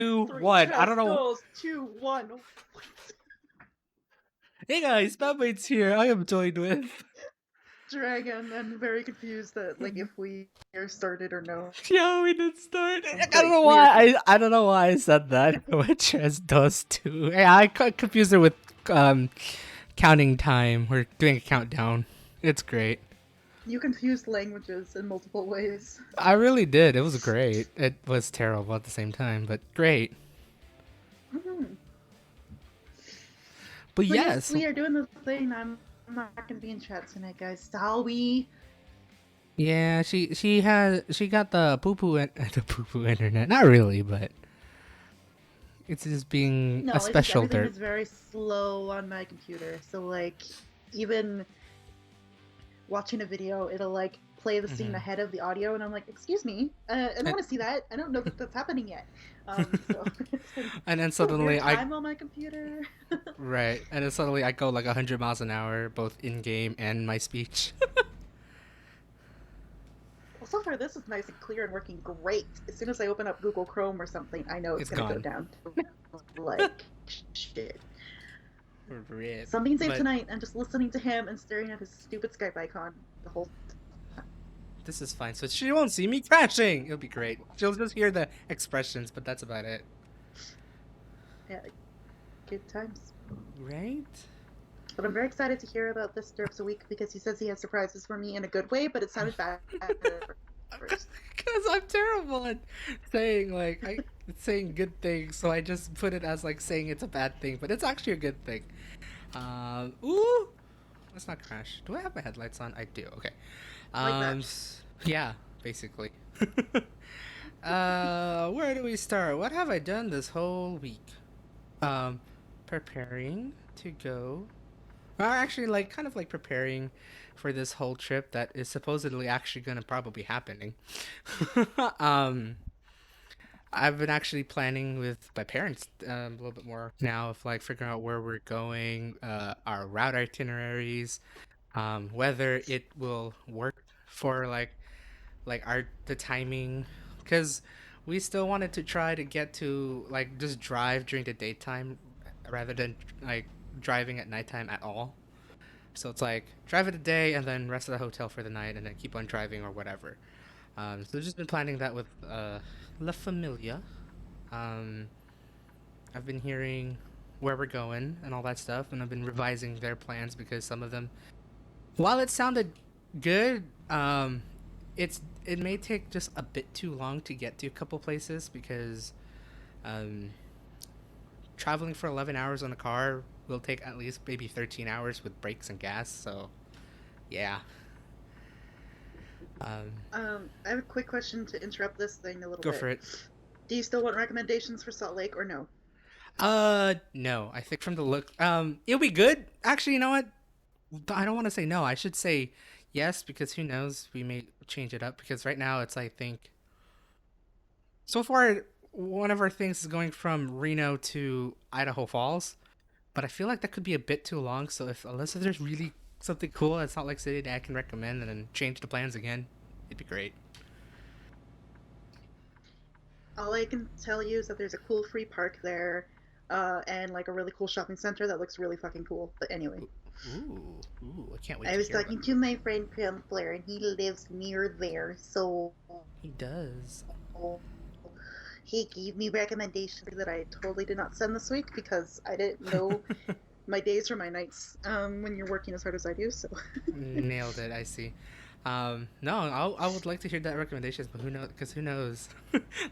2, Three 1. I chess don't know. goes 2-1. Hey guys, Batmate's here. I am joined with Dragon. I'm very confused that if we are started or no. Yeah, we did start. I don't Great, know we are why. here. I don't know why I said that. What chess does too. Yeah, I confused it with counting time. We're doing a countdown. It's great. You confused languages in multiple ways. I really did. It was great. It was terrible at the same time, but great. Mm-hmm. But But yes, yes. we are doing the thing. I'm not gonna be in chat tonight, guys. Shall we? Yeah, she got the poo poo the poo poo internet. Not really, but it's just being a No, it's just special everything dirt. is very slow on my computer. So even watching a video, it'll play the scene ahead of the audio, and I'm like, excuse me, I don't want to see that. I don't know that that's happening yet. So And then it's a weird suddenly time on my computer. right, and then suddenly I go like 100 miles an hour, both in game and my speech. Well, so far this is nice and clear and working great. As soon as I open up Google Chrome or something, I know it's It's gonna go gone. down to like shit. Rip. Something saved But tonight. I'm just listening to him and staring at his stupid Skype icon the whole time. this is fine. So she won't see me crashing. It'll be great. She'll just hear the expressions, but that's about it. Yeah, good times. Right? But I'm very excited to hear about this Derps a week because he says he has surprises for me in a good way, but it sounded bad at first. Because I'm terrible at saying saying good things, so I just put it as like saying it's a bad thing, but it's actually a good thing. Ooh, let's not crash. Do I have my headlights on? I do. Okay. Like that. Yeah, basically. Where do we start? What have I done this whole week? Preparing to go. Or actually, kind of like preparing for this whole trip that is supposedly actually gonna probably happening. um, I've been actually planning with my parents a little bit more now of like figuring out where we're going, our route itineraries, whether it will work for like the timing, because we still wanted to try to get to like just drive during the daytime rather than like driving at nighttime at all. So it's like drive it a day and then rest at the hotel for the night and then keep on driving or whatever. So just been planning that with La Familia. Um, I've been hearing where we're going and all that stuff, and I've been revising their plans because some of them, while it sounded good, it may take just a bit too long to get to a couple places because um, traveling for 11 hours on a car will take at least maybe 13 hours with brakes and gas. So yeah. Um, I have a quick question to interrupt this thing a little go bit. for it. Do you still want recommendations for Salt Lake or no? No. I think from the look, it'll be good. Actually, you know what? I don't want to say no. I should say yes because who knows? We may change it up because right now it's I think so far one of our things is going from Reno to Idaho Falls, but I feel like that could be a bit too long. So if unless if there's really something cool at Salt Lake City that I can recommend and then change the plans again, it'd be great. All I can tell you is that there's a cool free park there, and a really cool shopping center that looks really fucking cool. But anyway, Ooh! I can't wait I to was hear about talking it. to my friend Crumpler, and he lives near there, so He does. he gave me recommendations that I totally did not send this week because I didn't know my days from my nights when you're working as hard as I do. So Nailed it. I see. No, I would like to hear that recommendations, but who knows? Because who knows?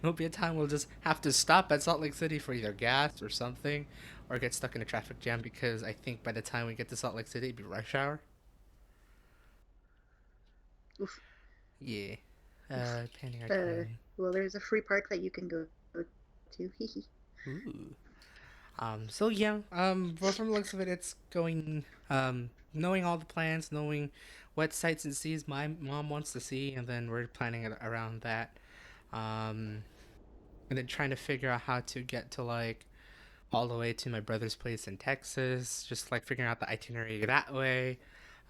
There'll be a time we'll just have to stop at Salt Lake City for either gas or something, or get stuck in a traffic jam because I think by the time we get to Salt Lake City, it'd be rush hour. oof, Yeah. oof. Planning our time. Well, there's a free park that you can go to. Ooh. So yeah, well, from the looks of it, it's going, knowing all the plans, knowing what sights and seas my mom wants to see, and then we're planning it around that. Um, and then trying to figure out how to get to like all the way to my brother's place in Texas, just like figuring out the itinerary that way.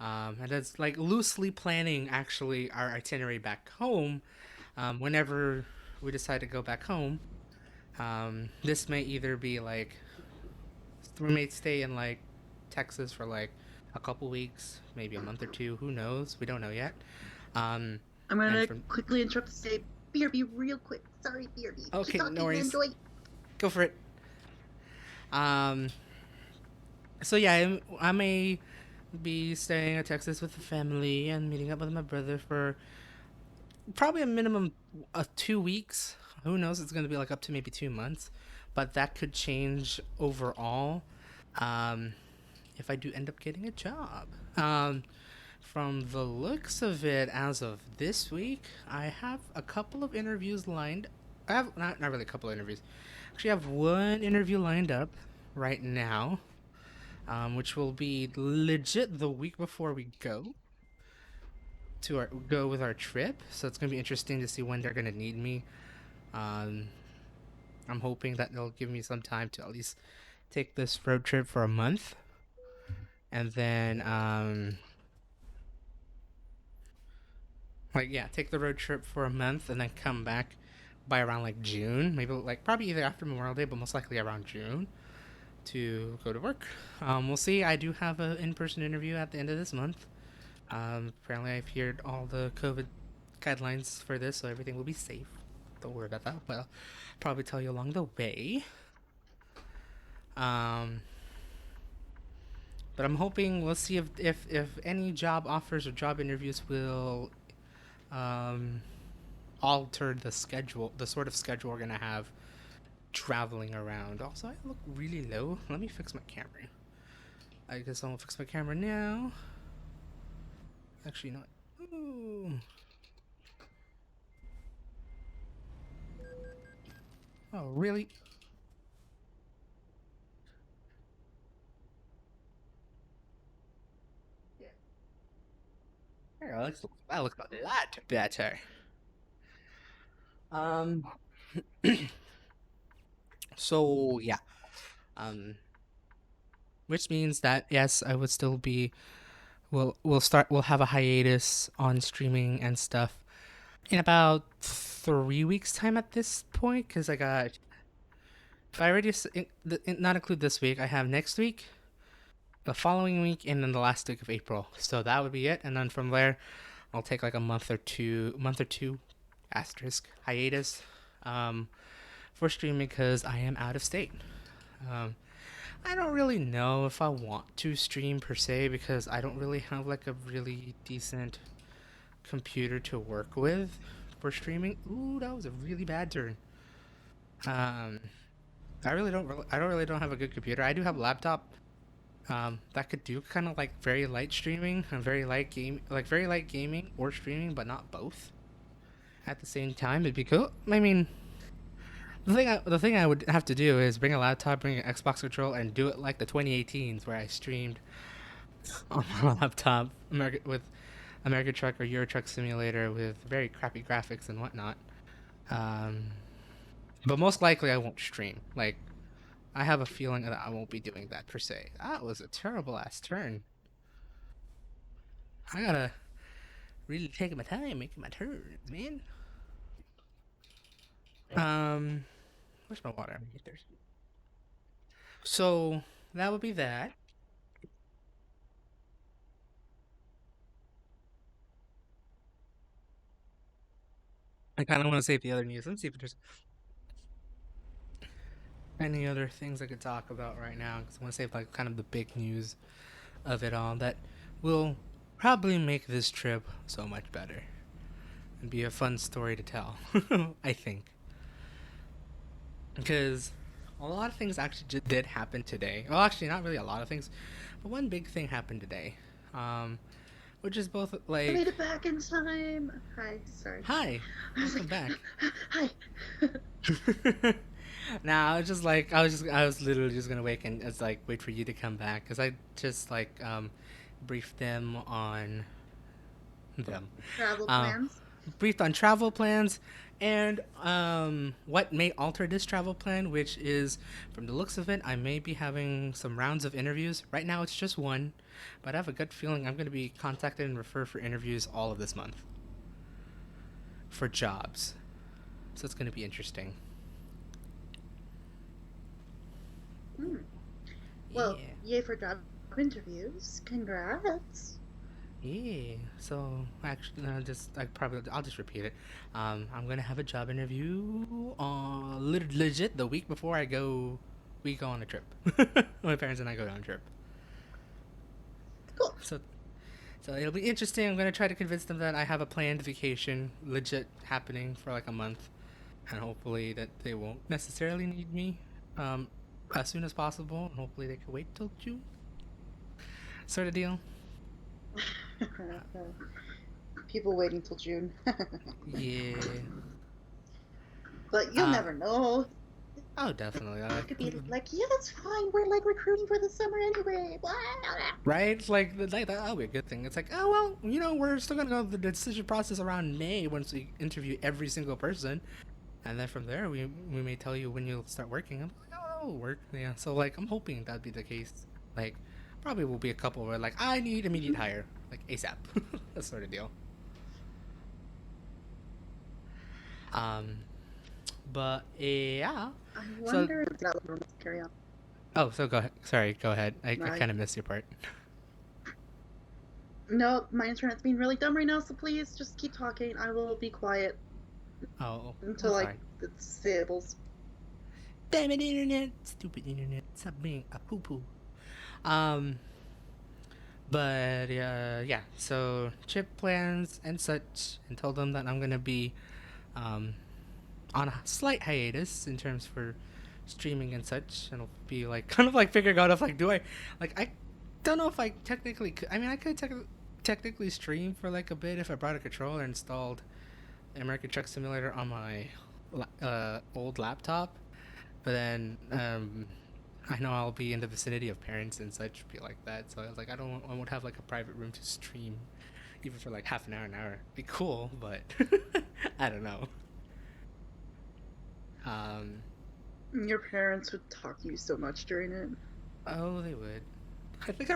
And it's like loosely planning actually our itinerary back home, whenever we decide to go back home. This may either be like we may stay in like Texas for like a couple weeks, maybe a month or two. Who knows? We don't know yet. Um, I'm and gonna from quickly interrupt to say, BRB, real quick. Sorry, BRB. Keep okay, no talking. worries. Enjoy. Go for it. Um, so yeah, I may be staying in Texas with the family and meeting up with my brother for probably a minimum of 2 weeks. Who knows? It's going to be like up to maybe 2 months, but that could change overall um, if I do end up getting a job. From the looks of it, as of this week, I have a couple of interviews lined. I have not really a couple of interviews. Actually, I have one interview lined up right now, which will be legit the week before we go with our trip. So it's gonna be interesting to see when they're gonna need me. Um, I'm hoping that they'll give me some time to at least take this road trip for a month, and then like yeah, take the road trip for a month, and then come back by around like June, maybe like probably either after Memorial Day, but most likely around June to go to work. We'll see. I do have an in-person interview at the end of this month. Apparently, I've heard all the COVID guidelines for this, so everything will be safe. Don't worry about that. Well, probably tell you along the way. Um, but I'm hoping we'll see if any job offers or job interviews will um, alter the schedule, the sort of schedule we're gonna have traveling around. Also, I look really low. Let me fix my camera. I guess I'll fix my camera now. Actually, not. Ooh. Oh, really? There, that looks a lot better. Um. So yeah. Um. Which means that yes, I would still be. We'll have a hiatus on streaming and stuff in about 3 weeks time at this point because I got. If I already not include this week, I have next week, the following week, and then the last week of April. So that would be it, and then from there, I'll take like a month or two, asterisk hiatus, um, for streaming because I am out of state. Um, I don't really know if I want to stream per se because I don't really have like a really decent computer to work with for streaming. Ooh, that was a really bad turn. Um, I don't really don't have a good computer. I do have a laptop that could do kind of like very light streaming and very light gaming or streaming, but not both at the same time. It'd be cool. I mean, the thing I would have to do is bring a laptop, bring an Xbox control, and do it like the 2018s where I streamed on my laptop with American Truck or Euro Truck Simulator with very crappy graphics and whatnot. Um, but most likely I won't stream. Like I have a feeling that I won't be doing that per se. That was a terrible ass turn. I gotta really take my time making my turns, man. Um, where's my water? I'm gonna get there. So that would be that. I kind of want to save the other news. Let's see if there's any other things I could talk about right now. Because I want to save like kind of the big news of it all that will probably make this trip so much better and be a fun story to tell. I think because a lot of things actually did happen today. Well, actually, not really a lot of things, but one big thing happened today, um, which is both I made like, it back in time. Hi, sorry. hi, I was welcome like, back. hi. Now I was just like I was literally just gonna wait and it's like wait for you to come back because I just like briefed them on them. Travel Uh, plans. Briefed on travel plans and what may alter this travel plan, which is, from the looks of it, I may be having some rounds of interviews. Right now, it's just one, but I have a gut feeling I'm going to be contacted and referred for interviews all of this month for jobs. So it's going to be interesting. Well, Yeah. yay for job interviews. Congrats. Yeah. So actually, I'll just repeat it. I'm gonna have a job interview legit the week before I go. We go on a trip. My parents and I go on a trip. Cool. So it'll be interesting. I'm gonna try to convince them that I have a planned vacation legit happening for like a month, and hopefully that they won't necessarily need me um as soon as possible. And hopefully they can wait till June, sort of deal. People waiting till June. Yeah. But you'll Uh. never know. Oh, definitely. It could be like, yeah, that's fine. We're like recruiting for the summer anyway. Blah, blah, blah. Right? Like that'll be a good thing. It's like, oh well, we're still gonna go the decision process around May once we interview every single person, and then from there we may tell you when you'll start working. I'm like, oh, that'll work. Yeah. So like, I'm hoping that'd be the case. Like, probably will be a couple where like I need immediate Mhm. hire, like ASAP, that sort of deal. Um, but yeah. I So wonder. Carry on. so go ahead. Sorry, go ahead. I My kind of missed your part. no, my internet's being really dumb right now. So please just keep talking. I will be quiet Oh, until that's like fine. it stables. Damn it, internet! Stupid internet! Stop being a poo poo. Um, but yeah. So trip plans and such, and told them that I'm gonna be um on a slight hiatus in terms for streaming and such, and I'll be like kind of like figuring out if like do I like I don't know if I technically could. I mean, I could technically stream for like a bit if I brought a controller and installed American Truck Simulator on my old laptop. But then I know I'll be in the vicinity of parents and such, be like that. So I was like, I won't have like a private room to stream, even for like half an hour. Be cool, but I don't know. Um, Your parents would talk to you so much during it. oh, they would. I think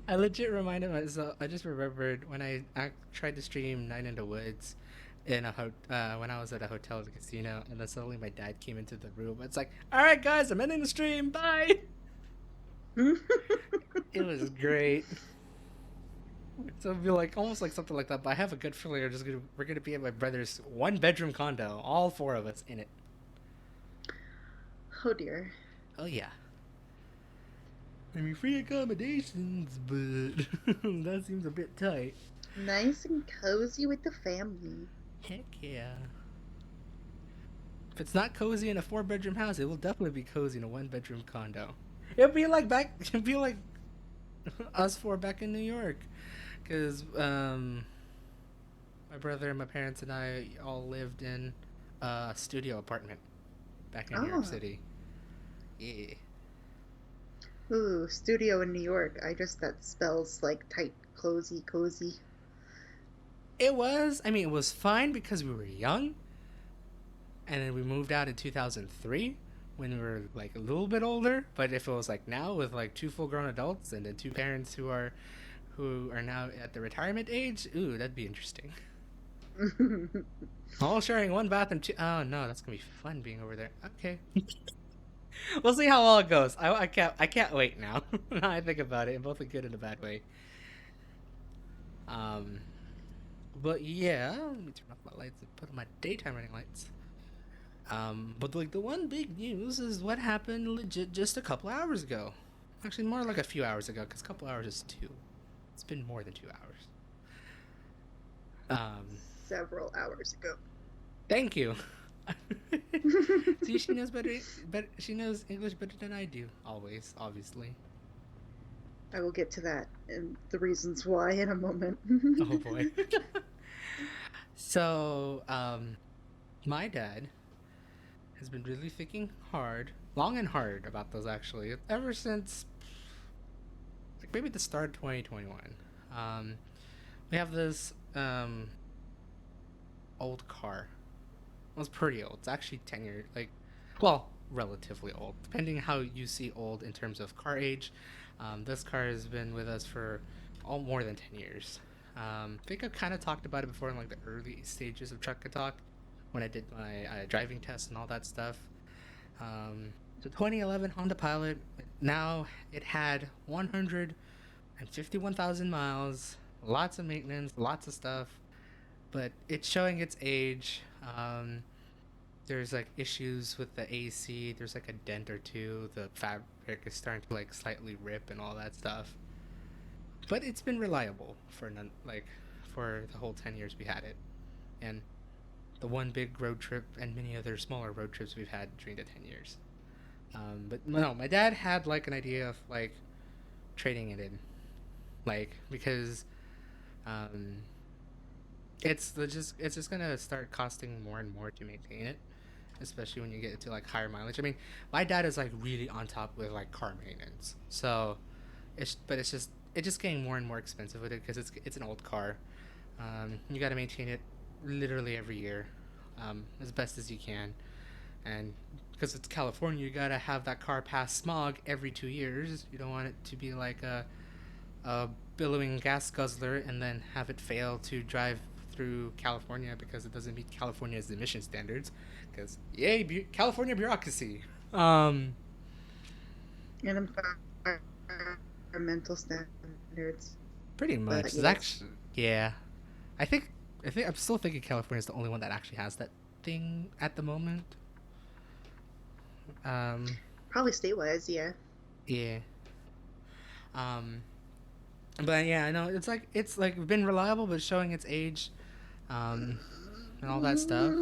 I legit reminded myself. I just remembered when I tried to stream Night in the Woods when I was at a hotel at the casino, and then suddenly my dad came into the room. It's like, all right, guys, I'm ending the stream. Bye. It was great. So it'd be like almost like something like that. But I have a good feeling we're gonna be at my brother's 1 bedroom condo, all four of us in it. Oh dear. Oh yeah. I mean, free accommodations, but that seems a bit tight. Nice and cozy with the family. Heck yeah. If it's not cozy in a 4 bedroom house, it will definitely be cozy in a 1 bedroom condo. It'd be like it'd be like us four back in New York, because my brother and my parents and I all lived in a studio apartment back in New York Oh. City. Yeah. Ooh, studio in New York. I just that spells like tight, cozy. It was. I mean, it was fine because we were young, and then we moved out in 2003 when we were like a little bit older. But if it was like now with like two full grown adults and then two parents who are now at the retirement age, ooh, that'd be interesting. All sharing one bathroom. Oh no, that's gonna be fun being over there. Okay, we'll see how well it goes. I can't wait now. Now I think about it in both a good and a bad way. Um, but yeah, let me turn off my lights and put on my daytime running lights. But like the one big news is what happened legit just a couple hours ago. Actually, more like a few hours ago, because a couple hours is two. It's been more than 2 hours. Um, Several hours ago. Thank you. See, she knows better, but she knows English better than I do. Always, obviously. I will get to that and the reasons why in a moment. Oh boy. So, my dad has been really thinking hard, long and hard about those actually, ever since like maybe the start of 2021. Um, we have this old car. Well, it's pretty old. It's actually 10 years, like, well, relatively old, depending how you see old in terms of car age. This car has been with us for all more than 10 years. I think I kind of talked about it before in like the early stages of Truck Talk when I did my driving test and all that stuff. Um, So 2011 Honda Pilot. Now it had 151,000 miles, lots of maintenance, lots of stuff, but it's showing its age. There's like issues with the AC. There's like a dent or two. The fabric is starting to like slightly rip and all that stuff. But it's been reliable for for the whole 10 years we had it, and the one big road trip and many other smaller road trips we've had during the 10 years. But no, my dad had like an idea of like trading it in, like because um, it's just gonna start costing more and more to maintain it, especially when you get into like higher mileage. I mean, my dad is like really on top with like car maintenance, so it's just getting more and more expensive with it because it's an old car. You got to maintain it literally every year, as best as you can, and because it's California, you got to have that car pass smog every 2 years. You don't want it to be like a billowing gas guzzler and then have it fail to drive through California because it doesn't meet California's emission standards. Because yay, California bureaucracy. Um, And environmental standards. Pretty But much. It's yes, actually yeah. I think I think I'm still thinking California is the only one that actually has that thing at the moment. Um, probably state-wise, yeah. yeah. Um, but yeah, I know it's like been reliable, but showing its age, um, and all that stuff.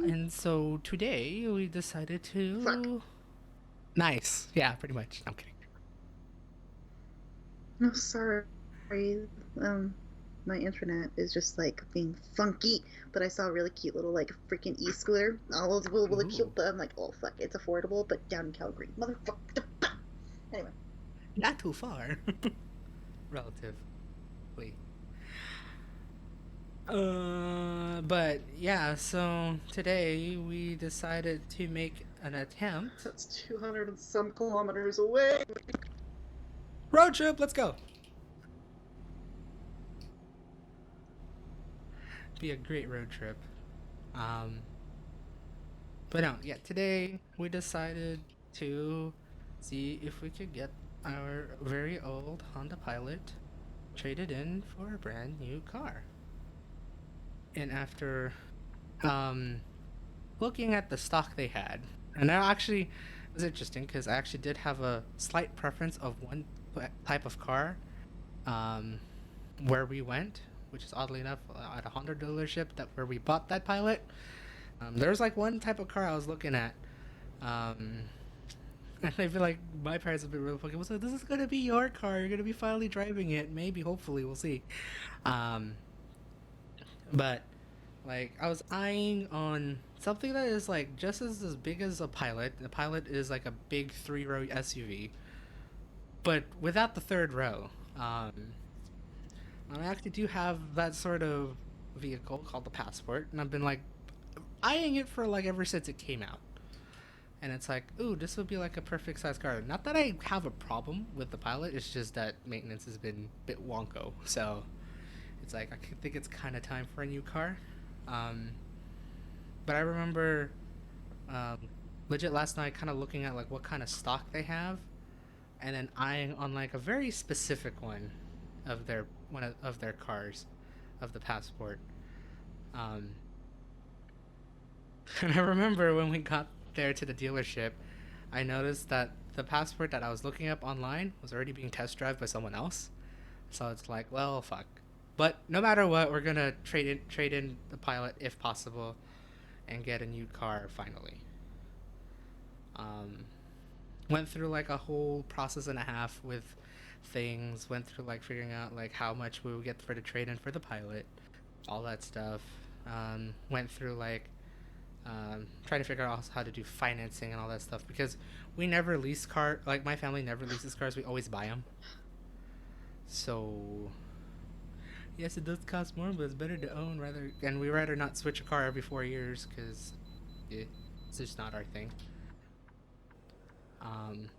And so today we decided Fuck. to nice. Yeah, pretty much. I'm kidding. No, sorry. Um, my internet is just like being funky. But I saw a really cute little like freaking e-scooter. All those really cute. Ooh, But I'm like, oh fuck, it's affordable, but down in Calgary, motherfucker. Anyway, not too far, relatively. But yeah, so today we decided to make an attempt. that's 200 and some kilometers away. Road trip, let's go. Be a great road trip. Um, but no, yeah, today we decided to see if we could get our very old Honda Pilot traded in for a brand new car. And after um looking at the stock they had, and I actually it was interesting because I actually did have a slight preference of one type of car um, where we went, which is oddly enough at a Honda dealership that where we bought that Pilot. There's like one type of car I was looking at, um, and I feel like my parents have been really fucking. So this is gonna be your car. You're gonna be finally driving it. Maybe, hopefully, we'll see. Um, but like I was eyeing on something that is like just as big as a Pilot. The Pilot is like a big 3-row SUV, but without the third row. I actually do have that sort of vehicle called the Passport, and I've been like eyeing it for like ever since it came out. And it's like, ooh, this would be like a perfect size car. Not that I have a problem with the Pilot, it's just that maintenance has been a bit wonko. So it's like I think it's kind of time for a new car. Um, but I remember um, legit last night kind of looking at like what kind of stock they have, and then eyeing on like a very specific one of their cars of the Passport. Um, and I remember when we got there to the dealership, I noticed that the Passport that I was looking up online was already being test driven by someone else. So it's like, well, fuck. But no matter what, we're gonna trade in the Pilot if possible, and get a new car finally. Um, Went through like a whole process and a half with things. Went through like figuring out like how much we would get for the trade in for the Pilot, all that stuff. Went through like trying to figure out how to do financing and all that stuff because we never lease car. Like my family never leases cars. We always buy them. So yes, it does cost more, but it's better to own rather. And we rather not switch a car every 4 years because it's just not our thing. Um,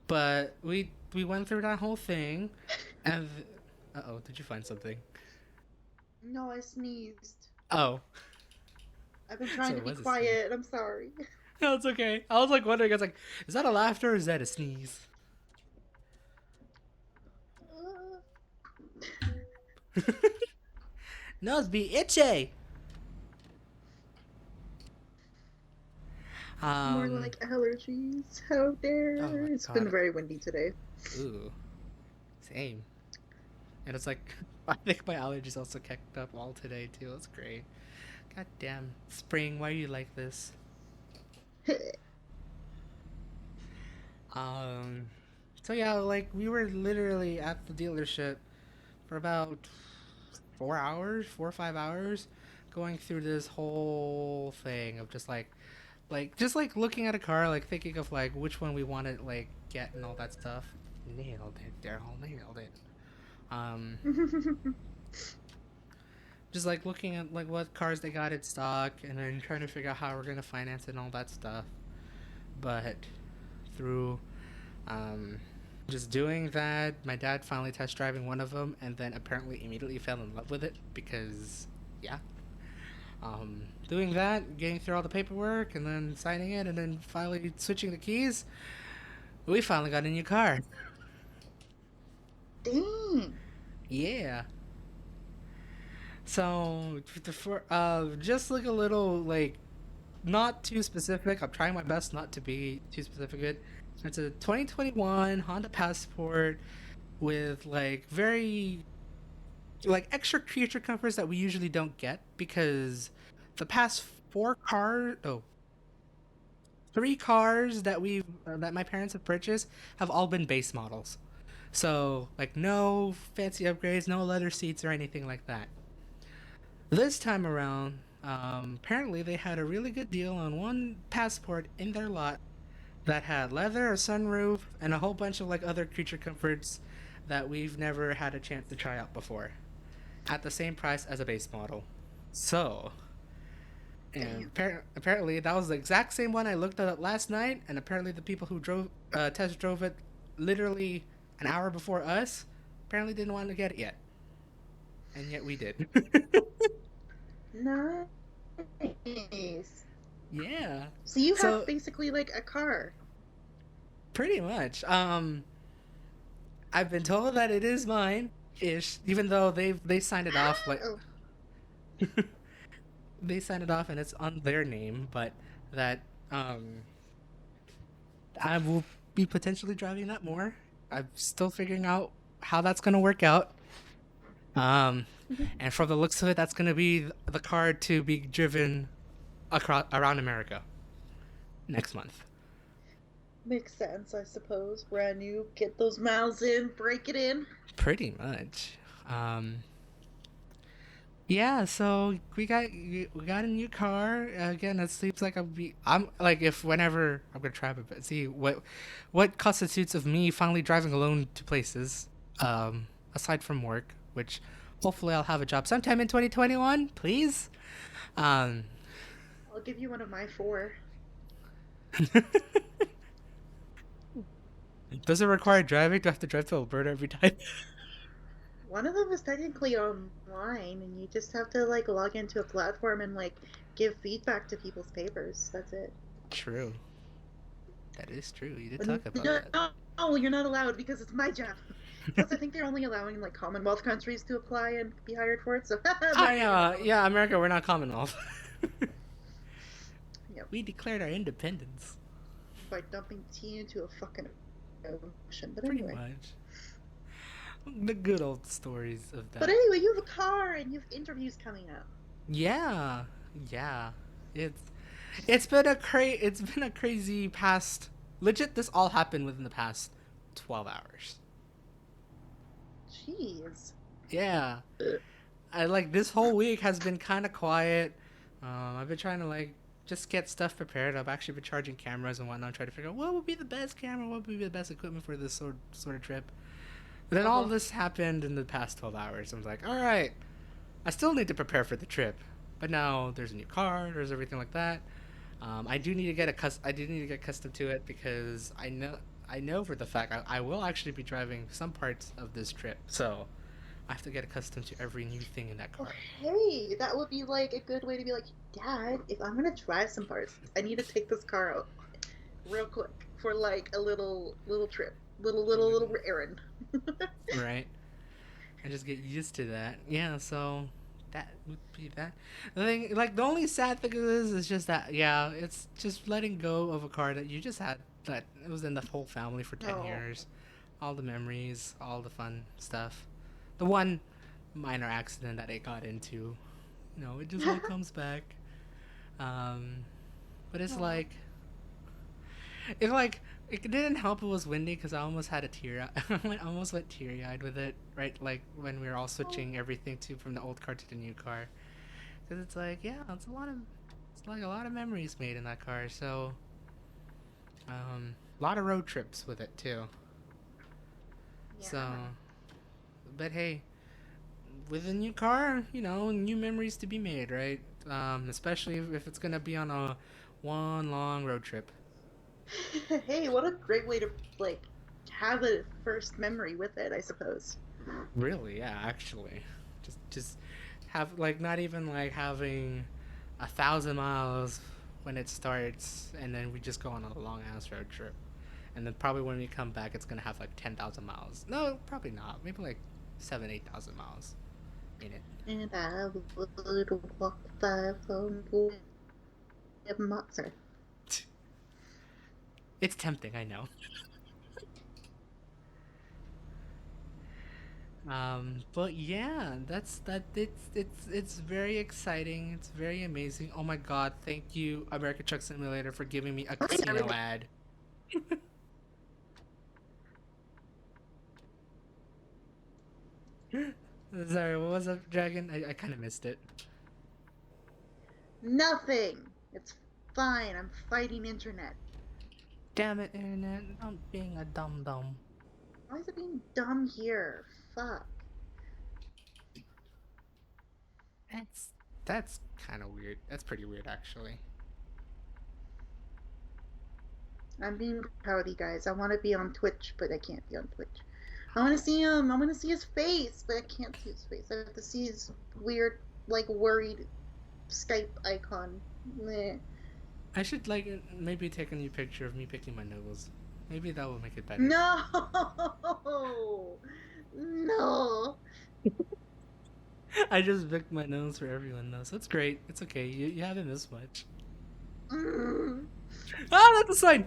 but we went through that whole thing, and oh, did you find something? No, I sneezed. Oh, I've been so trying to it be was a sneeze. quiet. I'm sorry. No, it's okay. I was like wondering. I was like, is that a laughter or is that a sneeze? Nose be itchy. More Um. like allergies. How Oh my dare. It's been god. very windy today. Ooh. Same. And it's like, I think my allergies also kicked up all today too. It's great. God damn. Spring, why are you like this? Um. So yeah, like we were literally at the dealership for about 4 hours, 4 or 5 hours, going through this whole thing of just like looking at a car, like thinking of like which one we want to like get and all that stuff. Nailed it, Daryl. Nailed it. Um, just like looking at like what cars they got in stock, and then trying to figure out how we're gonna finance it and all that stuff. But through um, just doing that, my dad finally test driving one of them, and then apparently immediately fell in love with it because yeah. Doing that, getting through all the paperwork, and then signing it, and then finally switching the keys, we finally got a new car. Dang. Yeah. So, for just like a little like not too specific. I'm trying my best not to be too specific. It's a 2021 Honda Passport with like very like extra creature comforts that we usually don't get because the past four cars, oh, three cars that we've that my parents have purchased have all been base models. So like no fancy upgrades, no leather seats or anything like that. This time around, apparently they had a really good deal on one Passport in their lot that had leather, a sunroof, and a whole bunch of like other creature comforts that we've never had a chance to try out before, at the same price as a base model. So, and Damn. apparently that was the exact same one I looked at last night, and apparently the people who drove test drove it literally an hour before us apparently didn't want to get it yet, and yet we did. Nice. Yeah. So you have So basically like a car. pretty much. I've been told that it is mine ish, even though they signed it off like Oh, they signed it off and it's on their name, but that I will be potentially driving that more. I'm still figuring out how that's gonna work out. Um, and from the looks of it, that's gonna be the car to be driven across around America next month. makes sense, I suppose. Brand new, get those miles in, break it in. Pretty much. Um, Yeah, so we got a new car again. It seems like I'm like if whenever I'm gonna try but see what constitutes of me finally driving alone to places, aside from work, which hopefully I'll have a job sometime in 2021, please. Um, I'll give you one of my four. does it require driving? Do I have to drive to Alberta every time? One of them is technically online, and you just have to like log into a platform and like give feedback to people's papers. That's it. True, that is true. You did But talk about no, that. no, you're not allowed because it's my job. Plus, I think they're only allowing like Commonwealth countries to apply and be hired for it. So Ah, America, you're not yeah, allowed. yeah, America, we're not Commonwealth. Yep. We declared our independence. By dumping tea into a fucking ocean. But Pretty anyway. much. The good old stories of But that. anyway, you have a car and you have interviews coming up. Yeah, yeah. It's it's been a crazy past. Legit, this all happened within the past 12 hours. Jeez. Yeah, I like this whole week has been kind of quiet. I've been trying to like just get stuff prepared. I've actually been charging cameras and whatnot, trying to figure out what would be the best camera, what would be the best equipment for this sort of trip. But then Uh all huh. this happened in the past 12 hours. I was like, all right, I still need to prepare for the trip, but now there's a new car, there's everything like that. I do need to I do need to get accustomed to it because I know for the fact I will actually be driving some parts of this trip. So I have to get accustomed to every new thing in that Well, car. hey, that would be like a good way to be like, Dad, if I'm gonna drive some parts, I need to take this car out real quick for like a little trip, little errand. Right? I just get used to that. Yeah, so that would be that. The thing, like, the only sad thing is just that, yeah, it's just letting go of a car that you just had, that it was in the whole family for 10 Oh, years. All the memories, all the fun stuff. The one minor accident that it got into, it just all comes back. Um, but it's oh, like, it didn't help it was windy because I almost had a tear. I almost went teary eyed with it, right? Like when we were all oh, switching everything to from the old car to the new car, because it's like, yeah, it's like a lot of memories made in that car. So, a lot of road trips with it too. So, yeah. but hey, with a new car, new memories to be made, right? Especially if it's gonna be on a one long road trip. Hey, what a great way to like have a first memory with it, I suppose. Really, yeah, actually, just have like not even like having 1,000 miles when it starts, and then we just go on a long ass road trip, and then probably when we come back, it's gonna have like 10,000 miles. No, probably not. Maybe like 7, 8,000 miles in it. And I would walk 500 miles. Sorry. It's tempting, I know. But yeah, that's that. It's very exciting. It's very amazing. Oh my god! Thank you, American Truck Simulator, for giving me a casino ad. Sorry, what was up, Dragon? I kind of missed it. Nothing. It's fine. I'm fighting internet. Damn it, internet! I'm being a dum dum. Why is it being dumb here? Fuck. That's that's kind of weird. That's pretty weird, actually. I'm being proud of you guys. I want to be on Twitch, but I can't be on Twitch. I want to see him. I want to see his face, but I can't see his face. I have to see his weird, like, worried Skype icon. Meh. I should like maybe take a new picture of me picking my nose. Maybe that will make it better. No! No! I just picked my nose for everyone though, so it's great. It's okay. You haven't missed much. Mm. Ah, that's a sign.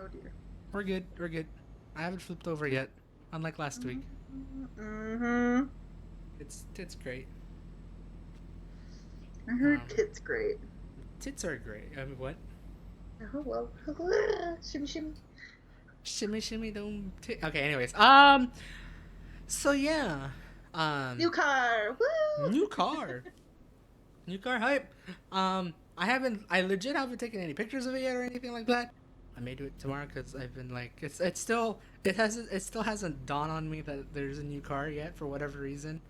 Oh dear. We're good. We're good. I haven't flipped over yet, unlike last week. Mm-hmm. It's great. I heard Um, tits great. tits are great. I mean, what? Oh well. Shimmy shimmy. Shimmy shimmy dome. Okay. Anyways, So yeah, New car! Woo! new car, new car hype. I legit haven't taken any pictures of it yet or anything like that. I may do it tomorrow because I've been like, it still hasn't dawned on me that there's a new car yet for whatever reason,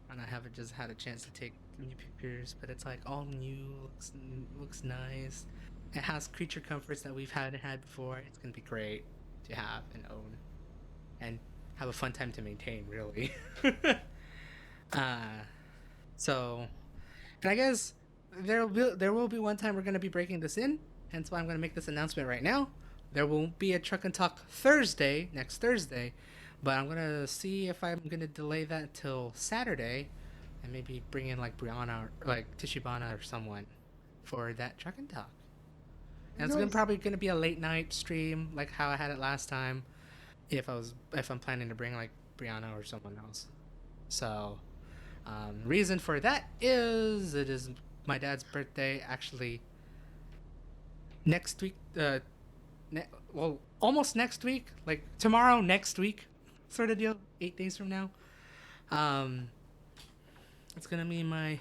and I haven't just had a chance to take new pictures. But it's like all new, looks nice. It has creature comforts that we've had before. It's gonna be great to have and own, and have a fun time to maintain. Really. uh, so, and I guess there will be one time we're gonna be breaking this in. Hence why I'm gonna make this announcement right now. There won't be a Truck and Talk Thursday next Thursday, but I'm gonna see if I'm gonna delay that till Saturday, and maybe bring in like Brianna or like Tishibana or someone for that Truck and Talk. And it's Nice. probably gonna be a late night stream like how I had it last time. If I'm planning to bring like Brianna or someone else. So reason for that is it is my dad's birthday actually next week. Well, almost next week, like tomorrow, next week, sort of deal. 8 days from now. Um, it's gonna be my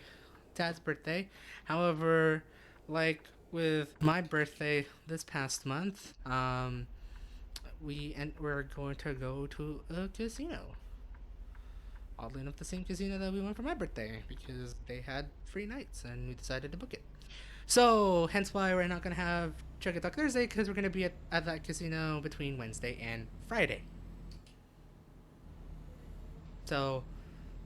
dad's birthday. However, like with my birthday this past month, we're going to go to a casino. Oddly enough, the same casino that we went for my birthday because they had free nights and we decided to book it. So, hence why we're not going to have Check It Talk Thursday because we're going to be at that casino between Wednesday and Friday. So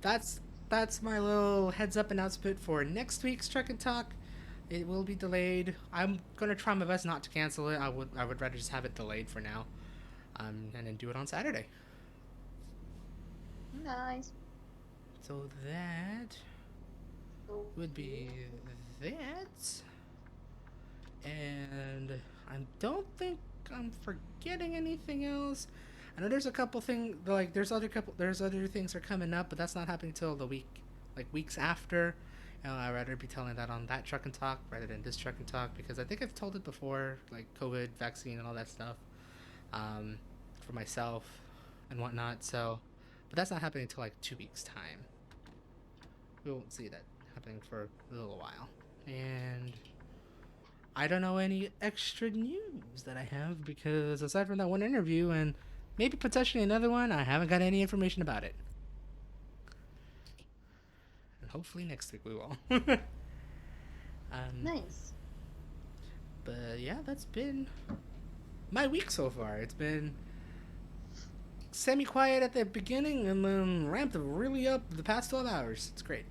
that's that's my little heads up announcement for next week's Truck and Talk. It will be delayed. I'm gonna try my best not to cancel it. I would rather just have it delayed for now, and then do it on Saturday. Nice. So that would be Okay. that. And I don't think I'm forgetting anything else. I know there's a couple things like there's other things are coming up, but that's not happening till the weeks after. I'd rather be telling that on that Truck and Talk rather than this Truck and Talk because I think I've told it before, like COVID vaccine and all that stuff, um, for myself and whatnot. So, but that's not happening until like 2 weeks time. We won't see that happening for a little while. And I don't know any extra news that I have because aside from that one interview and maybe potentially another one, I haven't got any information about it. And hopefully next week we will. um, Nice. but yeah, that's been my week so far. It's been semi quiet at the beginning and then ramped really up the past 12 hours. It's great.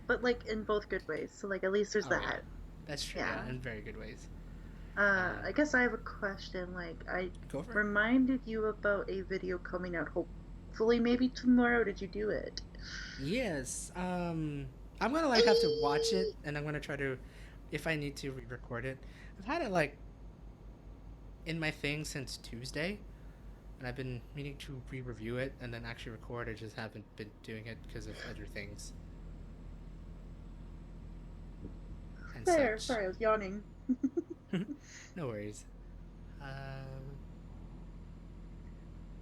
But like in both good ways. So like at least there's Oh, yeah. that. That's true, Yeah. yeah, in very good ways. I guess I have a question. Like I Go for it. reminded you about a video coming out hopefully maybe tomorrow. Did you do it? Yes. I'm gonna like have to watch it, and I'm gonna try to, if I need to, re-record it. I've had it like in my thing since Tuesday, and I've been meaning to re-review it and then actually record. I just haven't been doing it because of other things and Fair. such. Sorry, I was yawning. No worries. Um,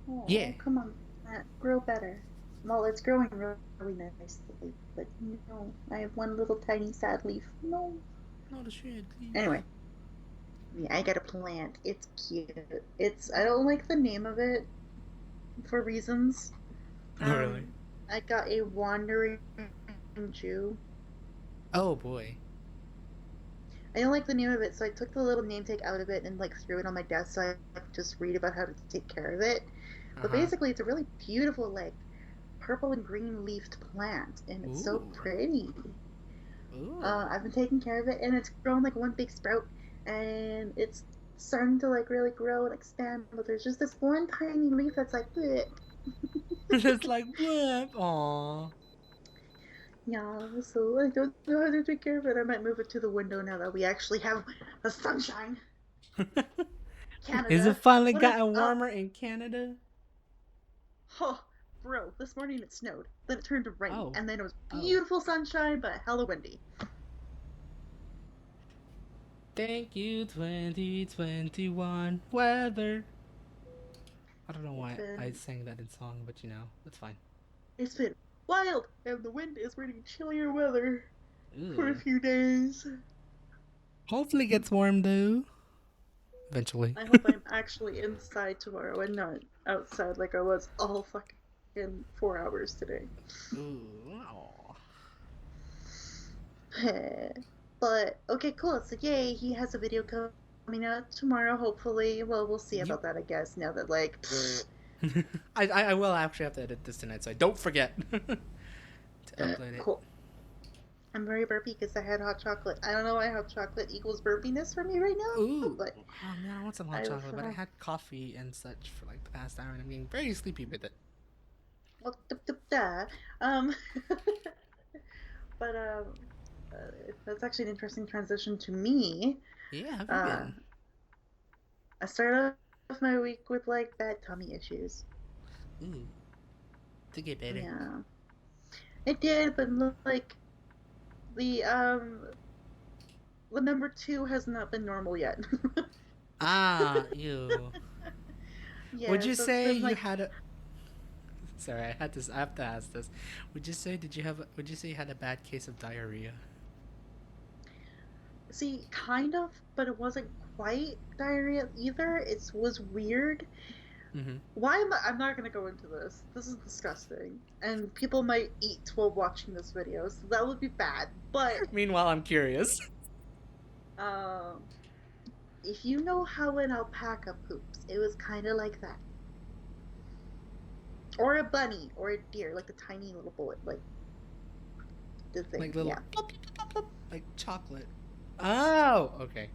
Oh, yeah. come on, Matt, grow better. Well, it's growing really nicely, but no, I have one little tiny sad leaf. No. Not a shred, please. Anyway, yeah, I got a plant. It's cute. I don't like the name of it for reasons. Oh, really? Um, I got a wandering Jew. Oh boy. I don't like the name of it, so I took the little name tag out of it and like threw it on my desk so I could just read about how to take care of it. Uh But huh. basically, it's a really beautiful like purple and green leafed plant, and it's so Ooh. pretty. Ooh. I've been taking care of it, and it's grown like one big sprout, and it's starting to like really grow and expand. But there's just this one tiny leaf that's like, bleh. It's like blip. Aww. Yeah. So I don't know how to take care of it. I might move it to the window now that we actually have the sunshine. Is it Canada. finally What a gotten warmer in Canada? oh, bro! This morning it snowed, then it turned to rain, Oh. and then it was Oh. beautiful sunshine, but hella windy. Thank you, 2021 weather. I don't know It's why I been sang that in song, but that's fine. it's been wild, and the wind is bringing chillier weather for a Ooh. few days. Hopefully it gets warm though. Eventually. I hope I'm actually inside tomorrow and not outside like I was all fucking 4 hours today. Ooh. Aw. But okay, cool. So yay, he has a video coming out tomorrow. Hopefully, well, we'll see Yep. about that. I guess now that like, I will actually have to edit this tonight, so I don't forget to upload it. cool. I'm very burpy because I had hot chocolate. I don't know why hot chocolate equals burpiness for me right now, Ooh. but Oh man, I want some hot I've chocolate, but I had coffee and such for like the past hour, and I'm getting very sleepy with it. well, um, but that's actually an interesting transition to me. Yeah, have you Uh, been? I started off my week with like bad tummy issues. Ooh, to get better. Yeah, it did, but like the the number two has not been normal yet. Ah, you. Would Yeah, you so it's say been you like, had a? Sorry, I had this. I have to ask this. Would you say did you have? Would you say you had a bad case of diarrhea? see, kind of, but it wasn't quite diarrhea either. It was weird. Mm-hmm. Why am I'm not gonna go into this. This is disgusting, and people might eat while watching this video, so that would be bad. But Meanwhile, I'm curious. um, if you know how an alpaca poops, it was kind of like that. or a bunny, or a deer, like the tiny little bullet, like the thing. Like little Yeah, plop, plop, plop, plop, like chocolate. Oh, okay.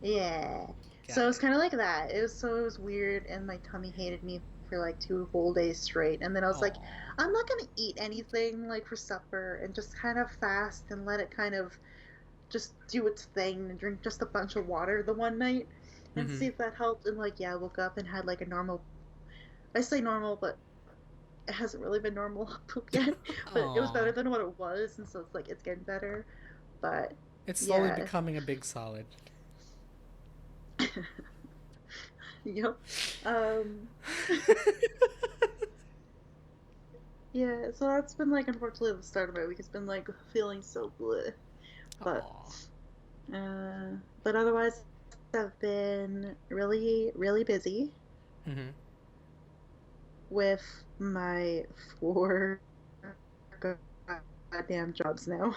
yeah. So Got it's it. kind of like that. It was weird, and my tummy hated me for like 2 whole days straight. And then I was like, Aw. I'm not gonna eat anything like for supper, and just kind of fast and let it kind of just do its thing and drink just a bunch of water the one night and Mm-hmm. see if that helped. And like, yeah, I woke up and had like a normal. I say normal, but it hasn't really been normal poop yet. But it was Aw. better than what it was, and so it's like it's getting better. But It's slowly yeah, becoming a big solid. yep. Um, yeah. So that's been like unfortunately the start of my week. It's been like feeling so bleh. But Aw. uh, but otherwise, I've been really really busy Mm-hmm. with my 4 goddamn jobs now.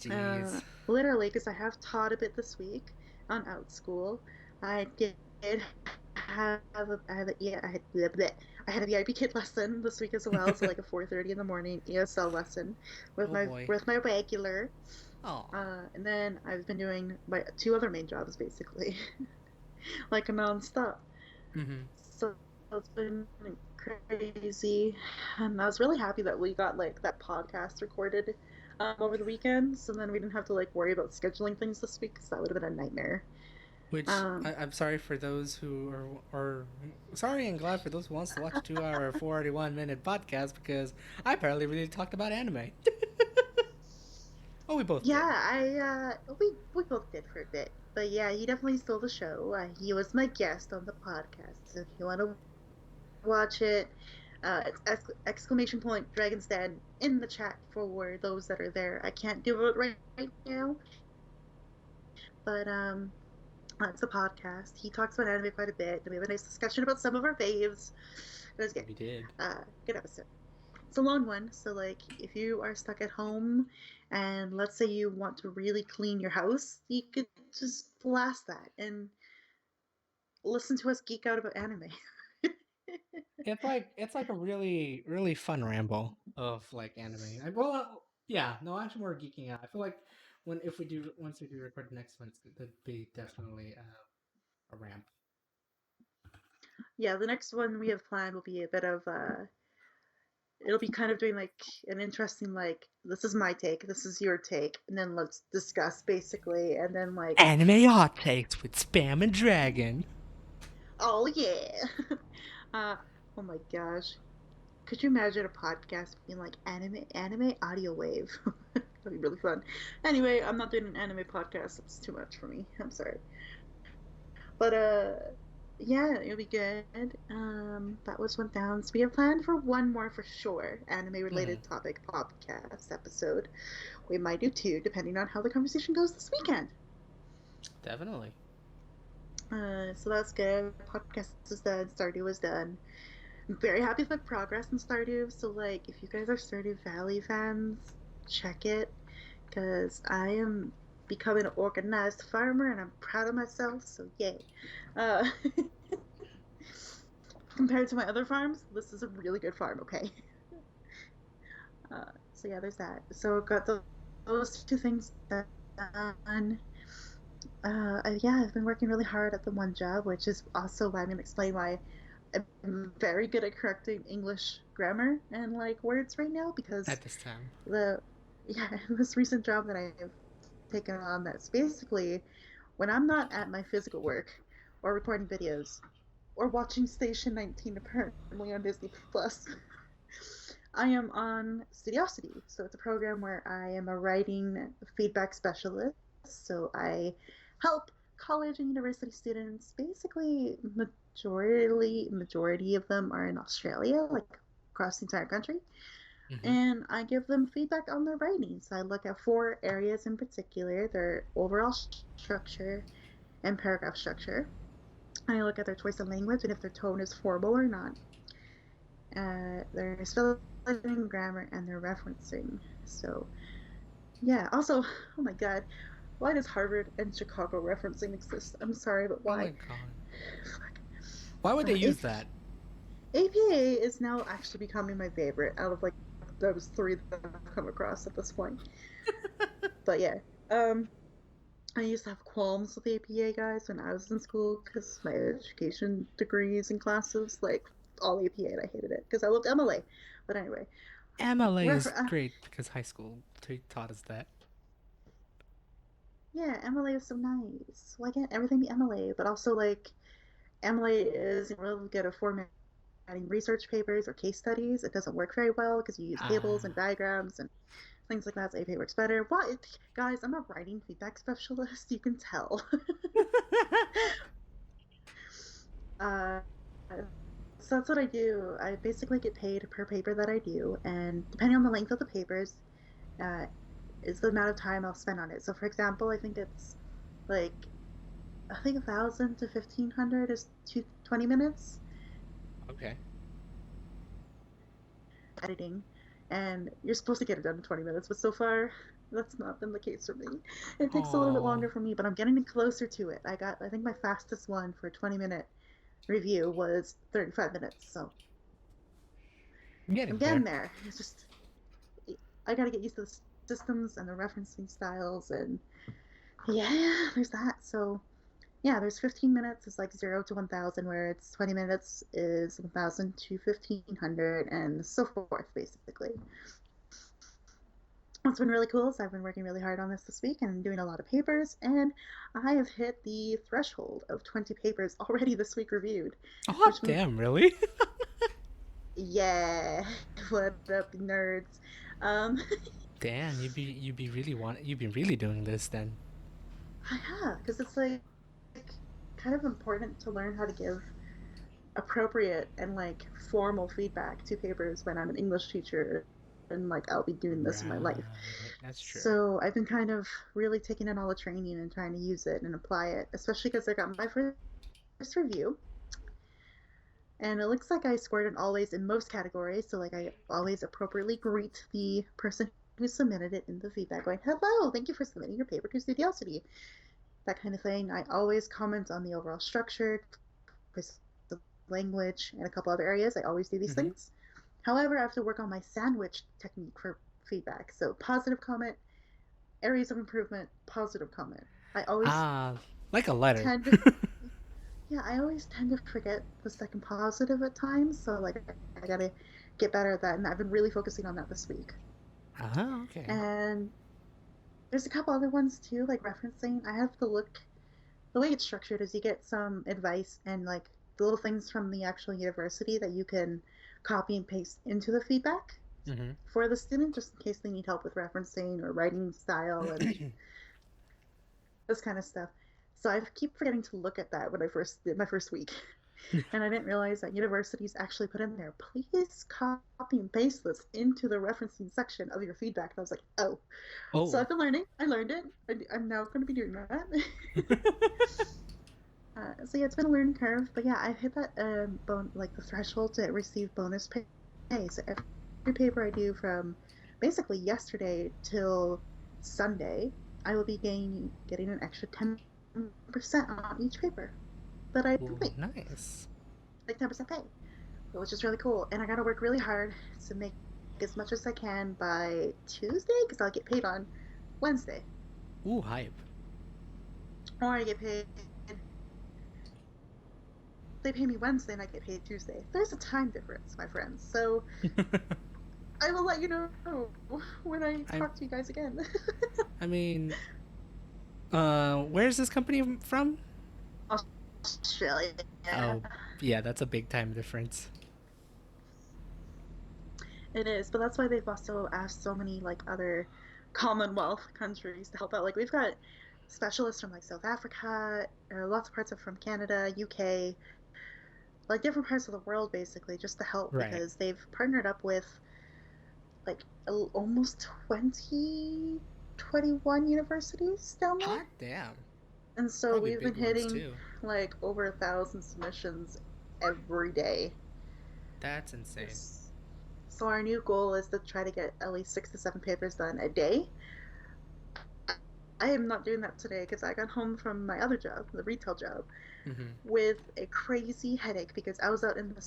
Jeez. Literally, because I have taught a bit this week on Out School. I did I have a, yeah, I had, bleh, bleh. I had a VIP kid lesson this week as well, so like a 4:30 in the morning ESL lesson Oh boy. with my regular. Aw. And then I've been doing my 2 other main jobs basically, like a nonstop. Mm-hmm. So it's been crazy, and I was really happy that we got like that podcast recorded over the weekend, so then we didn't have to like worry about scheduling things this week because that would have been a nightmare. Which Um, I'm sorry for those who are sorry and glad for those who wants to watch a 2 hour 41 minute podcast because I apparently really talked about anime. Oh, we both yeah, did. we both did for a bit, but yeah, he definitely stole the show. He was my guest on the podcast, so if you want to watch it, it's exclamation point Dragon's Den in the chat for those that are there. I can't do it right now, but it's a podcast. He talks about anime quite a bit, and we have a nice discussion about some of our faves. It was good. We did. Good episode. It's a long one, so like if you are stuck at home and let's say you want to really clean your house, you could just blast that and listen to us geek out about anime. It's like a really fun ramble of like anime. Well, yeah, no, actually we're geeking out. I feel like when if we do once we do record the next one, it's gonna be definitely a ramp. Yeah, the next one we have planned will be a bit of it'll be kind of doing like an interesting like this is my take, this is your take, and then let's discuss basically, and then like Anime hot takes with Spam and Dragon. oh yeah. uh oh my gosh. Could you imagine a podcast being like anime audio wave? That'd be really fun. Anyway, I'm not doing an anime podcast. It's too much for me. I'm sorry. But yeah, it'll be good. That was went down. So we have planned for one more for sure, anime Mm-hmm. related topic podcast episode. We might do two, depending on how the conversation goes this weekend. Definitely. So that's good. Podcast is done. Stardew is done. I'm very happy with my progress in Stardew. So like, if you guys are Stardew Valley fans, check it because I am becoming an organized farmer and I'm proud of myself. So yay! Uh, compared to my other farms, this is a really good farm. Okay. So yeah, there's that. So got those 2 things done. Yeah, I've been working really hard at the one job, which is also why I'm gonna explain why I'm very good at correcting English grammar and like words right now because At this time. the yeah this recent job that I've taken on that's basically when I'm not at my physical work or recording videos or watching Station 19 apparently on Disney Plus. I am on Studiosity, so it's a program where I am a writing feedback specialist. So I help college and university students. Basically, majority of them are in Australia, like across the entire country, Mm-hmm. and I give them feedback on their writing. So I look at 4 areas in particular: their overall structure and paragraph structure. I look at their choice of language and if their tone is formal or not, their spelling, grammar, and their referencing. So, yeah. Also, oh my god, why does Harvard and Chicago referencing exist? I'm sorry, but Oh why? my god. Why would they use If that? APA is now actually becoming my favorite out of like those three that I've come across at this point. But yeah, um, I used to have qualms with APA guys when I was in school because my education degrees and classes, like all APA, and I hated it because I loved MLA. But anyway, MLA is refer- great because high school taught us that. yeah, MLA is so nice. Why can't everything be MLA? But also like MLA isn't really good at formatting research papers or case studies. It doesn't work very well because you use tables and Ah. diagrams and things like that. So APA works better. What, guys? I'm a writing feedback specialist. You can tell. uh, so that's what I do. I basically get paid per paper that I do, and depending on the length of the papers, uh, is the amount of time I'll spend on it. So, for example, like I think 1,000 to 1,500 is 20 minutes Okay. editing, and you're supposed to get it done in 20 minutes, but so far that's not been the case for me. It takes a little bit Oh, longer for me, but I'm getting closer to it. I think my fastest one for a 20-minute review was 35 minutes, so I'm I'm getting getting there. there. It's just I gotta get used to the systems and the referencing styles, and yeah, there's that. So yeah, there's 15 minutes is like 0 to 1,000, where it's 20 minutes is 1,000 to 1,500, and so forth, basically. What's been really cool is I've been working really hard on this week and doing a lot of papers, and I have hit the threshold of 20 papers already this week reviewed, Oh, which means, damn, really? yeah, what up, nerds? Um, Damn, you'd be really doing this then. yeah, because it's like kind of important to learn how to give appropriate and like formal feedback to papers when I'm an English teacher and like I'll be doing this in my life. Right, that's true. So I've been kind of really taking in all the training and trying to use it and apply it, especially because I got my first review. And it looks like I scored an always in most categories. So like I always appropriately greet the person who submitted it in the feedback, going, "Hello, thank you for submitting your paper to Studiosity." That kind of thing. I always comment on the overall structure, the language, and a couple other areas. I always do these Mm-hmm. things. However, I have to work on my sandwich technique for feedback. So positive comment, areas of improvement, positive comment. I always Ah, like a letter. tend to, yeah, I always tend to forget the second positive at times. So like I gotta get better at that, and I've been really focusing on that this week. Ah, okay. And there's a couple other ones too, like referencing. I have to look. The way it's structured is you get some advice and like the little things from the actual university that you can copy and paste into the feedback Mm-hmm. for the student, just in case they need help with referencing or writing style and this kind of stuff. So I keep forgetting to look at that when I first did my first week. And I didn't realize that universities actually put in there, please copy and paste this into the referencing section of your feedback. And I was like, oh. So Oh. I've been learning. I learned it. I'm now going to be doing that. So yeah, it's been a learning curve, but yeah, I hit that like the threshold to receive bonus pay. So every paper I do from basically yesterday till Sunday, I will be getting an extra 10% on each paper that I Ooh, complete, nice. like 10% pay, which is really cool. And I gotta work really hard to make as much as I can by Tuesday because I'll get paid on Wednesday, Ooh, hype. or I get paid. They pay me Wednesday and I get paid Tuesday. There's a time difference, my friends. So I will let you know when I I talk to you guys again. I mean, where's this company from? Australia. Oh, yeah, that's a big time difference. It is, but that's why they've also asked so many like other Commonwealth countries to help out. Like we've got specialists from like South Africa, lots of parts of from Canada, UK, like different parts of the world basically, just to help Right. because they've partnered up with like almost 20, 21 universities down there. Hot damn. And so Probably we've been big ones hitting too. like over 1,000 submissions every day. That's insane. This, so our new goal is to try to get at least 6 to 7 papers done a day. I am not doing that today because I got home from my other job, the retail job, Mm-hmm. with a crazy headache because I was out in the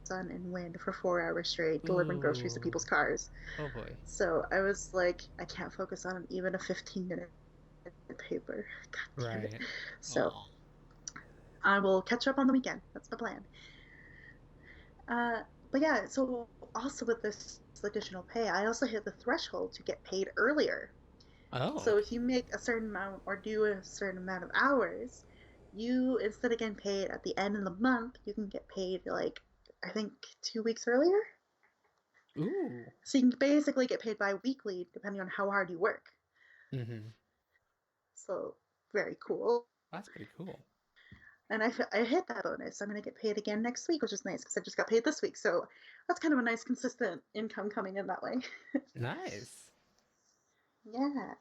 sun and wind for 4 hours straight, delivering groceries to Ooh. people's cars. Oh boy. So I was like, I can't focus on even a 15-minute paper. God damn it. Right. So Oh. I will catch up on the weekend. That's the plan. Uh, but yeah, so also with this additional pay, I also hit the threshold to get paid earlier. Oh. So if you make a certain amount or do a certain amount of hours, you instead of getting paid at the end of the month, you can get paid like I think 2 weeks earlier. Ooh. So you can basically get paid bi-weekly depending on how hard you work. Mm-hmm. So very cool. That's pretty cool. And I hit that bonus. I'm going to get paid again next week, which is nice because I just got paid this week. So that's kind of a nice, consistent income coming in that way. Nice. Yeah.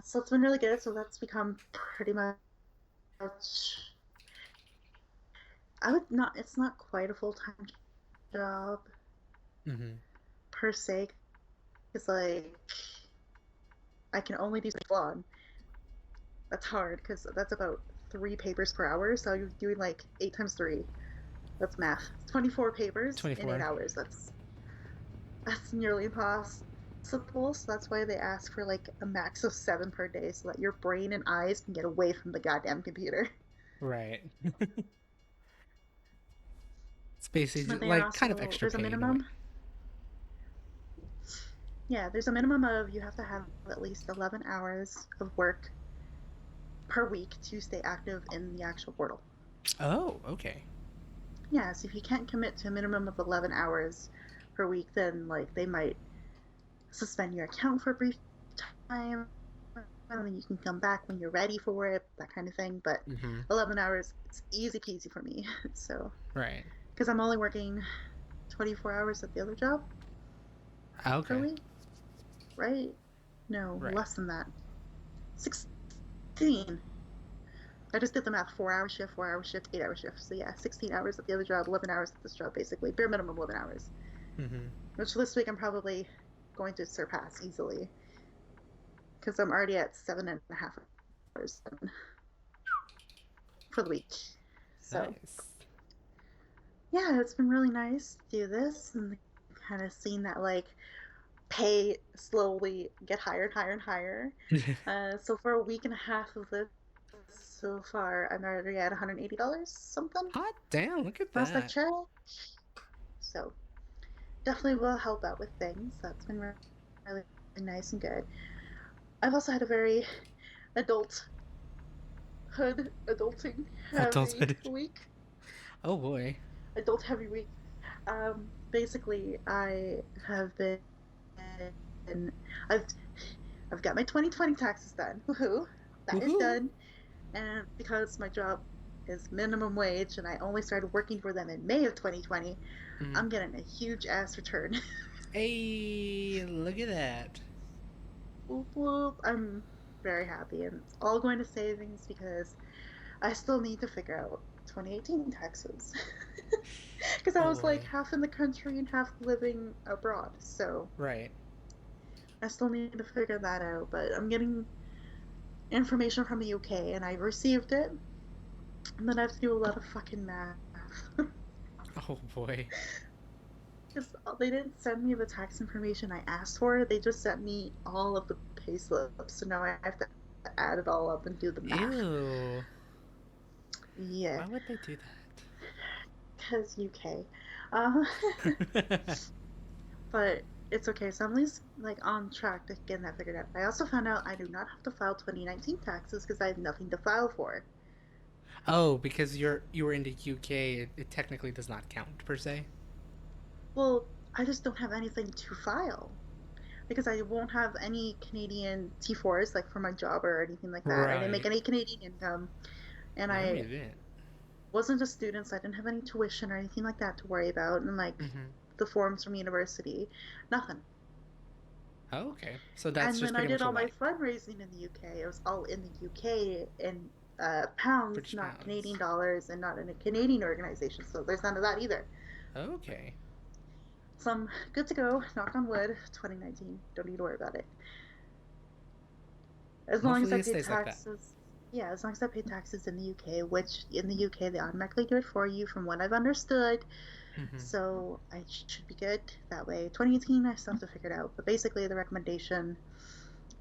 So it's been really good. So that's become pretty much. I would not. It's not quite a full-time job Mm-hmm. per se. It's like I can only do one. That's hard because that's about 3 papers per hour. So you're doing like 8 times 3. That's math. 24 papers in 8 24. hours. That's nearly impossible. So that's why they ask for like a max of 7 per day so that your brain and eyes can get away from the goddamn computer. Right. It's basically But they are like kind of also, extra there's a pay in a way. minimum. Yeah, there's a minimum of you have to have at least 11 hours of work per week to stay active in the actual portal. Oh, okay. Yeah, so if you can't commit to a minimum of 11 hours per week, then like they might suspend your account for a brief time, and then you can come back when you're ready for it, that kind of thing. But Mm-hmm. 11 hours, it's easy peasy for me. So, Right. because I'm only working 24 hours at the other job per Okay. week, right? No, Right. less than that. 16. I just did the math. 4 hour shift, 4 hour shift, 8 hour shift. So yeah, 16 hours at the other job, 11 hours at this job, basically. Bare minimum 11 hours. Mm-hmm. Which this week I'm probably going to surpass easily. Because I'm already at 7.5 hours for the week. So Nice. yeah, it's been really nice to do this and kind of seeing that like pay slowly get higher and higher and higher. So for a week and a half of this so far, I'm already at $180 something. Hot damn, look at Last I that. checked. So definitely will help out with things. That's been really, really nice and good. I've also had a very adulting heavy Adulthood. week. Oh boy. Adult heavy week. Basically, I have been. I've I've got my 2020 taxes done. Woohoo! That is Woohoo. done. And because my job is minimum wage and I only started working for them in May of 2020, Mm. I'm getting a huge ass return. Hey, look at that. Whoop, whoop. I'm very happy, and it's all going to savings because I still need to figure out 2018 taxes. Because I Oh was like boy. half in the country and half living abroad, so Right. I still need to figure that out. But I'm getting information from the UK, and I received it, and then I have to do a lot of fucking math. Oh boy. Because they didn't send me the tax information I asked for, they just sent me all of the pay slips. So now I have to add it all up and do the math. Ew. Yeah, Why would they do because UK. Uh, that? but it's okay. So I'm at least like on track to getting that figured out. I also found out I do not have to file 2019 taxes because I have nothing to file for. Oh, because you were in the UK, it technically does not count per se. Well, I just don't have anything to file because I won't have any Canadian T4s like for my job or anything like that. I didn't make Right. any Canadian income, and No, I you didn't. wasn't a student, so I didn't have any tuition or anything like that to worry about. And like Mm-hmm. the forms from university, nothing. Oh, okay. So that's And just when I pretty did much a all my wipe. fundraising in the UK, it was all in the UK in pounds, British not pounds. Canadian dollars, and not in a Canadian organization. So there's none of that either. Okay. So I'm good to go. Knock on wood. 2019. Don't need to worry about it. As long as Hopefully I it pay stays like that. taxes. Yeah, as long as I pay taxes in the UK, which in the UK they automatically do it for you, from what I've understood. Mm-hmm. So I should be good that way. 2018, I still have to figure it out. But basically, the recommendation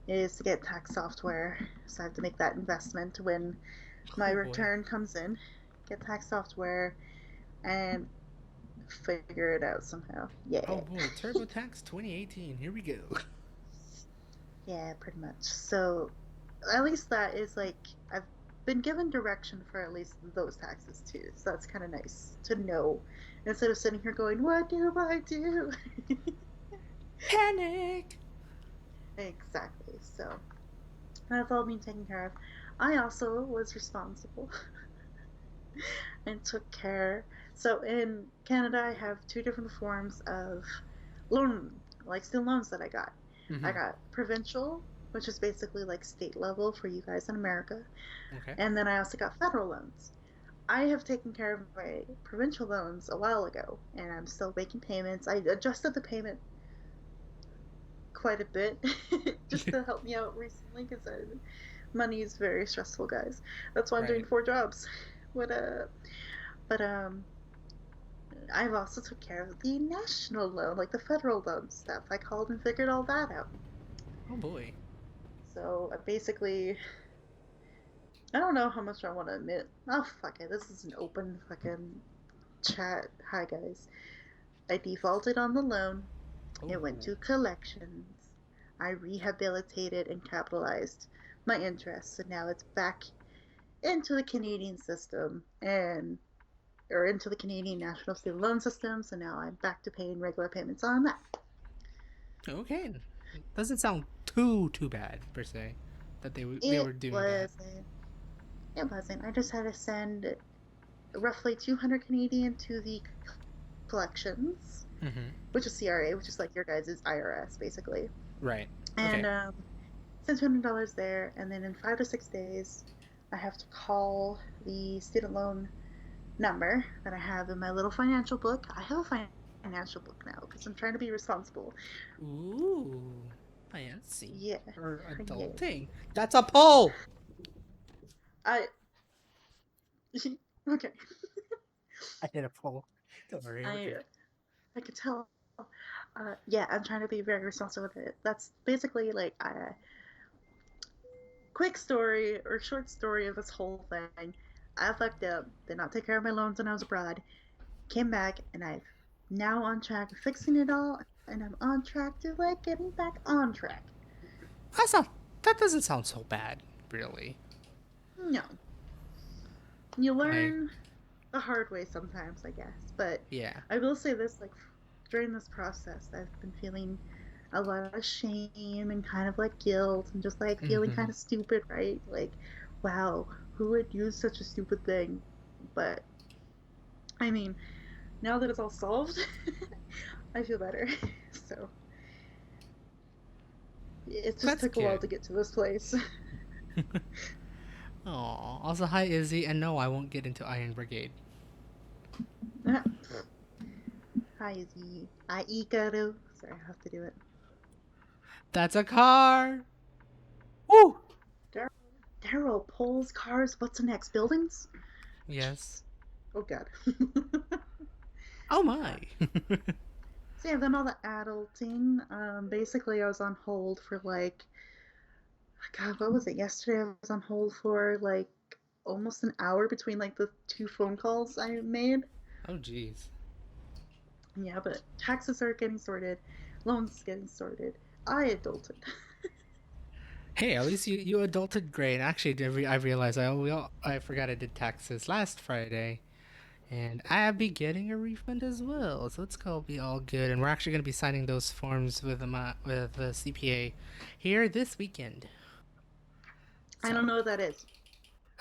is to get tax software. So I have to make that investment when my Oh boy. return comes in, get tax software, and figure it out somehow. Oh Yeah. boy. TurboTax 2018. Here we go. Yeah, pretty much. So at least that is like, I've been given direction for at least those taxes too. So that's kind of nice to know instead of sitting here going, what do I do? Panic. Exactly. So that's all being taken care of. I also was responsible and took care. So in Canada, I have two different forms of loan, like student loans that I got. I Mm-hmm. got provincial, which is basically like state level for you guys in America, Okay. and then I also got federal loans. I have taken care of my provincial loans a while ago, and I'm still making payments. I adjusted the payment quite a bit just to help me out recently because money is very stressful, guys. That's why I'm doing Right. 4 jobs. What but I've also took care of the national loan, like the federal loan stuff. I called and figured all that out. Oh boy. So basically, I don't know how much I want to admit. Oh fuck it, this is an open fucking chat. Hi guys. I defaulted on the loan. It went Oh. to collections. I rehabilitated and capitalized my interest, so now it's back into the Canadian system and or into the Canadian National Student Loan System. So now I'm back to paying regular payments on that. Okay. Doesn't sound too bad per se that they It were doing that. wasn't. It wasn't. I just had to send roughly 200 Canadian to the collections, Mm-hmm. which is CRA, which is like your guys' IRS basically, Right. and Okay. send $200 there, and then in 5 to 6 days, I have to call the student loan number that I have in my little financial book. I have a financial book now because I'm trying to be responsible. Ooh. Fancy. Yeah, For yeah. adulting. That's a poll. I okay. I hit a poll. Don't worry, we're I good. I could tell. Yeah, I'm trying to be very responsible with it. That's basically like a quick story or short story of this whole thing. I fucked up, did not take care of my loans when I was abroad, came back, and I'm now on track of fixing it all, and I'm on track to like getting back on track. That's not. That doesn't sound so bad, really. No, you Like, learn the hard way sometimes, I guess. But yeah. I will say this: like during this process, I've been feeling a lot of shame and kind of like guilt and just like feeling Mm-hmm. kind of stupid, right? Like, wow, who would use such a stupid thing? But I mean, now that it's all solved, I feel better. So it just That's took a while good. to get to this place. Aw. Also, hi Izzy, and no, I won't get into Iron Brigade. Hi, Izzy. I Ikaru. Sorry, I have to do it. That's a car. Woo. Daryl, Daryl pulls cars. What's the next? Buildings? Yes. Jeez. Oh god. Oh uh, my. so yeah, then all the adulting. Basically, I was on hold for like, God, what was it? Yesterday, I was on hold for like almost an hour between like the two phone calls I made. Oh jeez. Yeah, but taxes are getting sorted, loans getting sorted. I adulted. Hey, at least you adulted great. Actually, I realized I forgot I did taxes last Friday, and I'll be getting a refund as well. So it's gonna be all good. And we're actually gonna be signing those forms with the CPA here this weekend. I So, don't know what that is.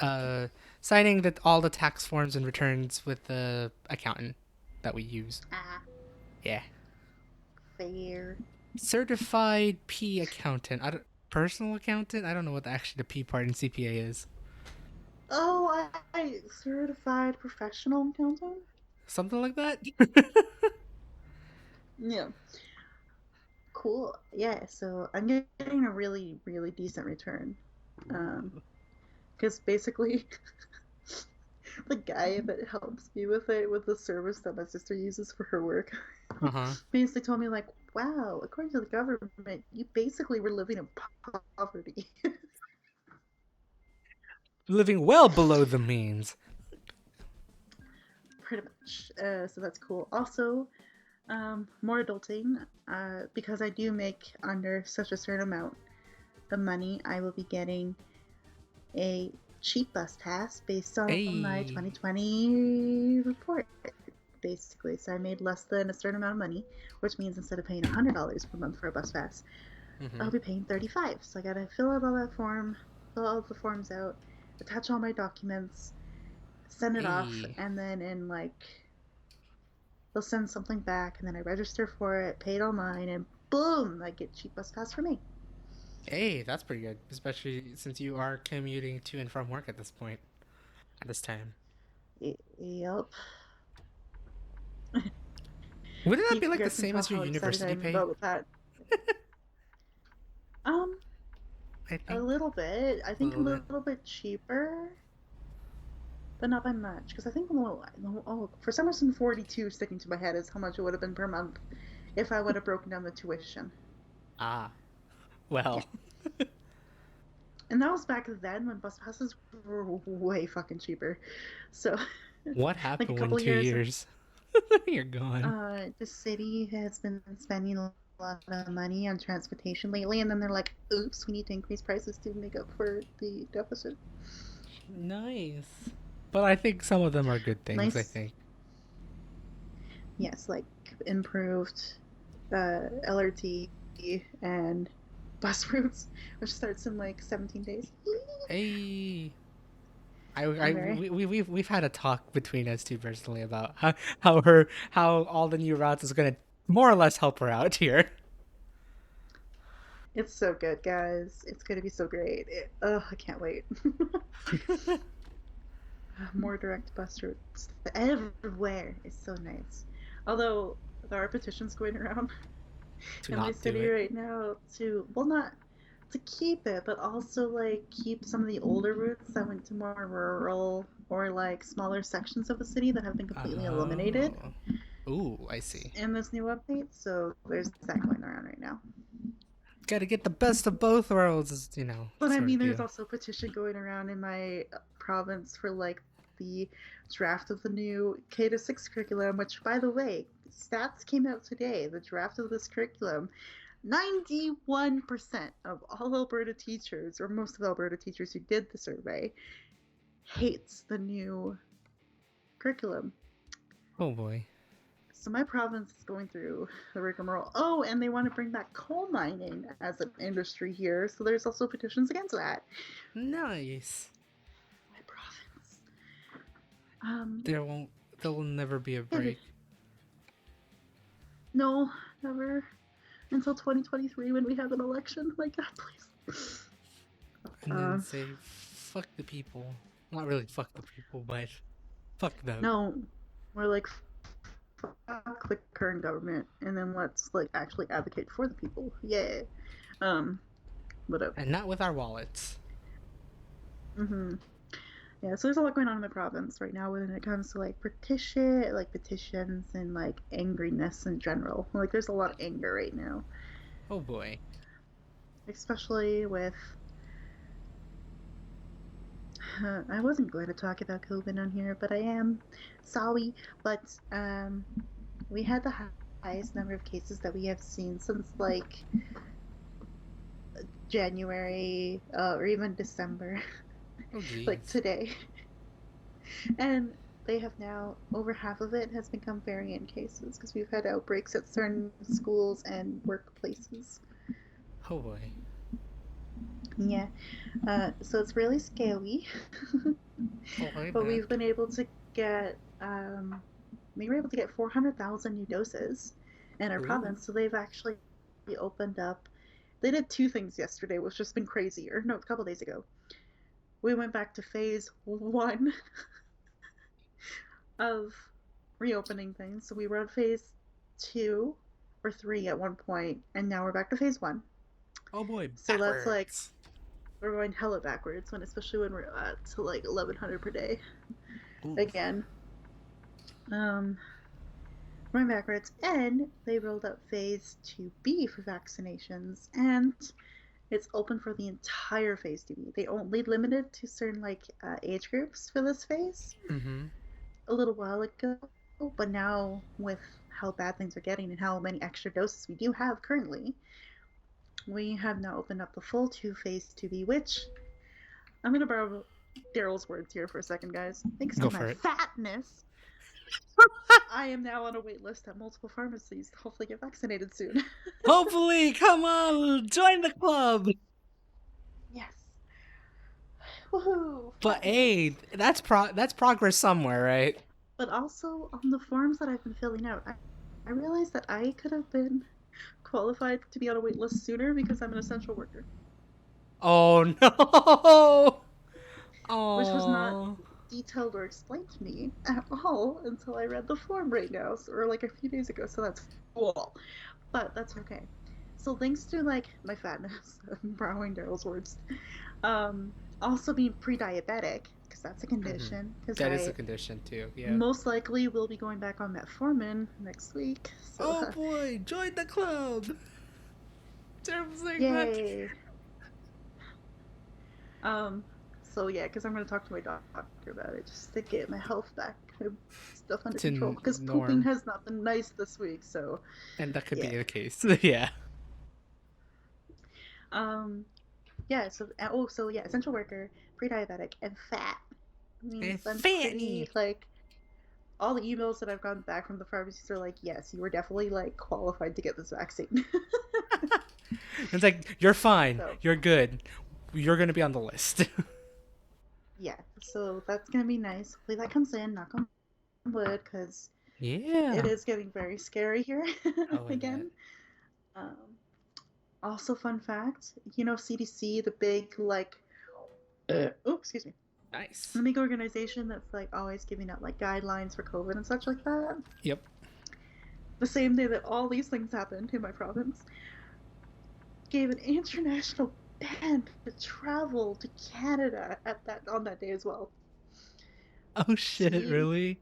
uh, signing that all the tax forms and returns with the accountant that we use. Ah, Yeah, fair. certified P accountant. Personal accountant. I don't know what actually the P part in CPA is. Oh, I certified professional accountant. Something like that. Yeah, cool. Yeah, so I'm getting a really, really decent return. Um, Ooh. because basically the guy that helps me with it, with the service that my sister uses for her work, Uh-huh. basically told me like, wow, according to the government, you basically were living in poverty. Living well below the means. Pretty much. So that's cool. Also, more adulting, because I do make under such a certain amount of money, I will be getting a cheap bus pass based on my Hey. 2020 report, basically. So I made less than a certain amount of money, which means instead of paying $100 per month for a bus pass, Mm-hmm. I'll be paying 35. So I gotta fill out all that form, fill all the forms out, attach all my documents, send it off, Hey. and then in like they'll send something back, and then I register for it, pay it online, and boom, I get cheap bus pass for me. Hey, that's pretty good. Especially since you are commuting to and from work at this point. At this time. Yep. Wouldn't that You be like the guys can same tell as your how excited I university am pay? about that. Um, I a think. little bit. I A think a little bit. little bit cheaper, but not by much. Because I think for some reason 42 sticking to my head is how much it would have been per month if I would have broken down the tuition. Ah. Yeah, Well. and that was back then when bus passes were way fucking cheaper. So, What like a happened in couple two years, years? You're gone. the city has been spending a lot of money on transportation lately, and then they're like, "Oops, we need to increase prices to make up for the deficit." Nice. But I think some of them are good things, I Nice, think. yes, like improved LRT and bus routes, which starts in like 17 days. Hey. I'm very. We've had a talk between us two personally about how all the new routes is gonna more or less help her out here. It's so good, guys. It's gonna be so great. I can't wait. More direct bus routes everywhere. It's so nice. Although there are petitions going around To in my not do city it. right now to, well, not to keep it, but also like keep some of the older routes that went to more rural or like smaller sections of the city that have been completely eliminated Oh. Ooh, I see. in this new update. So there's that going around right now. Gotta get the best of both worlds, But I sort of mean, there's deal. also a petition going around in my province for like the draft of the new K to 6 curriculum, which, by the way, stats came out today. The draft of this curriculum, 91% of all Alberta teachers, or most of Alberta teachers who did the survey, hates the new curriculum. Oh boy. So my province is going through the rigmarole. Oh, and they want to bring back coal mining as an industry here. So there's also petitions against that. Nice. My province. Um, There won't there will never be a yeah, break. no, never until 2023 when we have an election. My God, please. And then say fuck the people. Not really fuck the people, but fuck them. No, we're like, fuck the current government, and then let's like actually advocate for the people. Yeah. Um, whatever. And not with our wallets. Mm-hmm. Yeah, so there's a lot going on in the province right now when it comes to like petitions and like angriness in general. Like there's a lot of anger right now, Oh boy. especially with. I wasn't going to talk about COVID on here, but I am. Sorry, but we had the highest number of cases that we have seen since like January or even December, Oh like jeez. today. And they have now, over half of it has become variant cases because we've had outbreaks at certain schools and workplaces. Oh boy. Yeah, so it's really scary. Oh I But bet. we've been able to get, we were able to get 400,000 new doses in our Ooh. province. So they've actually opened up. They did two things yesterday, which just been crazy. Or no, a couple days ago. We went back to phase one of reopening things. So we were on phase two or three at one point, and now we're back to phase one. Oh boy, So that's like backwards. we're going hella backwards when, especially when we're at to like 1100 per day Ooh. again. Um, going backwards, and they rolled out phase 2B for vaccinations, and it's open for the entire phase 2B. They only limited to certain like age groups for this phase Mm-hmm. a little while ago, but now with how bad things are getting and how many extra doses we do have currently, we have now opened up the full phase 2B, which I'm gonna borrow Daryl's words here for a second, guys. Thanks Go to my for it. fatness, I am now on a wait list at multiple pharmacies to hopefully get vaccinated soon. Hopefully, come on, join the club. Yes. Woohoo! But Finally. hey, that's progress somewhere, right? But also on the forms that I've been filling out, I realized that I could have been qualified to be on a wait list sooner because I'm an essential worker, Oh no. which was not Oh. detailed or explained to me at all until I read the form right now, or like a few days ago. So that's cool, but that's okay. So thanks to like my fatness, I'm borrowing Daryl's words, also being pre-diabetic because that's a Mm-hmm. condition. Because That is a I condition too. Yeah. most likely will be going back on metformin next week. So Oh boy, join the club. Terrible saying that. yay. Um, so yeah, because I'm gonna talk to my doctor about it just to get my health back, stuff under control. To Because pooping norm, has not been nice this week. So and that could be yeah. the case. Yeah. Um, yeah. So yeah, essential worker, pre-diabetic, and fat And means I'm pretty Fanny. like all the emails that I've gotten back from the pharmacies are like, yes, you were definitely like qualified to get this vaccine. It's like you're fine. So You're good. You're gonna be on the list. yeah, so that's gonna be nice. Hopefully that comes in. Knock on wood, because it Yeah. is getting very scary here Oh, I bet. again. Um, Also, fun fact, CDC, the big like, oh, excuse me, Nice. the big organization that's like always giving out like guidelines for COVID and such like that. Yep. The same day that all these things happened in my province, gave an international ban to travel to Canada at that on that day as well. Oh So shit! Really?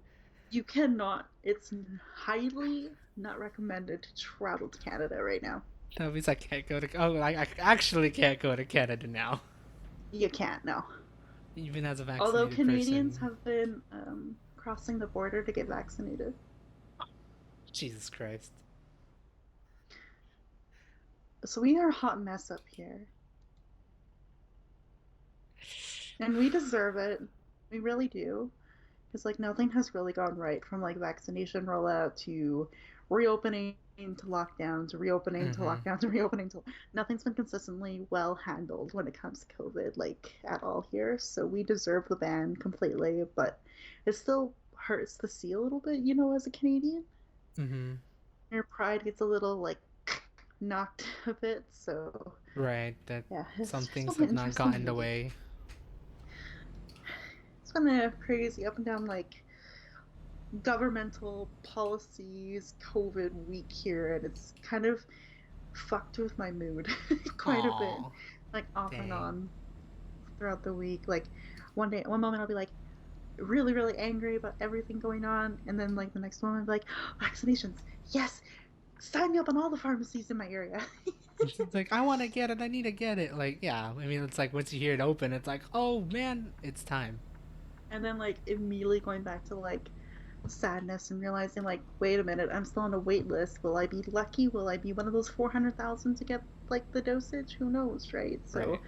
you cannot. It's highly not recommended to travel to Canada right now. That means I can't go to. Oh, I actually can't go to Canada now, You can't, no. even as a Although vaccinated Canadians person. have been crossing the border to get vaccinated. Jesus Christ. So we are a hot mess up here. And we deserve it. We really do. Because like nothing has really gone right, from like vaccination rollout to reopening to lockdown to reopening to Mm-hmm. lockdown to reopening to nothing's been consistently well handled when it comes to COVID like at all here. So we deserve the ban completely, but it still hurts to see a little bit, as a Canadian. Mm-hmm. Your pride gets a little like knocked a bit, so Right. That yeah, some it's just things been an have not interesting gotten in the week. way. It's been a crazy up and down like governmental policies COVID week here, and it's kind of fucked with my mood quite a bit, Aw. like off and Dang. on throughout the week. Like one moment I'll be like really, really angry about everything going on, and then like the next moment I'll be like, vaccinations, yes, sign me up on all the pharmacies in my area. It's like I want to get it. I need to get it. Like yeah. I mean, it's like once you hear it open, it's like oh man, it's time. And then like immediately going back to like sadness and realizing like wait a minute, I'm still on a wait list. Will I be lucky? Will I be one of those 400,000 to get like the dosage? Who knows, right? So Right.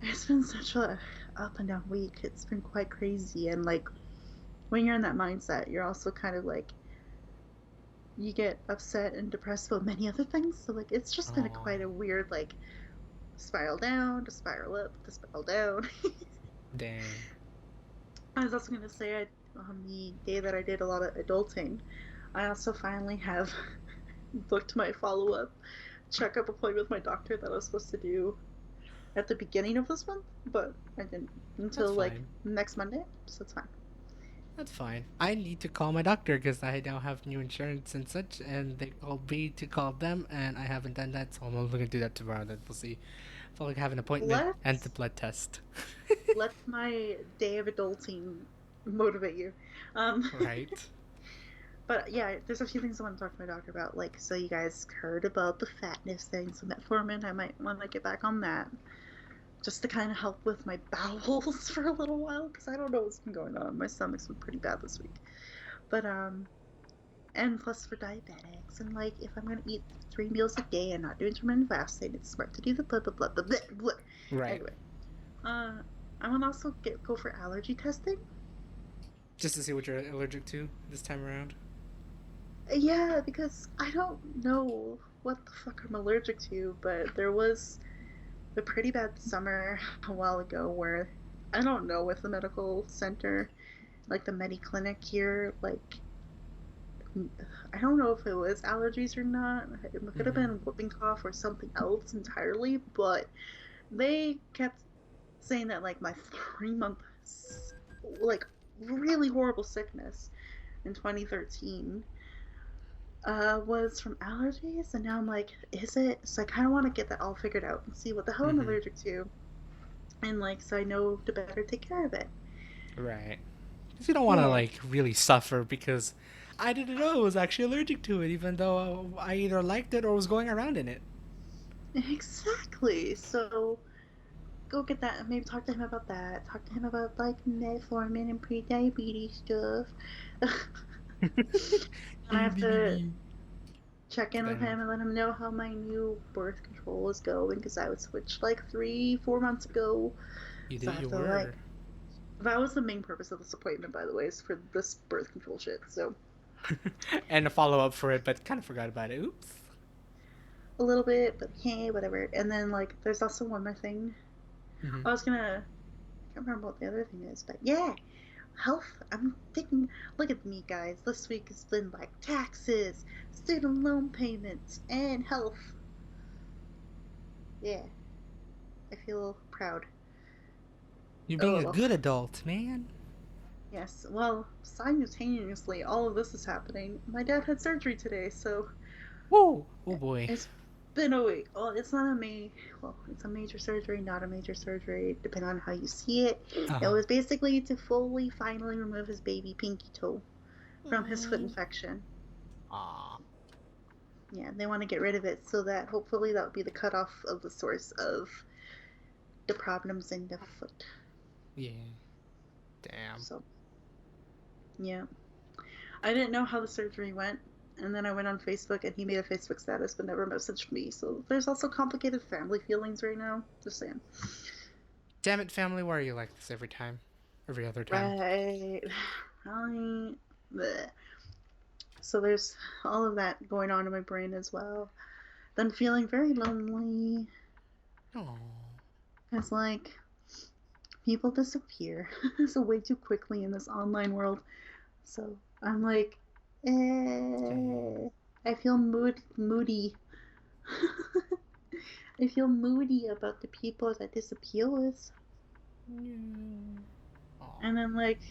it's been such a up and down week. It's been quite crazy, and like when you're in that mindset, you're also kind of like you get upset and depressed about many other things. So like it's just been Oh quite a weird like spiral down to spiral up to spiral down. dang. I was also gonna say, on the day that I did a lot of adulting, I also finally have booked my follow up checkup appointment with my doctor that I was supposed to do at the beginning of this month, but I didn't That's until like fine. next Monday, so it's fine. That's fine. I need to call my doctor because I now have new insurance and such, and they told me to call them, and I haven't done that, so I'm only gonna do that tomorrow. Then we'll see. So like have an appointment and the Let's blood test. let my day of adulting motivate you. Um, Right. but yeah, there's a few things I want to talk to my doctor about. Like, so you guys heard about the fatness thing, so metformin, I might want to get back on that just to kind of help with my bowels for a little while because I don't know what's been going on. My stomach's been pretty bad this week. But and plus for diabetics and like if I'm gonna eat 3 meals a day and not do intermittent fasting, it's smart to do the blah blah blah blah blah. Blah. Right. Anyway, I want to also go for allergy testing. Just to see what you're allergic to this time around. Yeah, because I don't know what the fuck I'm allergic to, but there was a pretty bad summer a while ago where I don't know if the medical center, like the Medi Clinic here, like I don't know if it was allergies or not. It could have Mm-hmm. been whooping cough or something else entirely, but they kept saying that like my 3 month like really horrible sickness in 2013 was from allergies, and now I'm like, is it? So I kind of want to get that all figured out and see what the hell I'm Mm-hmm. allergic to, and like so I know to better take care of it. Right. Because you don't want to Yeah, like really suffer because I didn't know I was actually allergic to it, even though I either liked it or was going around in it. exactly. So go get that and maybe talk to him about that. Talk to him about like metformin and pre-diabetes stuff. And I have to check in with Then him and let him know how my new birth control is going because I was switched like 3, 4 months ago. you So I did have your to like word. that was the main purpose of this appointment, by the way, is for this birth control shit. So And a follow up for it, but kind of forgot about it. Oops. a little bit, but hey, whatever. And then like there's also one more thing. Mm-hmm. I can't remember what the other thing is, but yeah, health. I'm thinking, look at me, guys. This week has been like taxes, student loan payments, and health. Yeah, I feel proud. You're A being a little. good adult, man. Yes, well, simultaneously, all of this is happening. My dad had surgery today, so Whoa. Oh boy. it's been a week. Well, it's not a well, it's a major surgery, not a major surgery, depending on how you see it. Uh It huh. was basically to fully, finally remove his baby pinky toe from his foot Mm. infection. Aw. Yeah, they want to get rid of it so that hopefully that will be the cutoff of the source of the problems in the foot. Yeah. Damn. So, yeah. I didn't know how the surgery went, and then I went on Facebook and he made a Facebook status but never messaged me. So there's also complicated family feelings right now. Just saying. Damn it, family. Why are you like this every time? Every other time. Right. Right. Bleh. So there's all of that going on in my brain as well. Then feeling very lonely. Oh. It's like people disappear so way too quickly in this online world. So I'm like, Damn. I feel moody. I feel moody about the people that disappears. Yeah. Aw. And then like,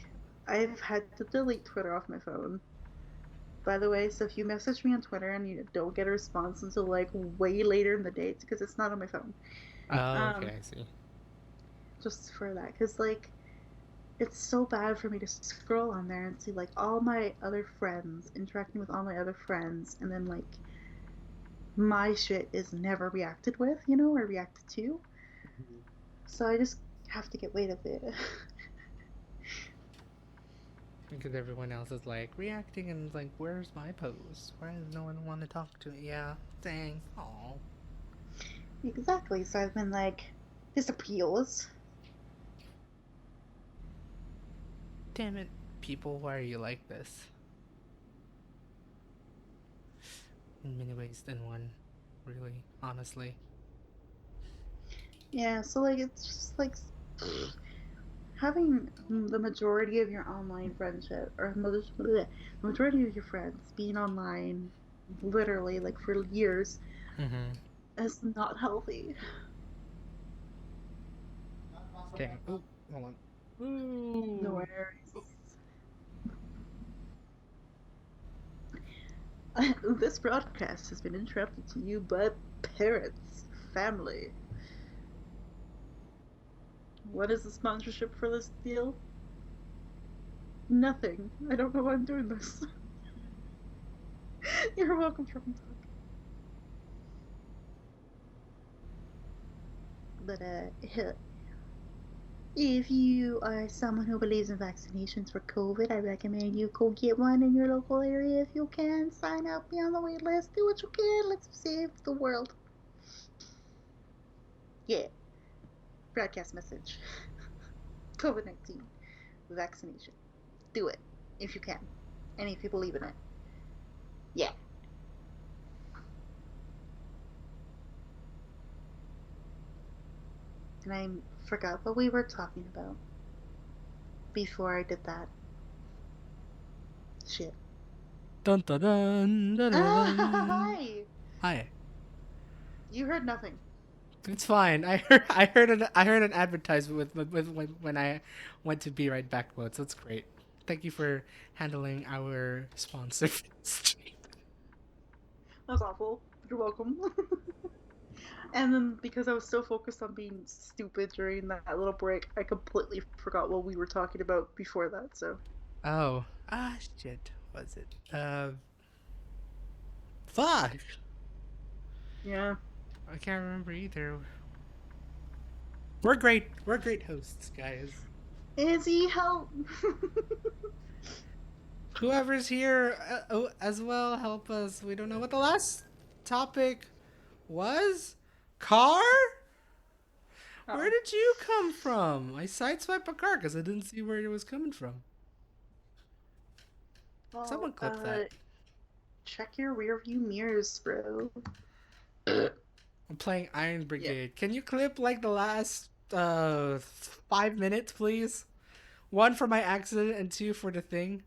I've had to delete Twitter off my phone. By the way, so if you message me on Twitter and you don't get a response until like way later in the day, it's because it's not on my phone. Oh, okay, Um, I see. just for that, because like it's so bad for me to scroll on there and see like all my other friends interacting with all my other friends, and then like my shit is never reacted with, or reacted to. So I just have to get rid of it. Because everyone else is like reacting and like, where's my post? Why does no one want to talk to me? Yeah, dang. Oh, Exactly. So I've been like, this appeals. damn it, people. Why are you like this? In many ways than one, really, honestly. Yeah. So like it's just like having the majority of your online friendship or the majority of your friends being online literally like for years Mm-hmm. is not healthy. Dang. Oh, hold on. No Ooh. worries. This broadcast has been interrupted to you by parents, family. What is the sponsorship for this deal? Nothing. I don't know why I'm doing this. You're welcome, Trump Talk. But if you are someone who believes in vaccinations for COVID, I recommend you go get one in your local area if you can. Sign up, be on the wait list, do what you can. Let's save the world. Yeah. Broadcast message. COVID-19 vaccination. Do it if you can. And if you believe in it. Yeah. And I forgot what we were talking about before I did that. Shit. Dun dun dun dun dun dun. Hi! Hi. You heard nothing. It's fine. I heard an advertisement with when I went to be right back mode. So it's great. Thank you for handling our sponsor. That was awful. You're welcome. And then because I was so focused on being stupid during that little break, I completely forgot what we were talking about before that. So Oh, shit. What was it? Fuck. yeah, I can't remember either. We're great. We're great hosts, guys. Izzy, help! Whoever's here as well, help us. We don't know what the last topic was. Car? Where Oh, did you come from? I sideswiped a car because I didn't see where it was coming from. well, Someone clip that. check your rear view mirrors, bro. I'm playing Iron Yeah. Brigade. Can you clip like the last 5 minutes, please? One for my accident and two for the thing.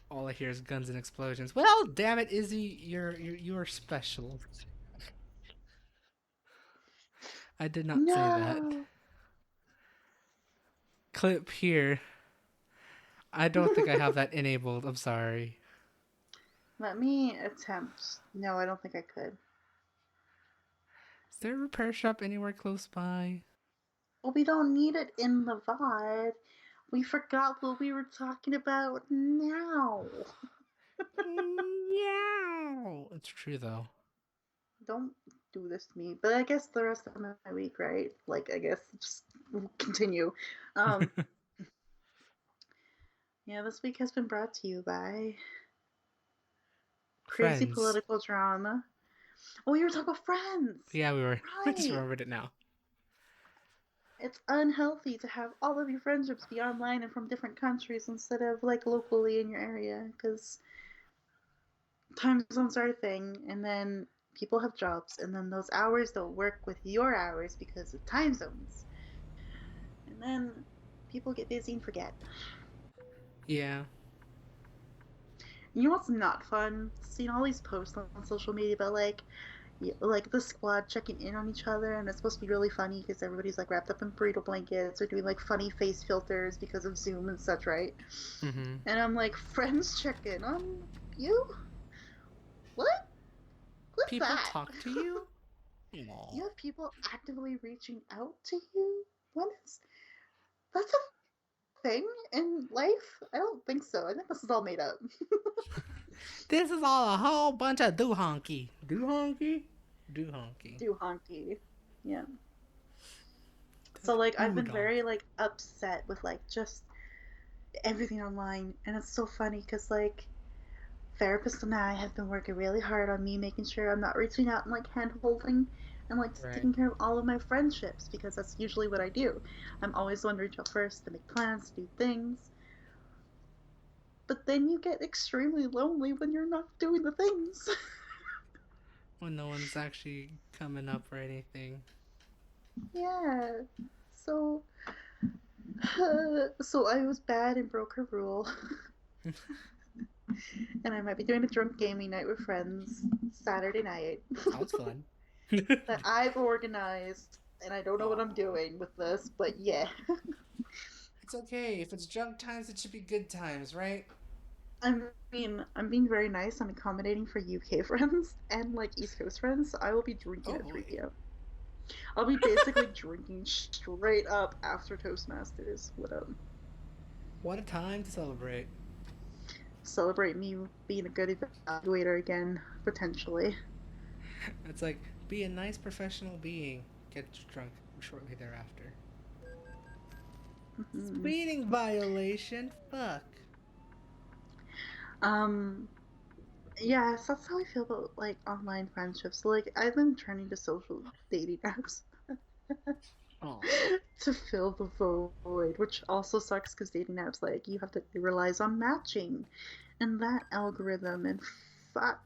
All I hear is guns and explosions. Well, damn it, Izzy, you're special. I did not say that. No. Clip here. I don't think I have that enabled. I'm sorry. Let me attempt. No, I don't think I could. Is there a repair shop anywhere close by? Well, we don't need it in the VOD. We forgot what we were talking about now. Yeah. It's true though. Don't do this to me. But I guess the rest of my week, right? Like, I guess just continue. Um, yeah, this week has been brought to you by crazy Friends. political drama. Oh, you were talking about friends. Yeah, we were. I just Right. remembered it now. It's unhealthy to have all of your friendships be online and from different countries instead of like locally in your area because time zones are a thing, and then people have jobs, and then those hours don't work with your hours because of time zones, and then people get busy and forget. Yeah. You know what's not fun? Seeing all these posts on social media about like the squad checking in on each other, and it's supposed to be really funny because everybody's like wrapped up in burrito blankets or doing like funny face filters because of Zoom and such, right? Mm-hmm. And I'm like, friends check in on you? What? What's People that? talk to you? No. You have people actively reaching out to you? When is that's a thing in life? I don't think so. I think this is all made up. This is all a whole bunch of doohonky. Doohonky? Doohonky. Do honky. Yeah. So like I've Ooh, been very donkey. like upset with like just everything online, and it's so funny because like therapist and I have been working really hard on me making sure I'm not reaching out and like hand holding and like Right. taking care of all of my friendships because that's usually what I do. I'm always the one to reach out first to make plans, to do things. But then you get extremely lonely when you're not doing the things. When no one's actually coming up or anything. Yeah. So so I was bad and broke her rule. And I might be doing a drunk gaming night with friends Saturday night Sounds fun. that I've organized, and I don't know what I'm Aw. doing with this, but yeah. It's okay. If it's drunk times, it should be good times, right? I mean, I'm being very nice and accommodating for UK friends and like East Coast friends, so I will be drinking Oh at boy. 3 p.m. I'll be basically drinking straight up after Toastmasters. What up? What a time to celebrate. Celebrate me being a good evaluator again, potentially. It's like, be a nice professional being. Get drunk shortly thereafter. Mhm. Speeding violation? Fuck. Um, yes, that's how I feel about like online friendships. So, like, I've been turning to social dating apps Aw. to fill the void, which also sucks because dating apps, like, you have to, it relies on matching and that algorithm, and fuck,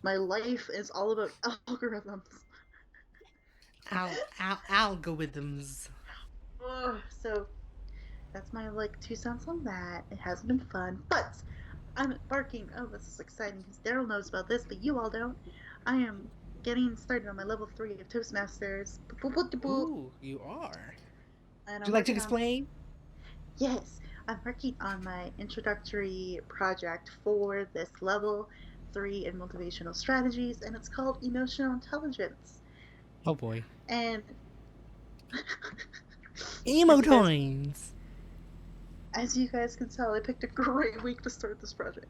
my life is all about algorithms. Algorithms. Ugh, so that's my like 2 cents on that. It hasn't been fun, but I'm embarking. Oh, this is exciting because Daryl knows about this, but you all don't. I am getting started on my level 3 of Toastmasters. Boop, boop, boop, boop. Ooh, you are. And Would you I'm like to working on, explain? yes, I'm working on my introductory project for this level 3 in motivational strategies, and it's called Emotional Intelligence. Oh boy. And as you guys Emotoins. as you guys can tell, I picked a great week to start this project.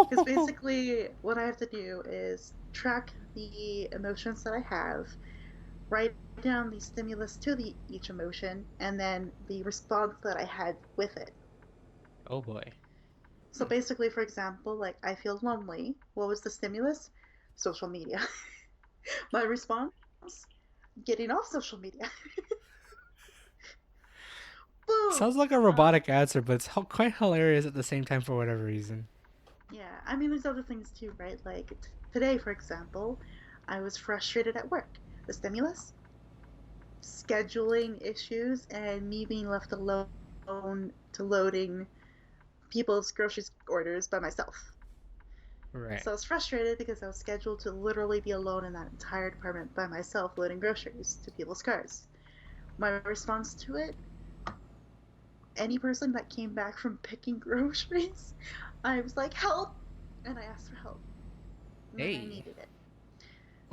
Because basically, what I have to do is track the emotions that I have, write down the stimulus to each emotion, and then the response that I had with it. Oh boy. So basically, for example, like I feel lonely. What was the stimulus? Social media. My response? Getting off social media. Boom. Sounds like a Um, robotic answer, but it's quite hilarious at the same time for whatever reason. yeah, I mean, there's other things too, right? Like today, for example, I was frustrated at work. The stimulus? Scheduling issues and me being left alone to loading people's grocery orders by myself. Right. So I was frustrated because I was scheduled to literally be alone in that entire department by myself loading groceries to people's cars. My response to it, any person that came back from picking groceries, I was like, help! And I asked for help. And I Hey. needed it.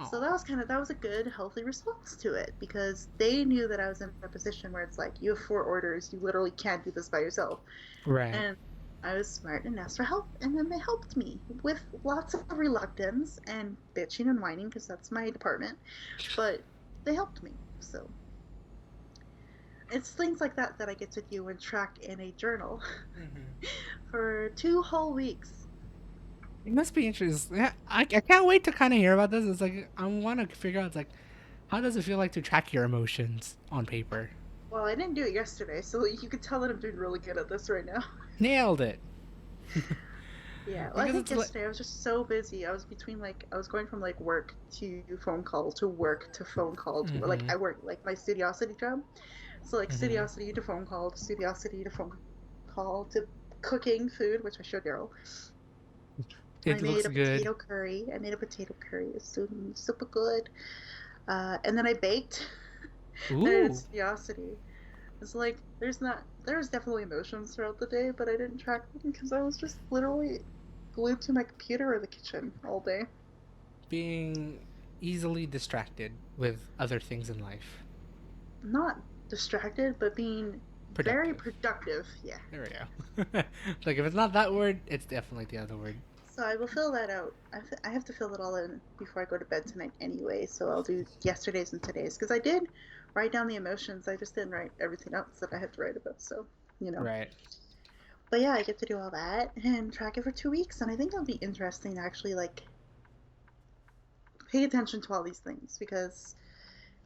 So Aw. that was a good, healthy response to it because they knew that I was in a position where it's like, you have 4 orders, you literally can't do this by yourself. Right. And I was smart and asked for help, and then they helped me with lots of reluctance and bitching and whining because that's my department, but they helped me. So it's things like that that I get to do and track in a journal Mm-hmm. for 2 whole weeks. It must be interesting. Yeah, I can't wait to kind of hear about this. It's like I want to figure out, it's like, how does it feel like to track your emotions on paper? Well, I didn't do it yesterday, so you could tell that I'm doing really good at this right now. Nailed it. Yeah, well, I Because think it's like, yesterday I was just so busy. I was between like I was going from like work to phone call to work to phone call to like mm-hmm, I work like my studiosity job. So like mm-hmm. studiosity to phone call to studiosity to phone call to cooking food, which I showed Daryl. I It made looks a good. potato curry. I made a potato curry. It's super good. And then I baked. And I did Ooh. studiosity. It's like there's definitely emotions throughout the day, but I didn't track them because I was just literally glued to my computer or the kitchen all day. Being easily distracted with other things in life. Not distracted, but being very Productive. productive. Yeah. There we go. Like, if it's not that word, it's definitely the other word. So I will fill that out. I have to fill it all in before I go to bed tonight anyway. So I'll do yesterday's and today's because I did write down the emotions. I just didn't write everything else that I had to write about. So, you know. Right. But yeah, I get to do all that and track it for 2 weeks. And I think it'll be interesting to actually like pay attention to all these things because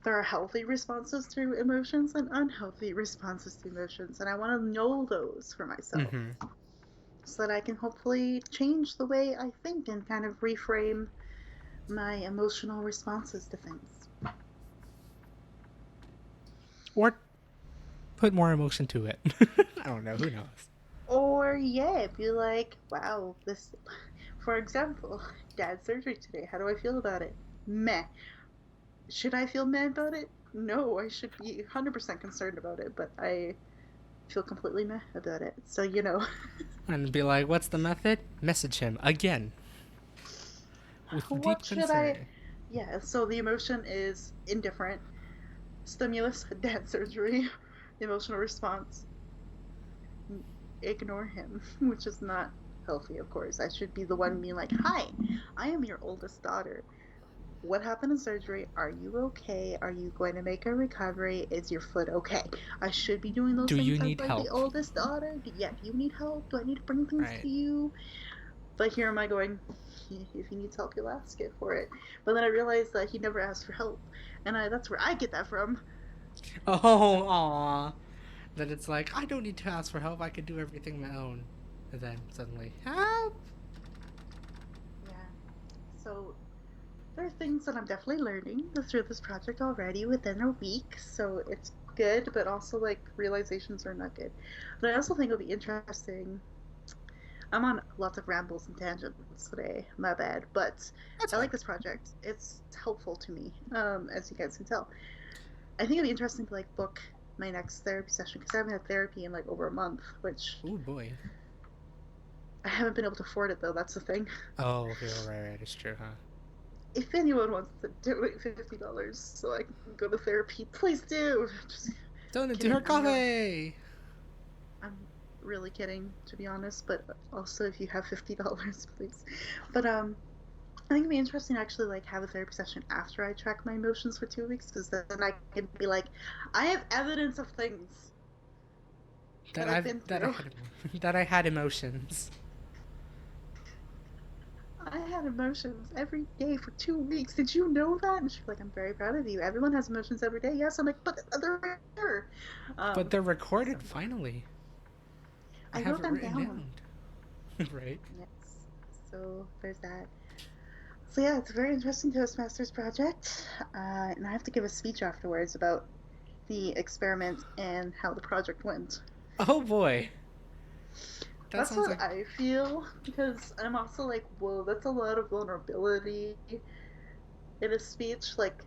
there are healthy responses to emotions and unhealthy responses to emotions. And I want to know those for myself Mm-hmm. so that I can hopefully change the way I think and kind of reframe my emotional responses to things. Or put more emotion to it. I don't know. Who knows? Or, yeah, be like, wow, this, for example, dad's surgery today. How do I feel about it? Meh. Should I feel meh about it? No, I should be 100% concerned about it, but I feel completely meh about it. So, you know, And be like, what's the method? Message him again with what deep should I concern. Yeah, so the emotion is indifferent. Stimulus, dad surgery. Emotional response, ignore him, which is not healthy, of course. I should be the one being like, hi, I am your oldest daughter. What happened in surgery? Are you okay? Are you going to make a recovery? Is your foot okay? I should be doing those Do things you as need like the help? oldest daughter. Yeah, do you need help? Do I need to bring things Right. to you? But here am I going, if he needs help, he'll ask it for it. But then I realized that he never asked for help. And that's where I get that from. Oh, aw. That it's like, I don't need to ask for help, I can do everything on my own. And then suddenly, help! Yeah. So there are things that I'm definitely learning through this project already within a week. So it's good, but also like realizations are not good. But I also think it'll be interesting. I'm on lots of rambles and tangents today, my bad. But That's I fine. like this project. It's helpful to me, as you guys can tell. I think it'd be interesting to like book my next therapy session because I haven't had therapy in like over a month, which Oh boy. I haven't been able to afford it though. That's the thing. Oh, okay, right, it's true, huh? If anyone wants to donate $50 so I can go to therapy, please do. Just Donate to her kidding. coffee! I'm really kidding to be honest. But also, if you have $50, please. But I think it'd be interesting to actually like have a therapy session after I track my emotions for 2 weeks because then I can be like, I have evidence of things that I've been That I through. had that I had emotions. I had emotions every day for 2 weeks. Did you know that? And she's like, I'm very proud of you. Everyone has emotions every day. Yes, I'm like, but they're here. But Um, they're so recorded finally. I I have wrote it them written down. down. Right? Yes. So there's that. So yeah, it's a very interesting Toastmasters project, and I have to give a speech afterwards about the experiment and how the project went. Oh boy. That That's sounds what like I feel because I'm also like, whoa, that's a lot of vulnerability in a speech. Like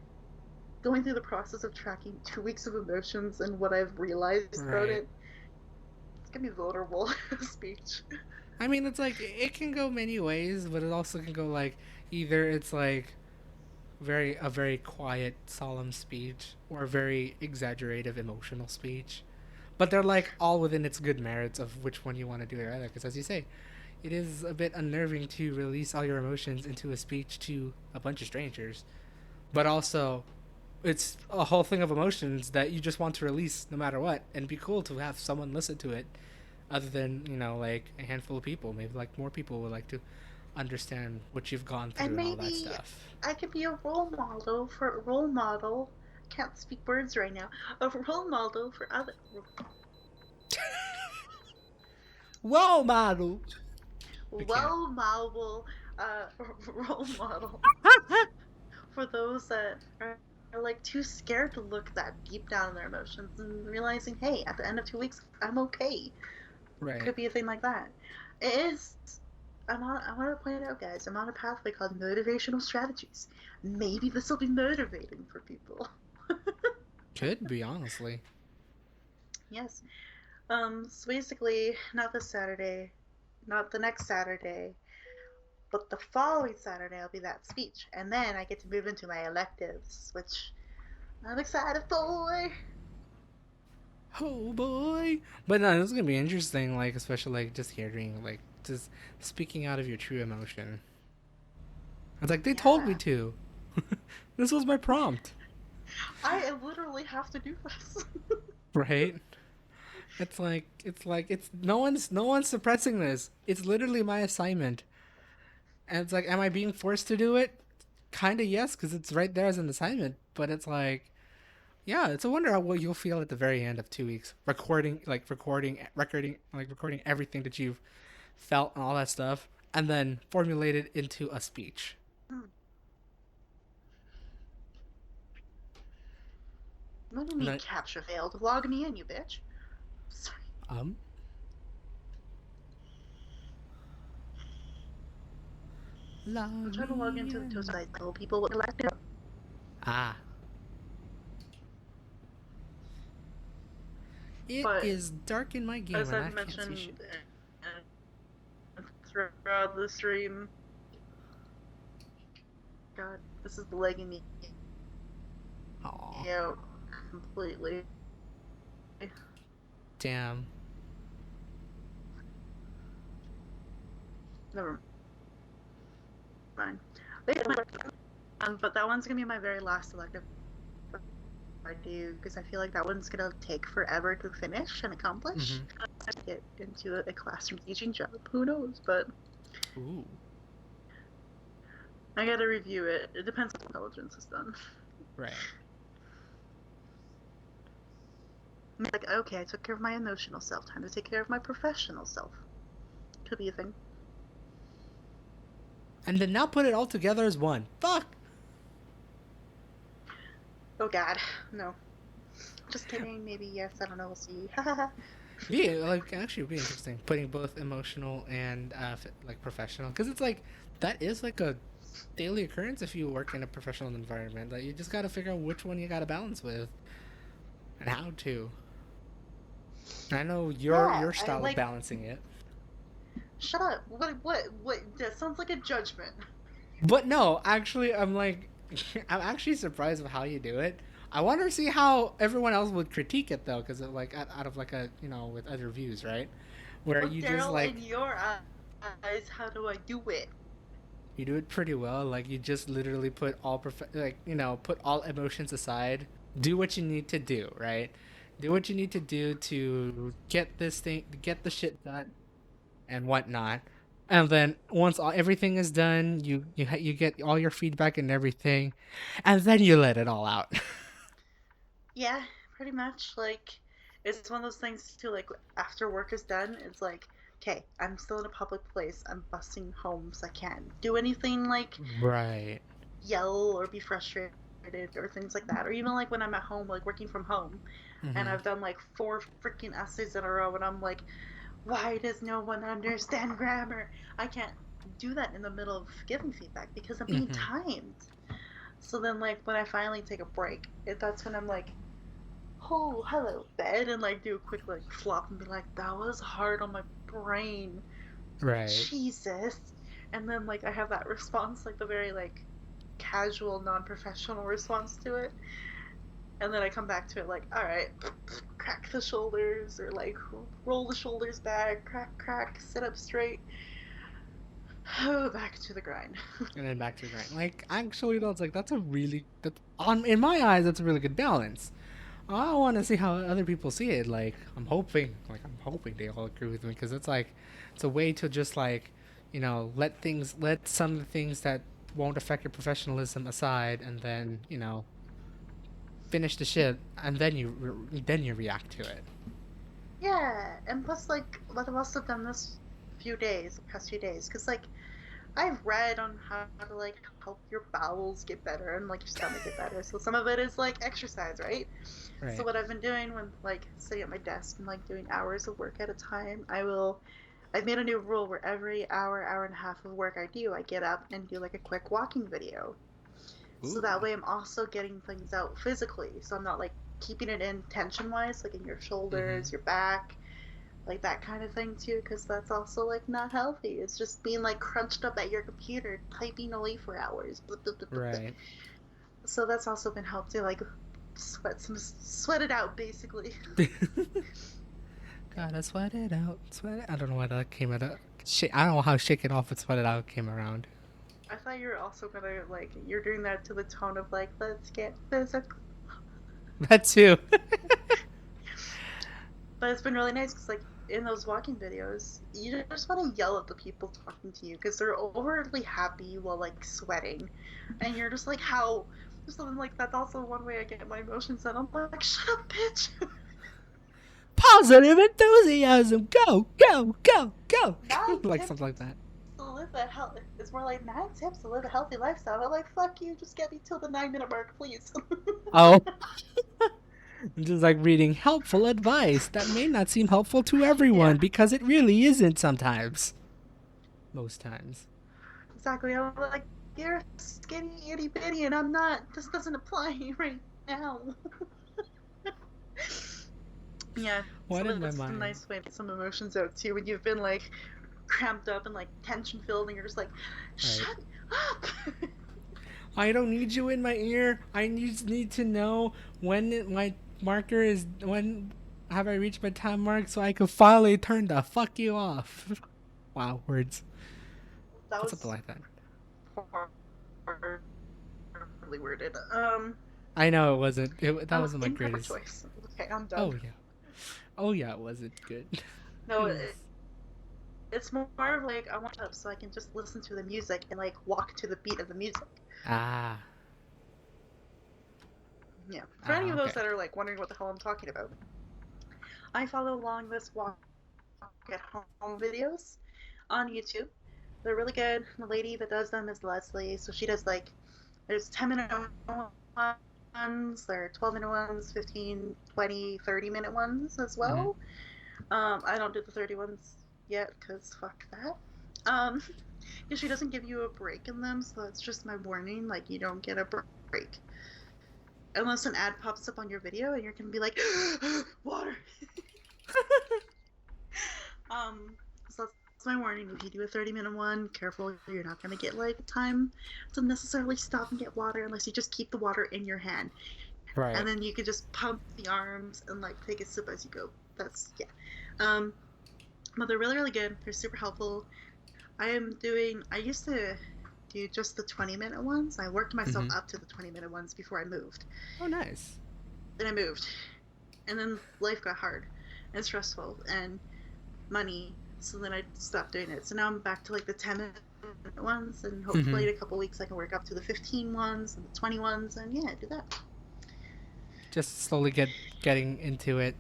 going through the process of tracking 2 weeks of emotions and what I've realized about right. it. It's gonna be vulnerable speech. I mean, it's like it can go many ways, but it also can go like either it's like very quiet, solemn speech, or a very exaggerative, emotional speech. But they're like all within its good merits of which one you want to do it either. Because as you say, it is a bit unnerving to release all your emotions into a speech to a bunch of strangers. But also, it's a whole thing of emotions that you just want to release no matter what, and it'd be cool to have someone listen to it, other than like a handful of people. Maybe like more people would like to understand what you've gone And through and all that maybe stuff. I could be a role model. Can't speak words right now. A role model for other Well, model. I can't. well model uh role model for those that are like too scared to look that deep down in their emotions and realizing, hey, at the end of 2 weeks, I'm okay. Right. Could be a thing like that. It is. I want to point out, guys, I'm on a pathway called motivational strategies. Maybe this will be motivating for people. Could be, honestly. Yes. So basically, not this Saturday, not the next Saturday, but the following Saturday will be that speech, and then I get to move into my electives, which I'm excited for. Oh boy. But no, this is gonna be interesting, like especially like just hearing like just speaking out of your true emotion. It's like they told me Yeah, to. This was my prompt. I literally have to do this. Right? It's no one's suppressing this. It's literally my assignment. And it's like, am I being forced to do it? Kinda yes, because it's right there as an assignment. But it's like, yeah, it's a wonder how what you'll feel at the very end of 2 weeks, recording everything that you've felt and all that stuff, and then formulate it into a speech. What do you And mean then, capture failed? Log me in, you bitch. Sorry. um, I'm log trying to log me into the in. Toast I tell people what elected. Ah, it But is dark in my game as and I've I can't see shit. mentioned throughout the stream, God. This is legging me Aw. out completely. Damn. Never mind. But that one's gonna be my very last elective I do, because I feel like that one's gonna take forever to finish and accomplish. To get into a classroom teaching job, who knows? But Ooh. I gotta review it. It depends on intelligence is done. Right. Like, okay, I took care of my emotional self. Time to take care of my professional self. Could be a thing. And then now put it all together as one. Fuck. Oh God, no. Just kidding. Maybe yes. I don't know. We'll see. Be like actually be interesting putting both emotional and like professional, because it's like that is like a daily occurrence if you work in a professional environment. Like you just got to figure out which one you got to balance with and how to. I know your Yeah, your I style of like. balancing it, Shut up. What? That sounds like a judgment. but no, actually, I'm like, I'm actually surprised of how you do it. I want to see how everyone else would critique it though, because like out of like a with other views, right? Where Well, you just Daryl, like in your eyes, how do I do it? you do it pretty well. Like you just literally put all put all emotions aside. Do what you need to do, right? Do what you need to do to get the shit done, and whatnot. And then once everything is done, you get all your feedback and everything, and then you let it all out. Yeah, pretty much. Like, it's one of those things too. Like, after work is done, it's like, okay, I'm still in a public place. I'm busting home, so I can't do anything like Right. yell or be frustrated or things like that. Or even like when I'm at home, like working from home, and Mm-hmm. I've done like 4 freaking essays in a row, and I'm like, why does no one understand grammar? I can't do that in the middle of giving feedback because I'm being Mm-hmm. timed. So then, like, when I finally take a break, that's when I'm like, oh, hello, bed, and like do a quick like flop and be like, that was hard on my brain. Right. Jesus. And then like I have that response, like the very like casual, non professional response to it. And then I come back to it like, all right, crack the shoulders or like roll the shoulders back, crack, crack, sit up straight. Oh, back to the grind. And then back to the grind. Like actually, that's like that's on in my eyes that's a really good balance. I want to see how other people see it. Like I'm hoping they all agree with me, because it's like it's a way to just like let some of the things that won't affect your professionalism aside, and then finish the shit, and then you react to it. Yeah, and plus, like, what I've also done this the past few days, because, like, I've read on how to, like, help your bowels get better and, like, your stomach get better. So some of it is, like, exercise, right? So Right. what I've been doing when, like, sitting at my desk and, like, doing hours of work at a time, I've made a new rule where every hour, hour and a half of work I do, I get up and do, like, a quick walking video. So Ooh. that way I'm also getting things out physically. So I'm not, like, keeping it in tension-wise, like in your Mm-hmm. shoulders, your back, like that kind of thing too, because that's also like not healthy. It's just being like crunched up at your computer typing away for hours. Right. So that's also been helped to like sweat it out basically. Gotta sweat it out. Sweat it. I don't know why that came out. I don't know how shake it off and sweat it out came around. I thought you were also gonna like you're doing that to the tone of like let's get physical, That too. but it's been really nice because like in those walking videos you just want to yell at the people talking to you because they're overtly happy while like sweating, and you're just like how. So then, like that's also one way I get my emotions out. I'm like, shut up, bitch. Positive enthusiasm. Go, go, go, go. nine Like tips something like that. to live a healthy. It's more like 9 tips to live a healthy lifestyle. I'm like, fuck you. Just get me till the 9 minute mark, please. Oh, just like reading helpful advice that may not seem helpful to everyone, Yeah, because it really isn't sometimes. Most times. exactly. I'm like, you're skinny, itty bitty, and I'm not. This doesn't apply right now. Yeah, so What in my that's a mind? nice way to get some emotions out too when you've been like cramped up and like tension filled, and you're just like, Right. shut up. I don't need you in my ear. I need to know my marker is when have I reached my time mark so I can finally turn the fuck you off. Wow, words. That Something was like that. horribly worded. I know it wasn't. That Oh, wasn't my improper greatest. choice. Okay, I'm done. Oh yeah. Oh yeah, it wasn't good. It No, was. it's more of like I want up so I can just listen to the music and like walk to the beat of the music. Ah. Yeah. For any Ah. of those Okay. that are like wondering what the hell I'm talking about, I follow along this walk at home videos on YouTube. They're really good. The lady that does them is Leslie. So she does like there's 10-minute ones, there are 12-minute ones, 15, 20, 30-minute ones as Mm-hmm. well. I don't do the 30 ones yet because fuck that. Um, because she doesn't give you a break in them, so it's just my warning. Like you don't get a break unless an ad pops up on your video, and you're gonna be like, water. Um, so that's my warning. If you do a 30-minute one, careful, you're not gonna get like time to necessarily stop and get water unless you just keep the water in your hand, and Right. then you can just pump the arms and like take a sip as you go. That's yeah. Um, but they're really really good. They're super helpful. I used to do just the 20-minute ones. I worked myself Mm-hmm. up to the 20-minute ones before I moved. Oh, nice. Then I moved. And then life got hard and stressful and money. So then I stopped doing it. So now I'm back to like the 10-minute ones. And Mm-hmm. hopefully in a couple weeks I can work up to the 15 ones and the 20 ones. And yeah, do that. Just slowly getting into it,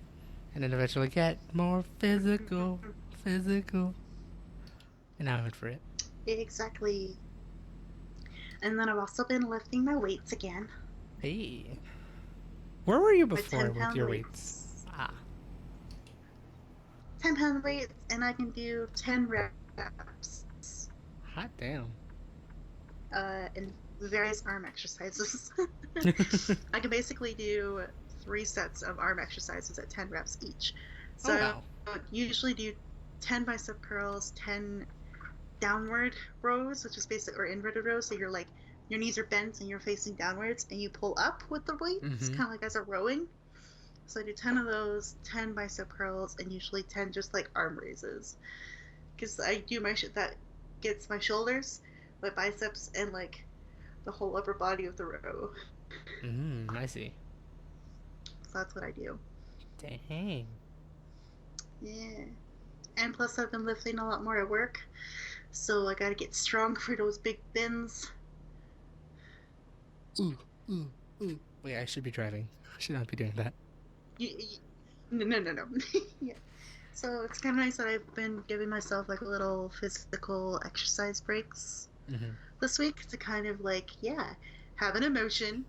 and then eventually get more physical. And I went for it. Exactly. And then I've also been lifting my weights again. Hey, where were you My before 10 with pound your weights? weights. Ah, 10-pound weights. And I can do 10 reps. hot damn. In various arm exercises. I can basically do 3 sets of arm exercises at 10 reps each. Oh So wow. usually do 10 bicep curls, 10 downward rows, which is basic or inverted rows. So you're like your knees are bent and you're facing downwards, and you pull up with the weights, Mm-hmm. kind of like as a rowing. So I do 10 of those, 10 bicep curls, and usually 10 just like arm raises. Because I do my shit that gets my shoulders, my biceps, and like the whole upper body of the row. I see. So that's what I do. Dang. Yeah. And plus, I've been lifting a lot more at work, so I gotta get strong for those big bins. Ooh, ooh, ooh. Wait, I should be driving. I should not be doing that. No, no, no, no. Yeah. So it's kind of nice that I've been giving myself like little physical exercise breaks Mm-hmm. this week to kind of like, yeah, have an emotion,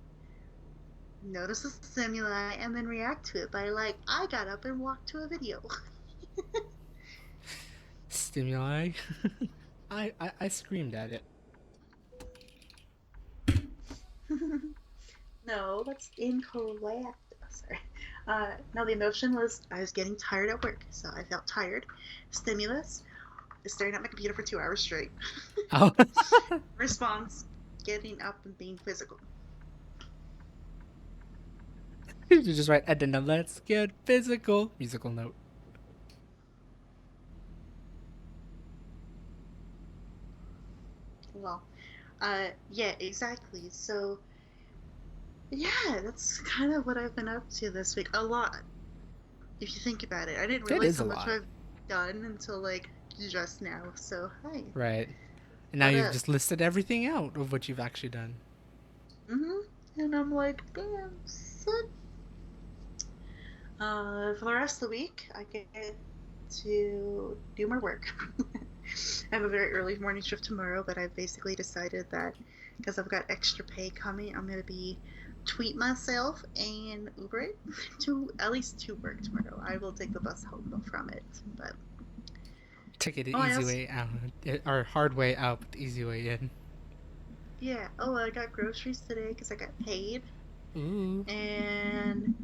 notice the stimuli, and then react to it by like, I got up and walked to a video. Stimuli. I screamed at it. No, that's incorrect. Oh, sorry. No, the emotion was I was getting tired at work, so I felt tired. Stimulus is staring at my computer for 2 hours straight. Oh. Response, getting up and being physical. You just write and then let's get physical. Musical note. Well, yeah, exactly. So, yeah, that's kind of what I've been up to this week. A lot, if you think about it. I didn't That realize is how a much lot. I've done until like just now. So, hi. Right. And now What you've up? just listed everything out of what you've actually done. And I'm like, damn, son. For the rest of the week, I get to do more work. I have a very early morning shift tomorrow, but I've basically decided that because I've got extra pay coming, I'm gonna be tweet myself and Uber it to at least to work tomorrow. I will take the bus home though from it, but Take it the oh, I easy also way out, or hard way out, but the easy way in. yeah. Oh, I got groceries today because I got paid, Ooh, and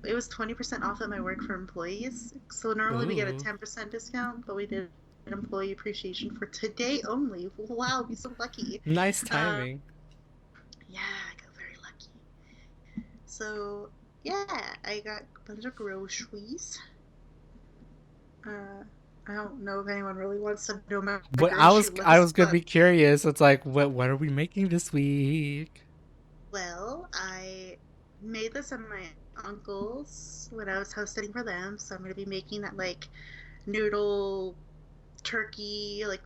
it was 20% off at my work for employees. So normally we get a ooh, 10% discount, but we did an employee appreciation for today only. Wow, be so lucky. nice Uh, timing. Yeah, I got very lucky. So yeah, I got a bunch of groceries. Uh, I don't know if anyone really wants to know my But grocery I was list, gonna but be curious. It's like, what are we making this week? well, I made this at my uncle's when I was house sitting for them, so I'm gonna be making that like noodle turkey, like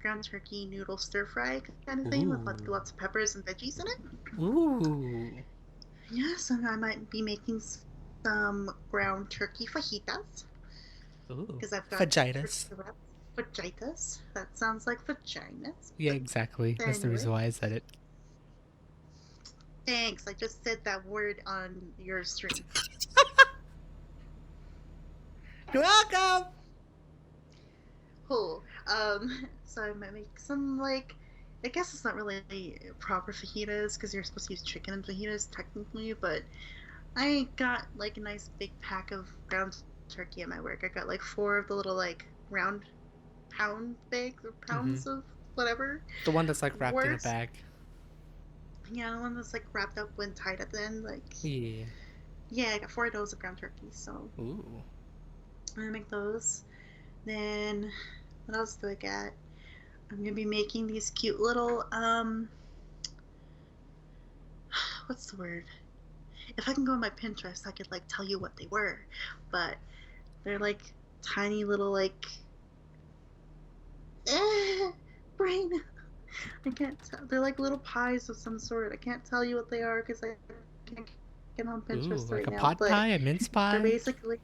ground turkey noodle stir fry kind of thing with like Ooh, lots of peppers and veggies in it. ooh, Yes, and I might be making some ground turkey fajitas ooh. because I've got turkey Fajitas. wraps. Fajitas. That sounds like vaginas. Yeah, exactly. That's the Anyway, reason why I said it. thanks. I just said that word on your stream. You're welcome. Cool. So I might make some like, I guess it's not really proper fajitas because you're supposed to use chicken in fajitas technically, but I got like a nice big pack of ground turkey at my work. I got like four of the little like round pound bags or Mm-hmm. pounds of whatever The one that's like wrapped in a works. bag. Yeah, the one that's like wrapped up when tied at the end. Like, Yeah. yeah, I got four of those of ground turkey. So Ooh. I'm gonna make those. Then what else do I got? I'm gonna be making these cute little what's the word? If I can go on my Pinterest, I could like tell you what they were, but they're like tiny little like eh, brain. I can't tell. They're like little pies of some sort. I can't tell you what they are because I can't get on Ooh, Pinterest like right a now. pot But pie, a mince they're pie. basically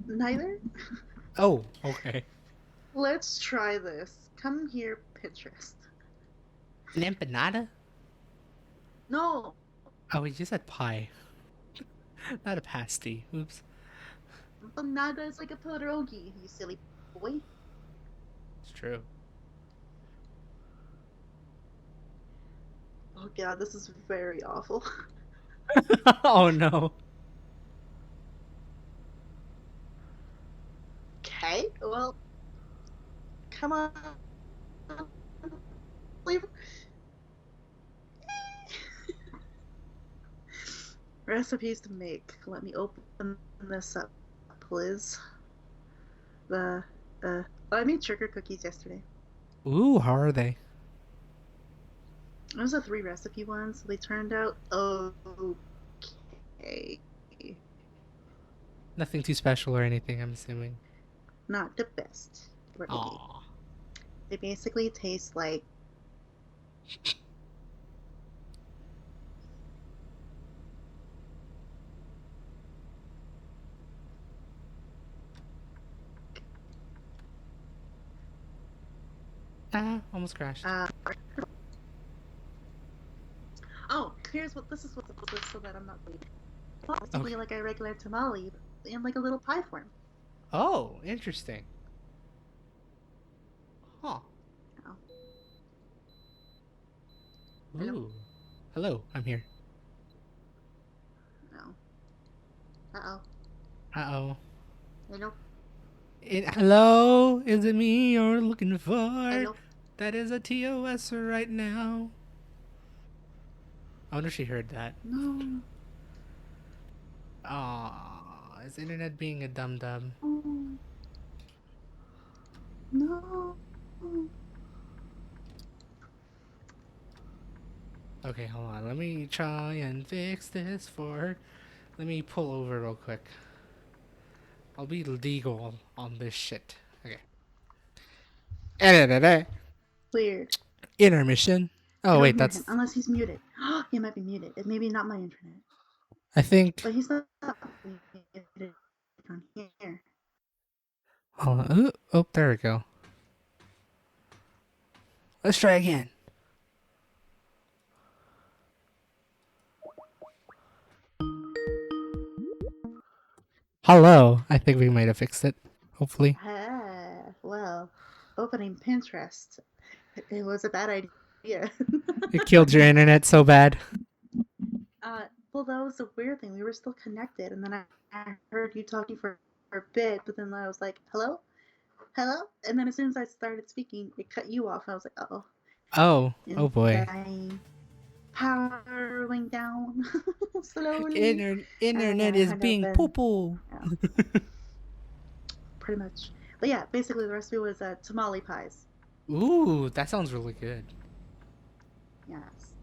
neither. Oh, okay. Let's try this. Come here, Pinterest. An empanada? No, Oh, we just said pie, not a pasty. Oops. empanada is like a pierogi, you silly boy. It's true. Oh god, this is very awful. Oh no. Okay, well, come on. Leave. Recipes to make. Let me open this up, please. The I made sugar cookies yesterday. Ooh, how are they? It was a 3 recipe one, so they turned out okay. Nothing too special or anything, I'm assuming. Not the best, really. Aw. They basically taste like Ah, almost crashed. uh oh, here's what this is what's this so that I'm not late. Basically Okay. like a regular tamale in like a little pie form. Oh, interesting. Huh. Oh, hello? Ooh. Hello, I'm here. No. Uh-oh. Uh-oh. Hello? Hello? Is it me you're looking for? Hello? That is a TOS right now. I wonder if she heard that. No. Aw, is internet being a dum-dum? Oh, no. Okay, hold on. Let me try and fix this for her. Let me pull over real quick. I'll be legal on this shit. Okay. Weird. Intermission. I Oh, don't wait, hear him that's... unless he's muted. He might be muted. It may be not my internet. I think... But he's not muted on here. Hold on. Ooh, oh, there we go. Let's try again. Hello. I think we might have fixed it. Hopefully. Ah, well, opening Pinterest. It was a bad idea. It killed your internet so bad. Well, that was the weird thing. We were still connected, and then I heard you talking for a bit, but then I was like, hello? Hello? And then as soon as I started speaking, it cut you off. I was like, oh. Oh, oh and boy. I'm powering down slowly. Internet is And I've being been, poo-poo. yeah, pretty much. But yeah, basically the recipe was tamale pies. Ooh, that sounds really good. Yes,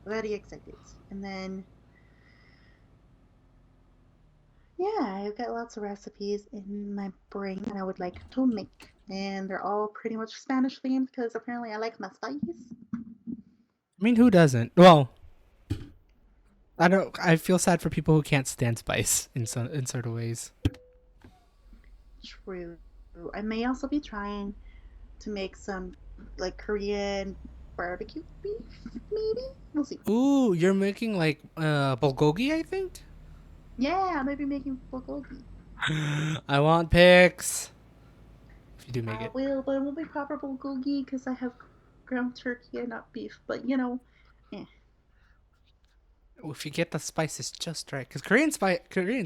very excited. And then yeah, I've got lots of recipes in my brain that I would like to make, and they're all pretty much Spanish themed because apparently I like my spice. I mean, who doesn't? Well, I don't. I feel sad for people who can't stand spice in sort of ways. True. I may also be trying to make some like Korean barbecue beef, maybe. We'll see. Ooh, you're making like bulgogi, I think. Yeah, I might be making bulgogi. I want pics. If you do make I it. will, but it won't be proper bulgogi because I have ground turkey and not beef. But you know, eh. If you get the spices just right, because Korean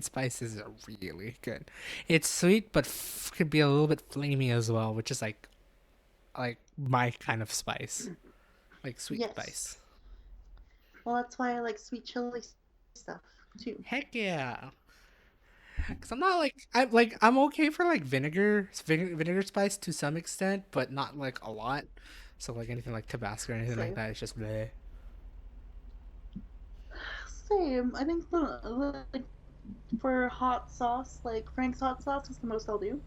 spices are really good. It's sweet, but could be a little bit flamey as well, which is like my kind of spice, like sweet Yes. spice. Well, that's why I like sweet chili stuff too. Heck yeah! Because I'm not I'm okay for like vinegar spice to some extent, but not like a lot. So like anything like Tabasco or anything like Same. that, it's just bleh. Same. I think like for hot sauce, like Frank's hot sauce is the most I'll do.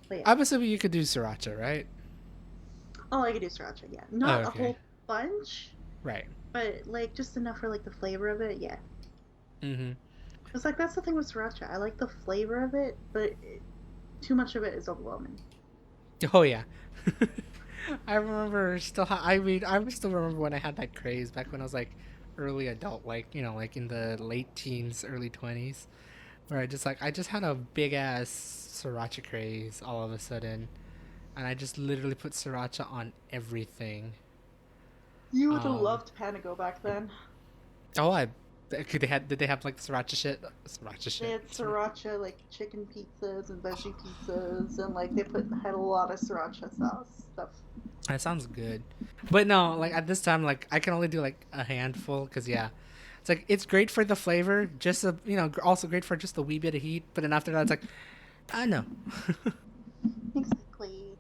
But yeah. I'm assuming you could do sriracha, right? Oh, I could do sriracha, yeah. Oh, Not a okay. whole bunch, Right. but like just enough for like the flavor of it, yeah. Mm-hmm. It's like that's the thing with sriracha. I like the flavor of it, but too much of it is overwhelming. Oh yeah. I remember still. I mean, I still remember when I had that craze back when I was like early adult, like like in the late teens, early 20s, where I just had a big ass sriracha craze all of a sudden, and I just literally put sriracha on everything. You would have Um. loved Panago back then. Oh, I. Did they have like sriracha shit? Sriracha They shit. had sriracha like chicken pizzas and veggie pizzas, and like they had a lot of sriracha sauce stuff. That sounds good. But no, like at this time, like I can only do like a handful because yeah, it's like it's great for the flavor, just a also great for just a wee bit of heat. But then after that, it's like I know. Exactly.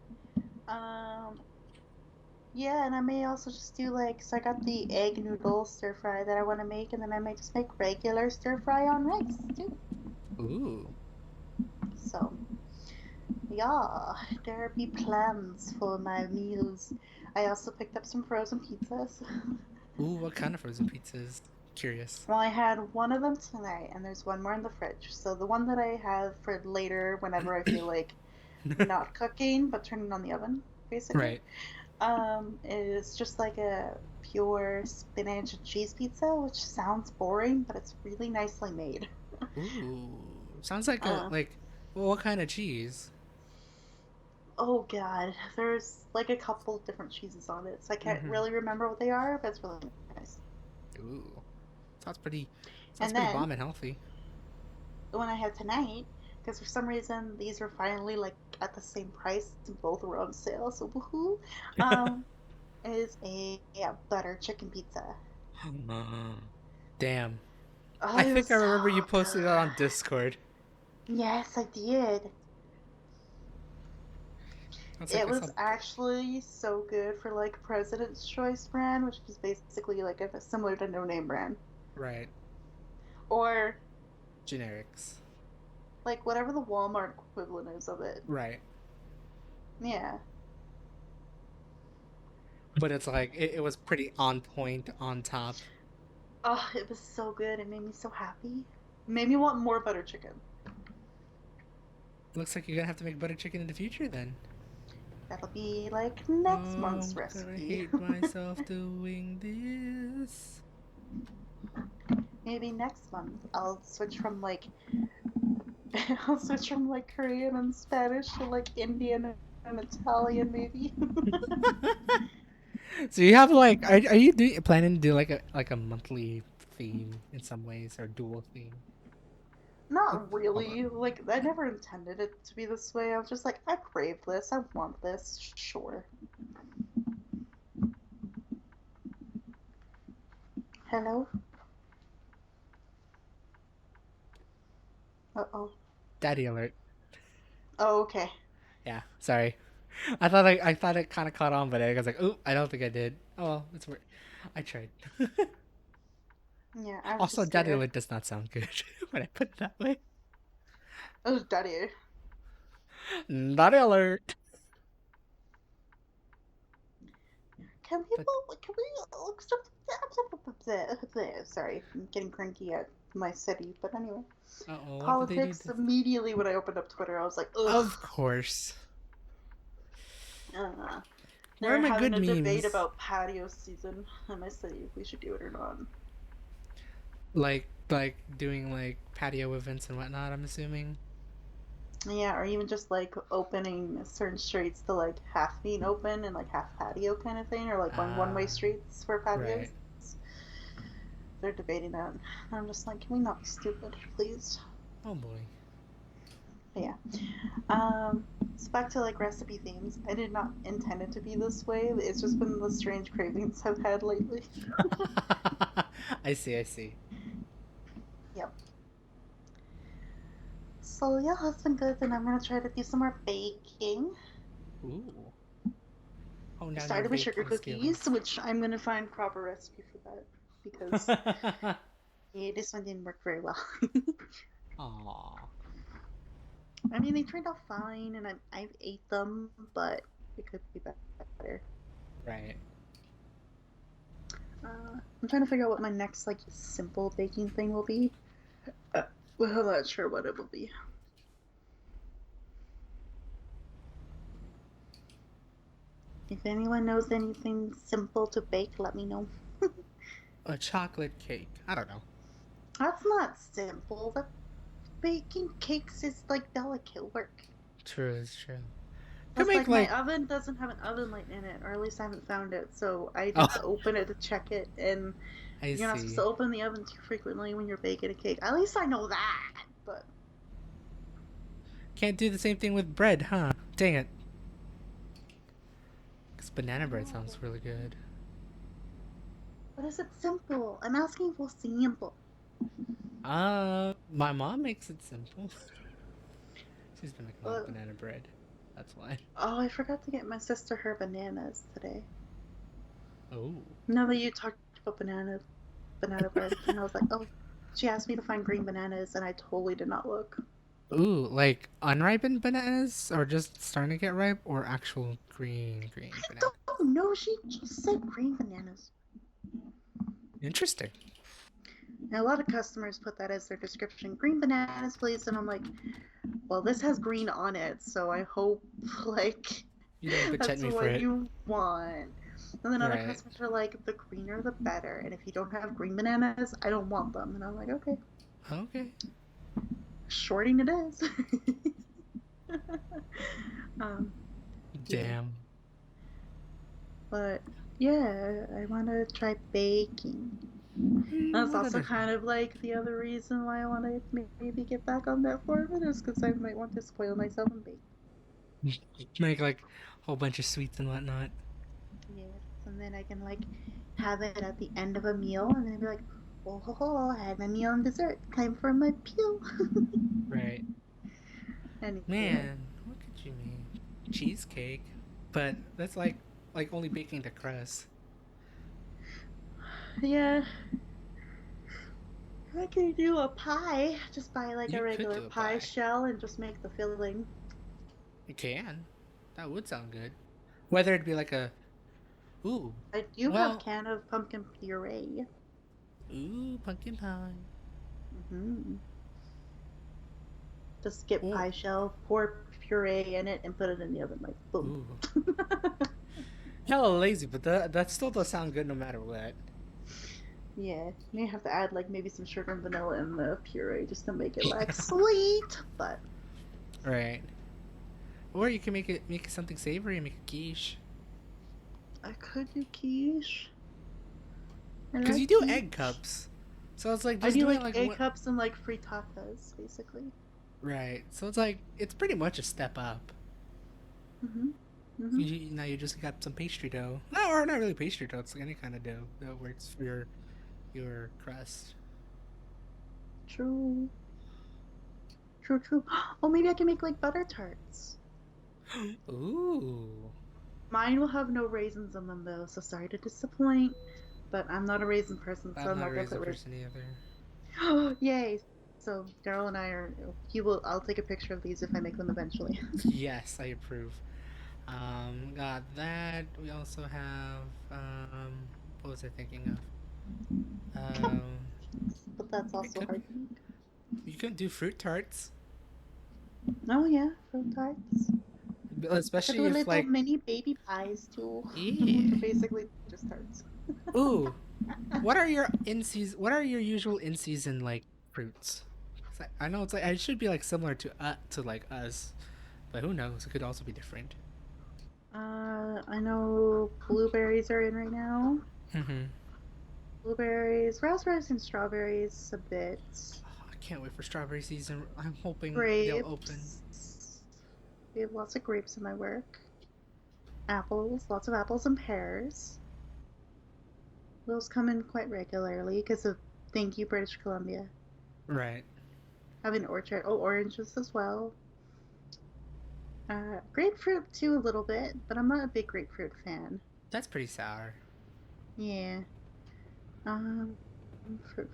Um, yeah, and I may also just do like, so I got the egg noodle stir fry that I want to make, and then I might just make regular stir fry on rice too. Ooh, So, yeah, there be plans for my meals. I also picked up some frozen pizzas. ooh, what kind of frozen pizzas? Curious. Well, I had one of them tonight, and there's one more in the fridge. So, the one that I have for later, whenever I feel like not cooking, but turning on the oven, basically, Right. is just like a pure spinach and cheese pizza, which sounds boring, but it's really nicely made. Ooh, sounds like a Uh, well, what kind of cheese? oh god, there's like a couple different cheeses on it, so I can't Mm-hmm. really remember what they are, but it's really nice. Ooh, sounds pretty. Sounds And pretty then bomb and healthy. the one I had tonight, because for some reason these were finally like at the same price and both were on sale, so woohoo! Um, is a butter chicken pizza. Damn. Oh, I it was think I remember you so posted that on good. Discord. Yes, I did. I was like, It I saw. was actually so good for like President's Choice brand, which is basically like a similar to No Name brand, Right. or Generics. like whatever the Walmart equivalent is of it. Right. Yeah. But it's like it was pretty on point, on top. Oh, it was so good. It made me so happy. It made me want more butter chicken. Looks like you're gonna have to make butter chicken in the future then. That'll be like Oh, next month's I'm gonna recipe. hate myself doing this. Maybe next month I'll switch from like I'll switch from like Korean and Spanish to like Indian and Italian maybe. So you have like, are you planning to do like a monthly theme in some ways or dual theme? Not Hold on. really. Like, I never intended it to be this way. I was just like, I crave this. I want this. Sure. Hello? Uh-oh. Daddy alert. Oh, okay. Yeah, sorry. I thought it kind of caught on, but I was like, "Ooh, I don't think I did." Oh well, it's weird. I tried. Yeah, I was Also, just daddy scared. alert does not sound good when I put it that way. Oh, daddy. Daddy alert. But Can we, sorry, I'm getting cranky at my city, but anyway. oh, what did they do? Politics, immediately when I opened up Twitter, I was like, ugh. Of course. Uh, Where are they're my having good a debate memes? about patio season in my city, if we should do it or not. Like doing like patio events and whatnot. I'm assuming. Yeah, or even just like opening certain streets to like half being open and like half patio kind of thing, or like going one-way streets for patios. Right. They're debating that. I'm just like, can we not be stupid, please? Oh boy. But yeah. So back to like recipe themes. I did not intend it to be this way. It's just been the strange cravings I've had lately. I see. I see. Yep. So yeah, that's been good. And I'm gonna try to do some more baking. Ooh. Hone I down your started with sugar baking cookies, skills. which I'm gonna find proper recipe for that because yeah, this one didn't work very well. Aw. I mean, they turned out fine, and I've ate them, but it could be better. Right. I'm trying to figure out what my next like simple baking thing will be. Uh, well, I'm not sure what it will be. If anyone knows anything simple to bake, let me know. A chocolate cake. I don't know. That's not simple. That baking cakes is like delicate work. True, it's true. Could Plus, make like my like. oven doesn't have an oven light in it, or at least I haven't found it. So I Oh, have to open it to check it, and I you're not supposed to see. open the oven too frequently when you're baking a cake. At least I know that. But Can't do the same thing with bread, huh? Dang it. Because banana bread sounds no. really good. But is it simple? I'm asking for simple. My mom makes it simple. She's been making a lot of Uh, banana bread. That's why. oh, I forgot to get my sister her bananas today. Oh. Now that you talked about banana bread, and I was like, oh, she asked me to find green bananas, and I totally did not look. Ooh, like unripened bananas, or just starting to get ripe, or actual green I bananas. don't know. She just said green bananas. Interesting. And a lot of customers put that as their description. Green bananas, please. And I'm like, well, this has green on it, so I hope like You don't bitch that's me for what it. you want. And then other Right. customers are like, the greener the better. And if you don't have green bananas, I don't want them. And I'm like, okay, Okay. shorting it is. um, yeah. Damn. But yeah, I want to try baking. That's What also other kind thing? of like the other reason why I want to maybe get back on that for a minute is because I might want to spoil myself and bake. Make like a whole bunch of sweets and whatnot. Yes, and then I can like have it at the end of a meal and then be like, oh ho ho, I had my meal and dessert. Time for my peel. Right. Anyway, Man, what could you make? Cheesecake. But that's like only baking the crust. yeah, I can do a pie. Just buy like a You could regular do a pie pie. shell and just make the filling. You can. That would sound good. Whether it be like a ooh, I do have a well, can of pumpkin puree. ooh, pumpkin pie. Hmm. Just get Or pie shell, pour puree in it, and put it in the oven. Like boom. ooh, hella lazy, but that still does sound good no matter what. Yeah, may have to add like maybe some sugar and vanilla in the puree just to make it like sweet. But Right. Or you can make it something savory and make a quiche. I could do quiche. I Cause like you do egg quiche. cups. So it's like I just do doing like like egg what? cups and like frittatas, basically. Right. So it's like it's pretty much a step up. Mhm. Mhm. Now you just got some pastry dough. No, or not really pastry dough. It's like any kind of dough that works for your crust. True. True. True. Oh, maybe I can make like butter tarts. Ooh, Mine will have no raisins in them though, so sorry to disappoint. But I'm not a raisin person, so I'm I'm not a not gonna raisin put raisins. person either. Yay! So Daryl and I are. He will. I'll take a picture of these if I make them eventually. Yes, I approve. Got that. We also have what was I thinking of? But that's I also could hard to make. you can do fruit tarts, Oh yeah, fruit tarts. I could especially do if little like mini baby pies too, which are yeah. basically just tarts. Ooh, what are your in season? What are your usual in season like fruits? 'Cause I know it's like it should be like similar to like us, but who knows? It could also be different. I know blueberries are in right now. Mm-hmm. Blueberries, raspberries, and strawberries a bit. Oh, I can't wait for strawberry season. I'm hoping they'll open. Grapes. We have lots of grapes in my work. Apples, lots of apples and pears. Those come in quite regularly because of thank you, British Columbia. Right. Have an orchard. Oh, oranges as well. Grapefruit too, a little bit, but I'm not a big grapefruit fan. That's pretty sour. Yeah. Um, fruit.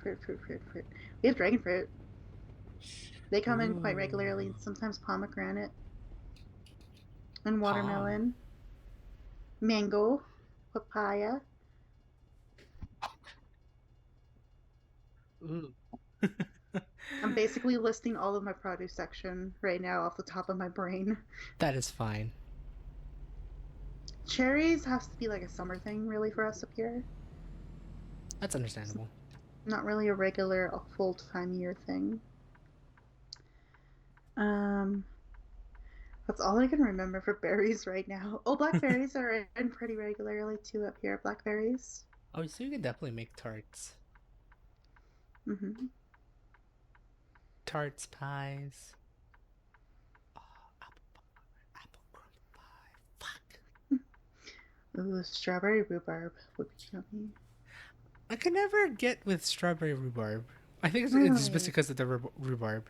We have dragon fruit. They come in quite Ooh. regularly, sometimes pomegranate and Palm. watermelon, mango, papaya. Ooh. I'm basically listing all of my produce section right now off the top of my brain. That is fine. Cherries has to be like a summer thing, really, for us up here. That's It's understandable. not really a regular, a full time year thing. Um, that's all I can remember for berries right now. Oh, blackberries are in pretty regularly too up here. Blackberries. Oh, so you can definitely make tarts. Hmm. Tarts, pies. Oh, apple crumble pie. Fuck. Ooh, strawberry rhubarb would be yummy. I can never get with strawberry rhubarb. I think it's just Really, because of the rhubarb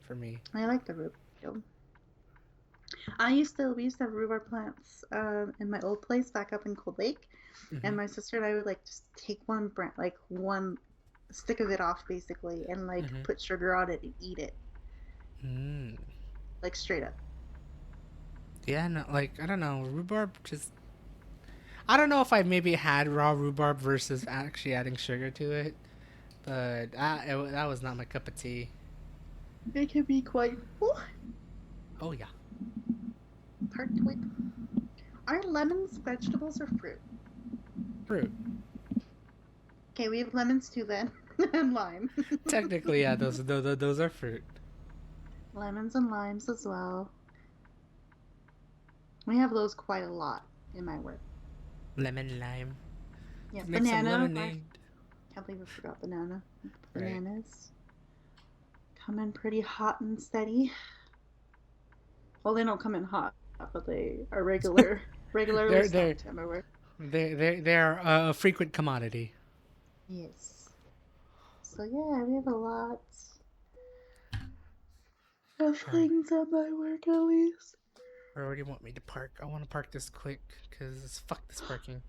for me. I like the rhubarb. We used to have rhubarb plants in my old place back up in Cold Lake, Mm-hmm. and my sister and I would like just take like one stick of it off basically, and like Mm-hmm. put sugar on it and eat it Mm. like straight up. Yeah, no, like I don't know, rhubarb just. I don't know if I maybe had raw rhubarb versus actually adding sugar to it, but that was not my cup of tea. It can be quite Oh yeah, tart to it. Are lemons vegetables or fruit? fruit. Okay, we have lemons too then, and lime. Technically, yeah, those are fruit. Lemons and limes as well. We have those quite a lot in my work. Lemon lime. Yeah, Make some banana. I lemonade. can't believe I forgot banana. Right. Bananas come in pretty hot and steady. Well, they don't come in hot, but they are regularly they're they're stocked at my work. they're a frequent commodity. Yes. So yeah, we have a lot of All right. things at my work at least. Where do you want me to park? I want to park this quick because fuck this parking.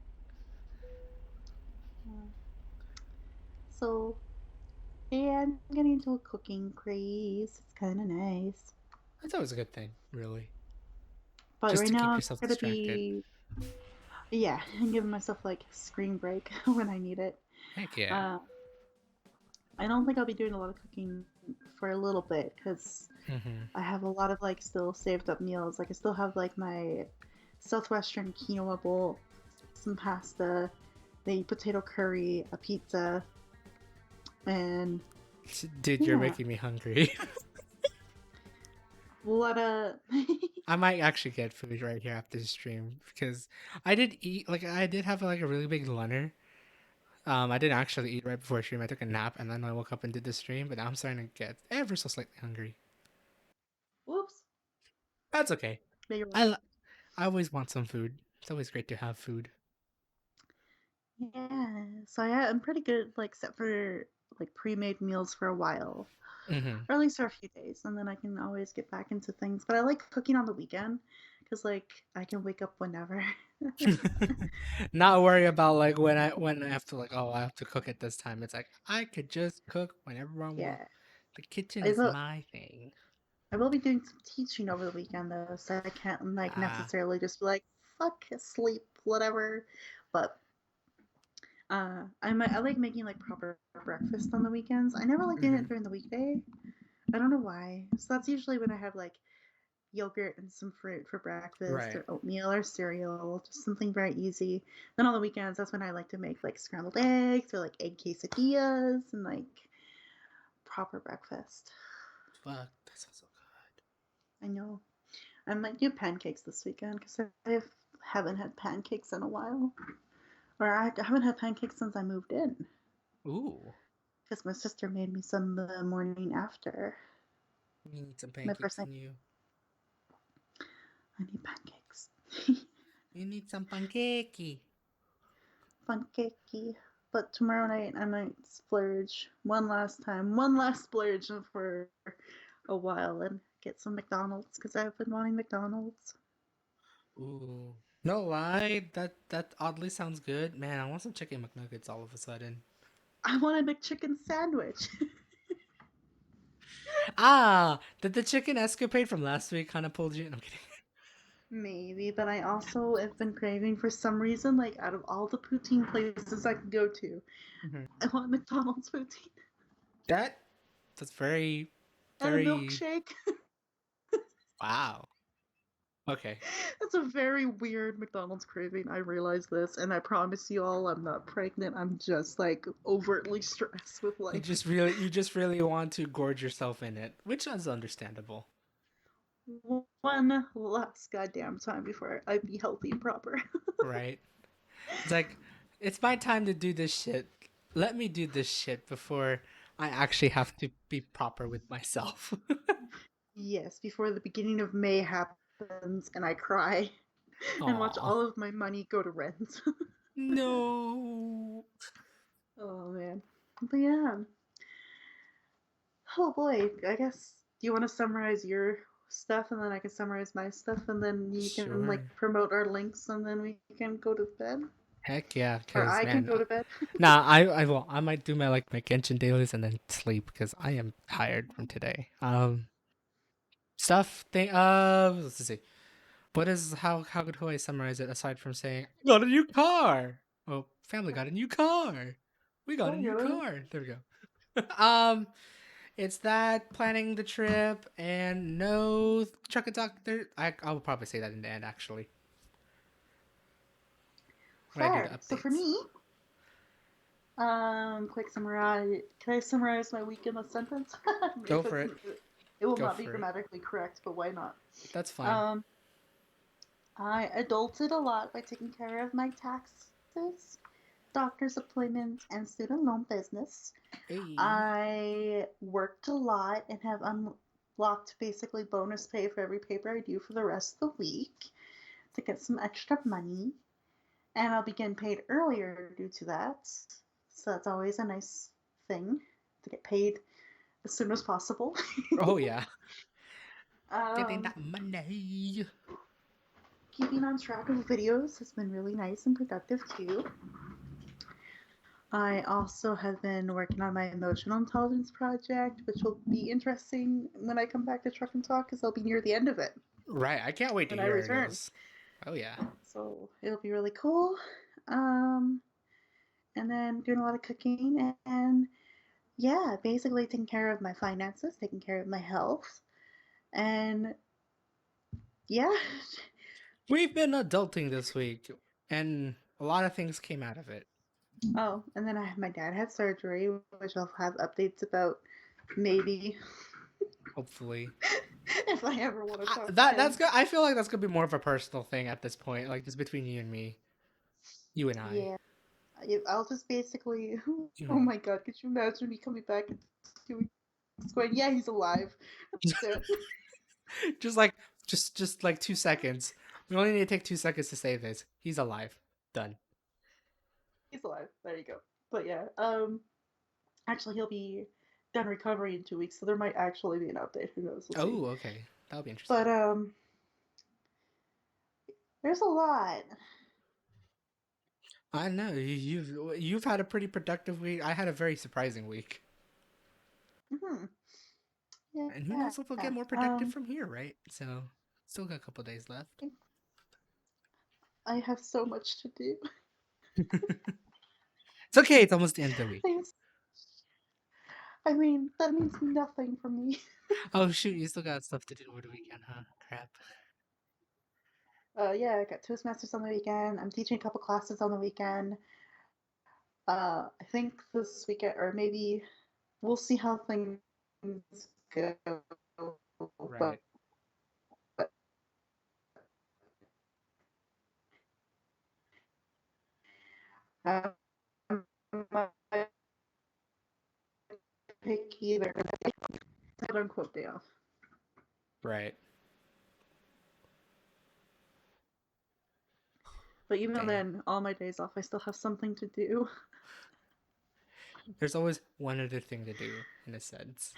Yeah. So yeah, I'm getting into a cooking craze. It's kind of nice. That's always a good thing, really. But Just right to now keep I'm yourself gonna distracted. be yeah, I'm giving myself like a screen break when I need it. Heck yeah. Uh, I don't think I'll be doing a lot of cooking for a little bit because Mm-hmm. I have a lot of like still saved up meals. Like I still have like my southwestern quinoa bowl, some pasta, the potato curry, a pizza, and Dude, you're yeah, making me hungry. a lot of I might actually get food right here after the stream because I did eat like I did have like a really big lunner I didn't actually eat right before stream. I took a nap and then I woke up and did the stream, but now I'm starting to get ever so slightly hungry. Whoops. That's okay. No, you're I welcome. l- I always want some food. It's always great to have food. Yeah. So yeah, I'm pretty good, like, except for like pre-made meals for a while, Hmm. or at least for a few days, and then I can always get back into things. But I like cooking on the weekend because like I can wake up whenever. Not worry about like when I have to like, oh, I have to cook at this time. It's like I could just cook whenever I want. Yeah. The kitchen I is will. my thing. I will be doing some teaching over the weekend though, so I can't like Ah, necessarily just be like fuck sleep whatever. But I like making like proper breakfast on the weekends. I never like doing hmm, it during the weekday. I don't know why. So that's usually when I have like yogurt and some fruit for breakfast, right. or oatmeal or cereal, just something very easy. Then on the weekends, that's when I like to make like scrambled eggs or like egg quesadillas and like proper breakfast. Fuck, that sounds so good. I know. I might do pancakes this weekend because I haven't had pancakes in a while. Or I haven't had pancakes since I moved in Ooh, because my sister made me some the morning after you need some my first pancakes night. in you. I need pancakes. You need some pancakey. Pancakey. But tomorrow night I might splurge one last time, one last splurge for a while and get some McDonald's because I've been wanting McDonald's. Ooh, no lie, that oddly sounds good. Man, I want some chicken McNuggets all of a sudden. I want a McChicken sandwich. Ah, did the chicken escapade from last week kind of pulled you? No, I'm kidding. Maybe, but I also have been craving for some reason, like out of all the poutine places I can go to, Mhm. I want McDonald's poutine That that's very, and a very milkshake. wow. Okay. That's a very weird McDonald's craving. I realize this, and I promise you all, I'm not pregnant. I'm just like overtly stressed with life. You just really want to gorge yourself in it, which is understandable, One last goddamn time before I be healthy and proper. right? It's like it's my time to do this shit. Let me do this shit before I actually have to be proper with myself. Yes, before the beginning of May happens and I cry and watch Aw. all of my money go to rent. No. Oh man. But yeah. Oh boy. I guess, do you want to summarize your stuff and then I can summarize my stuff and then you can like Sure. promote our links and then we can go to bed? Heck yeah, Or cause I can man, go to bed? nah, I will. I might do my like my Genshin dailies and then sleep because I am tired from today. Stuff thing. Let's see. What is how do I summarize it aside from saying got a new car? Oh, family got a new car. We got a Oh, new yeah. car. There we go. It's that planning the trip and no truck and talk. There, I will probably say that in the end actually when I do the Fair. So for updates. me, quick summarize. Can I summarize my week in a sentence? Go if for it's, it. it will Go not be for it. grammatically correct, but why not? That's fine. Um, I adulted a lot by taking care of my taxes, doctor's appointments, and student loan business. Hey. I worked a lot and have unlocked basically bonus pay for every paper I do for the rest of the week to get some extra money. And I'll be getting paid earlier due to that. So that's always a nice thing to get paid as soon as possible. Oh yeah. Getting um, that money. Keeping on track of videos has been really nice and productive too. I also have been working on my emotional intelligence project, which will be interesting when I come back to Truck and Talk because I'll be near the end of it Right. I can't wait to when I hear how it return. goes. Oh yeah. So it'll be really cool. Um, and then doing a lot of cooking and yeah, basically taking care of my finances, taking care of my health, and yeah. We've been adulting this week, and a lot of things came out of it. Oh, and then my dad had surgery, which I'll have updates about maybe Hopefully, if I ever want to talk to that's him. good. I feel like that's gonna be more of a personal thing at this point, like just between you and me, you and I. Yeah. I'll just basically. Oh Mhm. my god, could you imagine me coming back in 2 weeks going, yeah, he's alive. That's it. just like just like 2 seconds. We only need to take 2 seconds to say this. He's alive. Done. He's alive. There you go. But yeah, actually, he'll be done recovering in 2 weeks, so there might actually be an update. Who knows? We'll see. Oh, okay. That'll be interesting. But there's a lot. I know you've had a pretty productive week. I had a very surprising week, Hmm. and who Yeah. knows if we'll get more productive Um, from here, right? So, still got a couple days left. I have so much to do. It's okay. It's almost the end of the week. Things. I mean, that means nothing for me. Oh shoot, you still got stuff to do over the weekend, huh? Crap. Yeah, I got Toastmasters on the weekend. I'm teaching a couple classes on the weekend. I think this weekend, or maybe we'll see how things go. Right. But I might pick either quote unquote day off. Right. But even Dang. then, all my days off, I still have something to do. There's always one other thing to do, in a sense.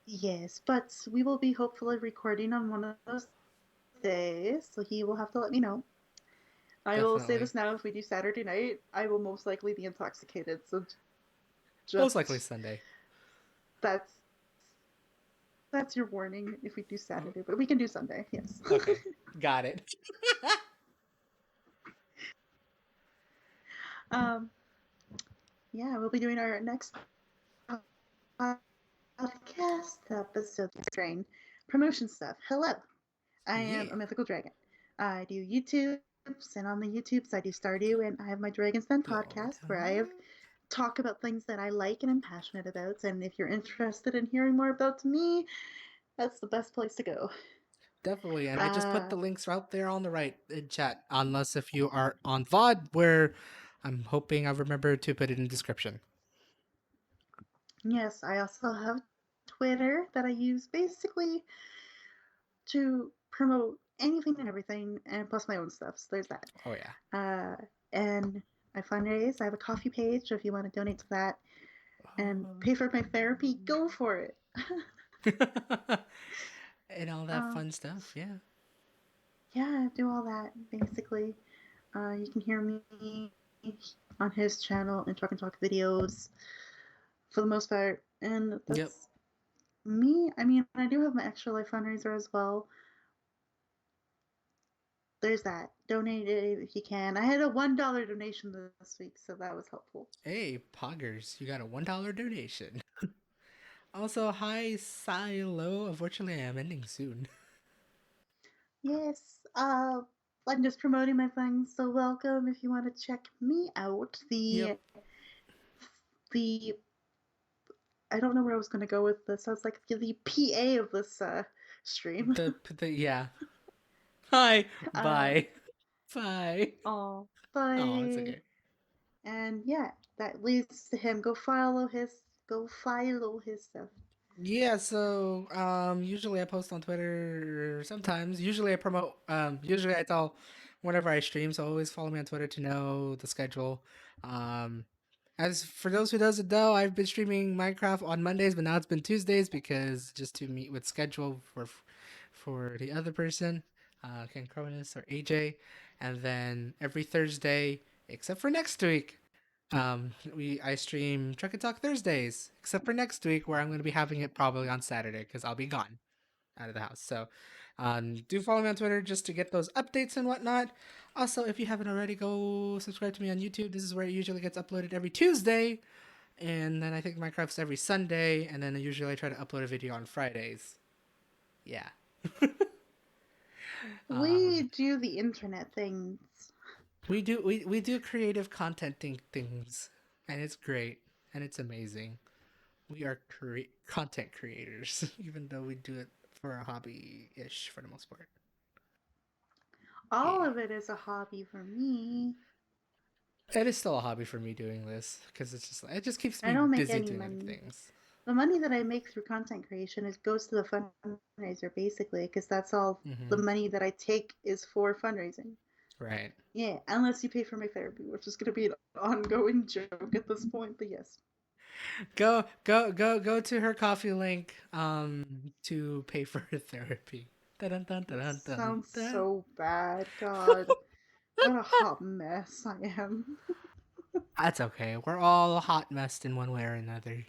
Yes, but we will be hopefully recording on one of those days, so he will have to let me know. I will say Definitely. this now: if we do Saturday night, I will most likely be intoxicated. So Most likely just Sunday. that's that's your warning if we do Oh, Saturday, but we can do Sunday. Yes. okay. Got it. um. Yeah, we'll be doing our next podcast episode. Strain promotion stuff. Hello, I am Yeah. a mythical dragon. I do YouTubes, and on the YouTubes I do Stardew, and I have my Dragon's Den Do all the podcast where I have time. talk about things that I like and am passionate about. And if you're interested in hearing more about me, that's the best place to go. Definitely. And I just put Uh, the links out there on the right in chat. Unless if you are on VOD, where I'm hoping I remember to put it in the description. yes, I also have Twitter that I use basically to promote anything and everything, and plus my own stuff. So there's that. Oh yeah. And I fundraise. I have a coffee page. So if you want to donate to that and Oh. pay for my therapy, go for it. And all that um, fun stuff. Yeah. yeah, do all that basically. You can hear me on his channel in Truck and Talk videos for the most part, and Yep. that's me. I mean, I do have my extra life fundraiser as well. There's that. Donate it if you can. I had a $1 donation this week, so that was helpful. Hey, Poggers, you got a $1 donation. Also, hi, Silo. Unfortunately, I'm ending soon. Yes, I'm just promoting my things, so welcome if you want to check me out. Yep. The I don't know where I was going to go with this. I was like the PA of this stream. The yeah. Hi. uh, Bye. Bye. oh, Oh, it's bye. okay. And yeah, that leads to him. Go follow his stuff. Yeah, so usually I post on Twitter sometimes. Usually I promote usually I tell whenever I stream, so always follow me on Twitter to know the schedule. Um as for those who doesn't know, I've been streaming Minecraft on Mondays, but now it's been Tuesdays because just to meet with schedule for the other person, Ken Cronus or AJ, and then every Thursday except for next week. We I stream Trek and Talk Thursdays, except for next week where I'm going to be having it probably on Saturday because I'll be gone out of the house. So, do follow me on Twitter just to get those updates and whatnot. Also, if you haven't already, go subscribe to me on YouTube. This is where it usually gets uploaded every Tuesday, and then I think Minecraft's every Sunday, and then usually I try to upload a video on Fridays. Yeah. We um, do the internet things. we do creative content things, and it's great and it's amazing. We are content creators, even though we do it for a hobby ish for the most part. All Yeah. of it is a hobby for me. It is still a hobby for me doing this because it's just it just keeps I me don't make busy any doing other money. things. The money that I make through content creation goes to the fundraiser basically, because that's all the Mm-hmm. money that I take is for fundraising. Right. Yeah, unless you pay for my therapy, which is going to be an ongoing joke at this point. But yes, Go to her coffee link to pay for her therapy. Dun, dun, it dun, dun, sounds dun. so bad. God, what a hot mess I am. That's okay. We're all hot messed in one way or another.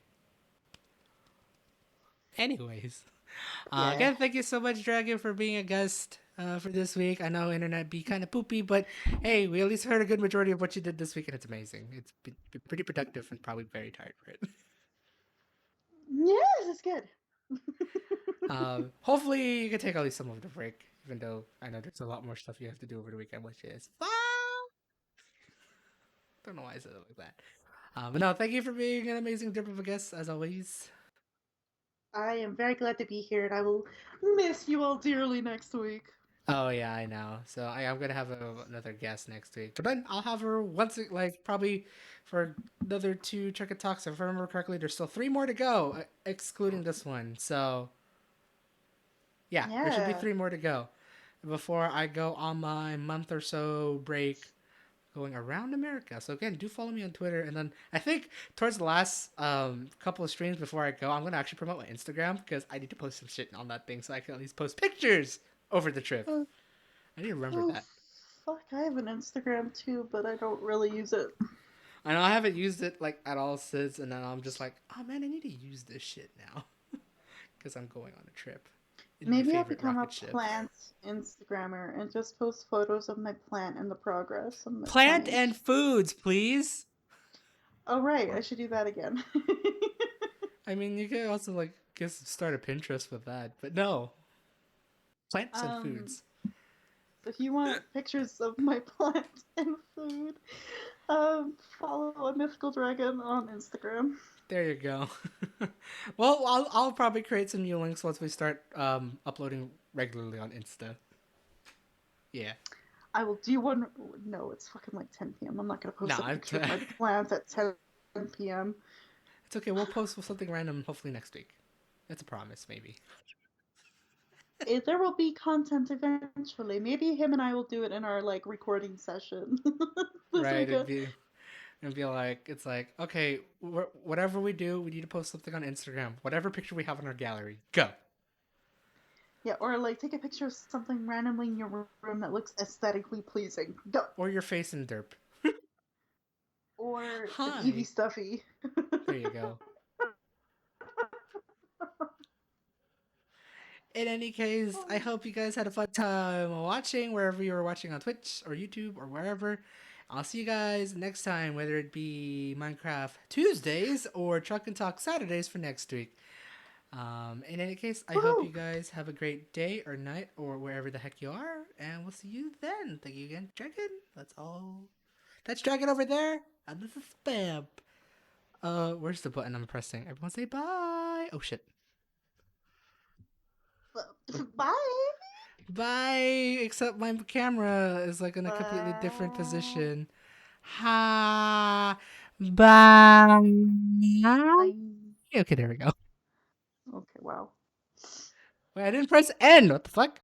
Anyways, Yeah, again, thank you so much, Dragon, for being a guest for this week. I know internet be kind of poopy, but hey, we at least heard a good majority of what you did this week, and it's amazing. It's been pretty productive and probably very tired for it. yes, it's good. Hopefully, you can take at least some of the break, even though I know there's a lot more stuff you have to do over the weekend, which is fun. Don't know why I said it like that. But no, thank you for being an amazing trip of a guest as always. I am very glad to be here, and I will miss you all dearly next week. Oh yeah, I know. So I'm gonna have another guest next week, but then I'll have her once, like probably for another two Chuck Talks. If I remember correctly, there's still three more to go, excluding this one. So yeah, there should be Yeah, three more to go before I go on my month or so break going around America. So again, do follow me on Twitter, and then I think towards the last couple of streams before I go, I'm gonna actually promote my Instagram because I need to post some shit on that thing so I can at least post pictures over the trip. uh, I need to remember oh, that. fuck, I have an Instagram too, but I don't really use it. I know I haven't used it like at all since, and then I'm just like, oh man, I need to use this shit now because I'm going on a trip in my Maybe I'll favorite become a rocket ship. plant Instagrammer and just post photos of my plant and the progress of my Plant plant. and foods, please. Oh, right, I should do that again. I mean, you could also like guess start a Pinterest with that, but no, plants and um, foods. so if you want pictures of my plant and food, follow a mythical dragon on Instagram. There you go. Well, I'll probably create some new links once we start uploading regularly on Insta. Yeah. I will do one. No, it's fucking like 10 p.m. I'm not gonna post a Nah, picture of my plant at 10 p.m. it's okay. We'll post with something random hopefully next week. That's a promise, maybe. There will be content eventually. Maybe him and I will do it in our like recording session this Right? weekend. It'd be like it's like okay, whatever we do, we need to post something on Instagram. Whatever picture we have in our gallery, go. Yeah, or like take a picture of something randomly in your room that looks aesthetically pleasing. Go. Or your face in derp. Or an Eevee Hi. stuffy. There you go. In any case, I hope you guys had a fun time watching wherever you were watching on Twitch or YouTube or wherever. I'll see you guys next time, whether it be Minecraft Tuesdays or Truck and Talk Saturdays for next week. In any case, I hope Woohoo! you guys have a great day or night or wherever the heck you are, and we'll see you then. Thank you again, Dragon. That's all. That's Dragon over there, and this is Spam. Where's the button I'm pressing? Everyone say bye. Oh shit. Bye. Bye. Except my camera is like in a completely different Bye. position. Ha. Bye. Bye. Okay, there we go. Okay, wow. Wait, I didn't press N. What the fuck?